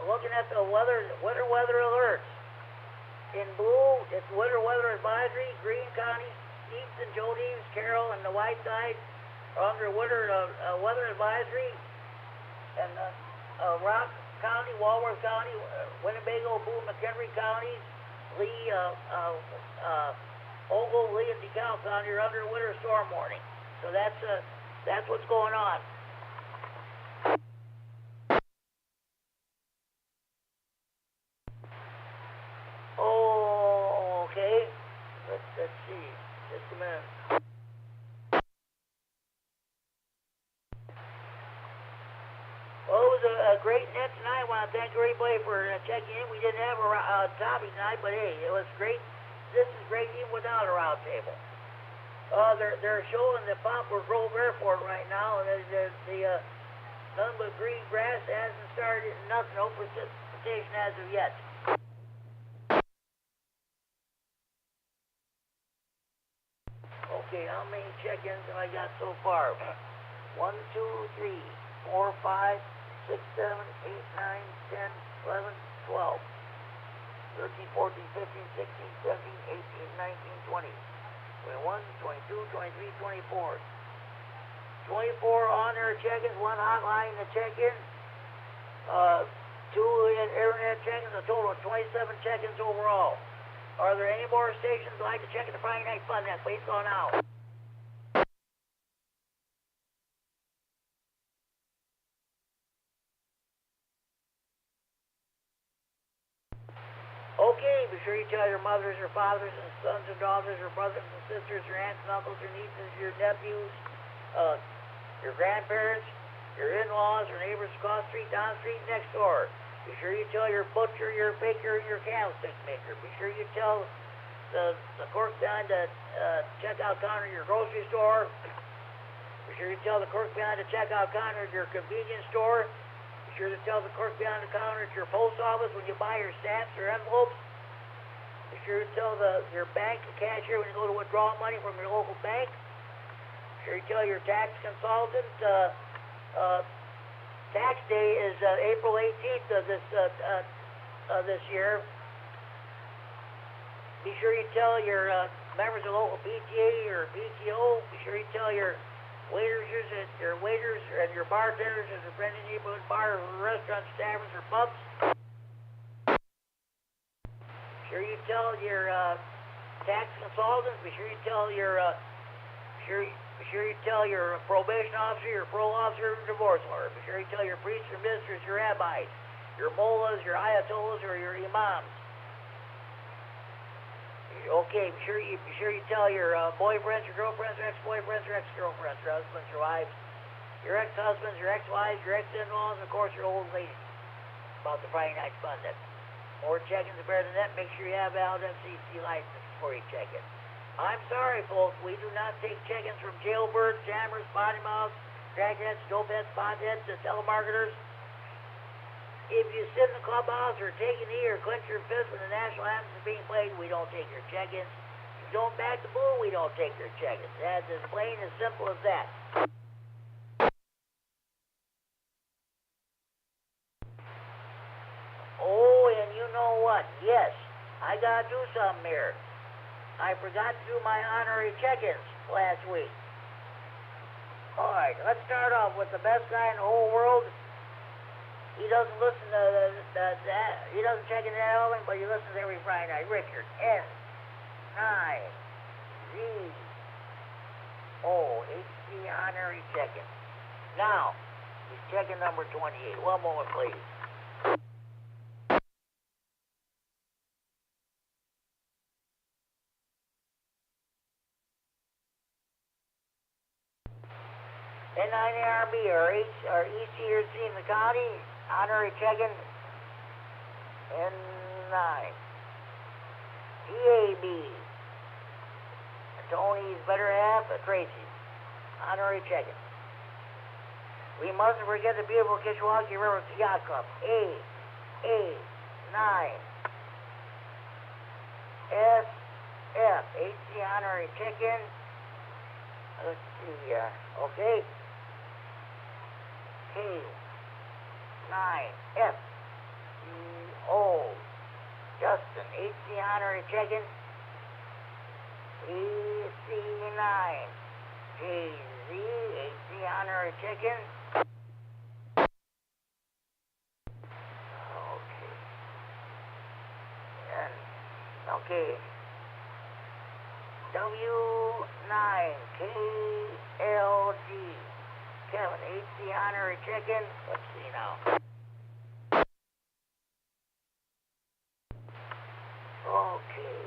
looking at the weather alerts. In blue, it's winter weather advisory. Greene County, Stevenson, Joe Deves, Carroll, and the Whiteside are under winter weather advisory. And Rock County, Walworth County, Winnebago, Boone, McHenry counties, Lee, Ogle, Lee, and DeKalb County are under winter storm warning. So that's what's going on. Oh, okay. Let's see. Just a minute. Well, it was a great net tonight. I want to thank everybody for checking in. We didn't have a topic tonight, but hey, it was great. This is great even without a round table. They're showing the Poplar Grove Airport right now. None but green grass hasn't started. Nothing. No precipitation as of yet. Okay, how many check-ins have I got so far? 1, 2, 3, 4, 5, 6, 7, 8, 9, 10, 11, 12, 13, 14, 15, 16, 17, 18, 19, 20, 21, 22, 23, 24. 24 on-air check-ins, 1 hotline to check-in, 2 internet check-ins, a total of 27 check-ins overall. Are there any more stations that like to check in the Friday Night Fun Net? Please go now. Okay, be sure you tell your mothers, your fathers, and sons and daughters, your brothers and sisters, your aunts and uncles, your nieces, your nephews, your grandparents, your in-laws, your neighbors across the street, down the street, next door. Be sure you tell your butcher, your baker, and your candlestick maker. Be sure you tell the clerk behind the checkout counter at your grocery store. Be sure you tell the clerk behind the checkout counter at your convenience store. Be sure to tell the clerk behind the counter at your post office when you buy your stamps or envelopes. Be sure to tell your bank cashier when you go to withdraw money from your local bank. Be sure you tell your tax consultant. Tax day is April 18th of this year. Be sure you tell your members of the local PTA or PTO. Be sure you tell your waiters and your bartenders at your friendly neighborhood bar, or restaurants, taverns, or pubs. Be sure you tell your tax consultants. Be sure you tell your be sure you tell your probation officer, your parole officer, or divorce lawyer. Be sure you tell your priests, your ministers, your rabbis, your mullahs, your ayatollahs, or your imams. Be Okay, be sure you tell your boyfriends, your girlfriends, your ex-boyfriends, your ex-girlfriends, your husbands, your wives, your ex-husbands, your ex-wives, your ex-in-laws, and of course your old lady about the Friday night fun. That more check-ins are better than that. Make sure you have a valid FCC license before you check in. I'm sorry, folks, we do not take check-ins from jailbirds, jammers, potty mouths, crackheads, dopeheads, potheads, and telemarketers. If you sit in the clubhouse or take a knee or clench your fist when the national anthem is being played, we don't take your check-ins. If you don't back the bull, we don't take your check-ins. That's as plain and simple as that. Oh, and you know what? Yes, I gotta do something here. I forgot to do my honorary check-ins last week. All right, let's start off with the best guy in the whole world. He doesn't listen to he doesn't check in that often, but he listens every Friday night. Richard, S9ZO8C honorary check-in. Now, he's check-in number 28. One moment, please. K9RFD or EC or C in the county, honorary check-in, N9. TAB, Tony's better half, Tracy, honorary check-in. We mustn't forget the beautiful Kishwaukee River Yacht Club, A9. SF, HC honorary check-in. Let's see, okay. K9FDO, Justin, HC honorary check-in. EC9, JZ, HC honorary check-in. Okay. W9AXD Kevin, HC honorary check-in. Let's see now. Okay.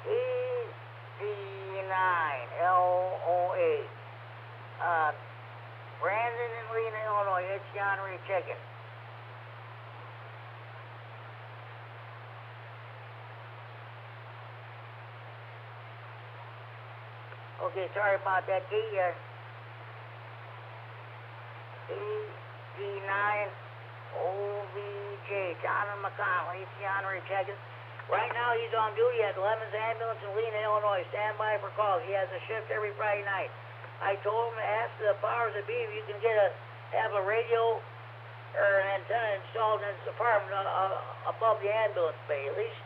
KD9LOA. Brandon and Lena, Illinois, HC honorary check-in. Okay, sorry about that. KD9OVJ, Jonathan McConnell, AC honorary check-in. Right now he's on duty at Lemons Ambulance in Lena, Illinois. Stand by for calls. He has a shift every Friday night. I told him to ask the powers that be if you can have a radio or an antenna installed in his apartment above the ambulance bay. At least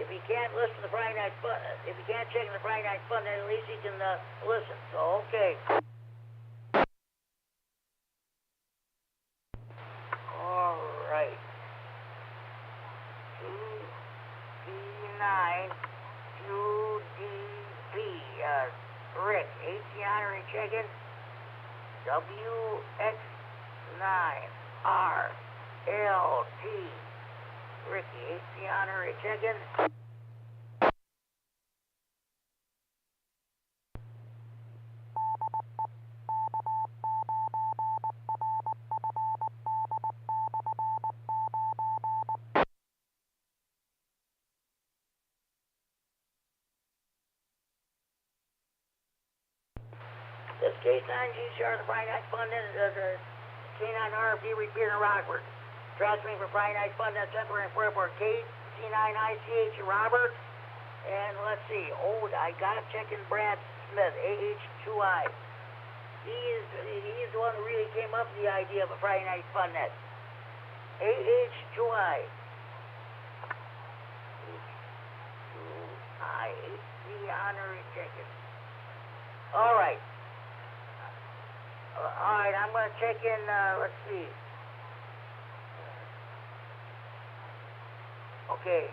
if he can't listen to the Friday night fun, if he can't check in the Friday night fun, then at least he can listen. So, okay. All right. KD9QDP, Rick, AC honorary check-in. WX9RLT, Ricky, AC honorary check-in. This K9GCR, the Friday Night Fun, is the K9RFD Repeater in Rockford. Transmitting for Friday Night Fun, that's Emperor and Airport, KC9ICH Robert. And let's see, I got to check in Brad Smith, AH2I. He's the one who really came up with the idea of a Friday Night Fun net. AH2I. H2I, HC honorary check-in. All right. All right, I'm going to check in, let's see. Okay.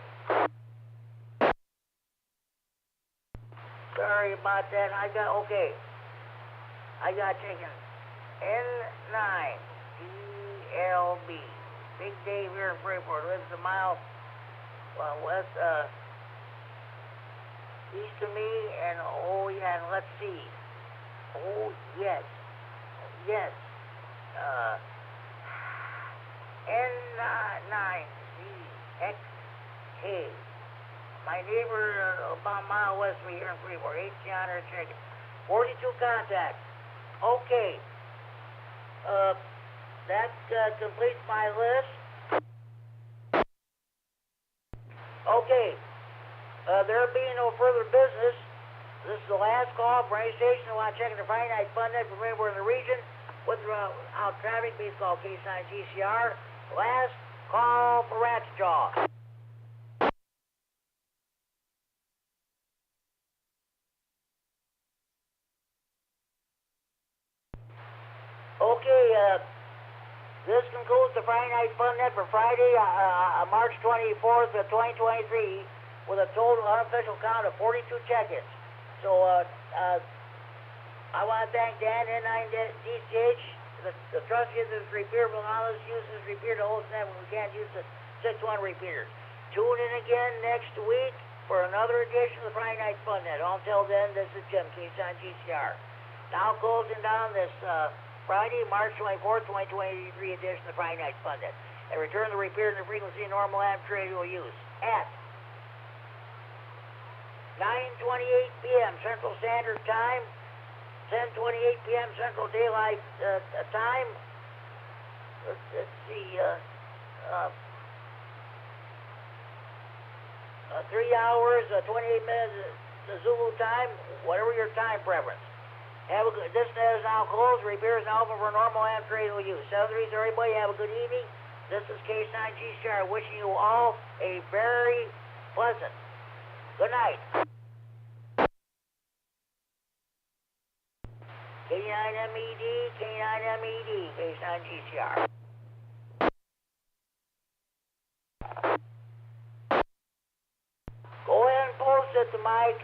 Sorry about that. Okay. I got chicken. N9DLB. Big Dave here in Freeport. Lives a mile west, east of me, and oh yeah, and let's see. Oh yes, yes. N9ZXK. My neighbor about a mile west of me here in Freeport, 1800 chicken. 42 contacts. Okay. That completes my list. Okay. There being no further business, this is the last call for any station that want to check the finite fund net from anywhere in the region. Without traffic, please call K9GCR. Last call for Rat's Jaw. Okay, this concludes the Friday Night Fun Net for Friday, March 24th of 2023, with a total unofficial count of 42 check-ins. So, I want to thank Dan, N9DCH, the trustee of this repeater will allow us to use this repeater to hold net when we can't use the 6-1 repeater. Tune in again next week for another edition of the Friday Night Fun Net. Until then, this is Jim, K9GCR. Now closing down this Friday, March 24th, 2023 edition of the Friday Night Fun Net. And return the repeater to the frequency of normal amateur radio use at 9:28 p.m. Central Standard Time, 10:28 p.m. Central Daylight Time. Let's see, 3 hours, 28 minutes Zulu time, whatever your time preference. Have a good. This net is now closed. Repair is now open for normal amateur radio use. Southern everybody, have a good evening. This is K9GCR wishing you all a very pleasant good night. K9MED, K9MED, K9GCR. Go ahead and post it to Mike.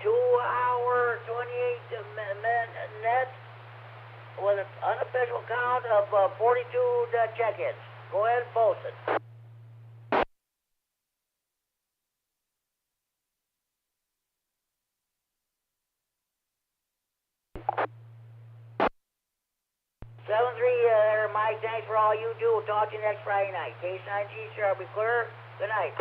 2-hour, 28-minute net with an unofficial count of 42 check-ins. Go ahead and post it. Mike, thanks for all you do. We'll talk to you next Friday night. K9G, sir, I'll be clear. Good night.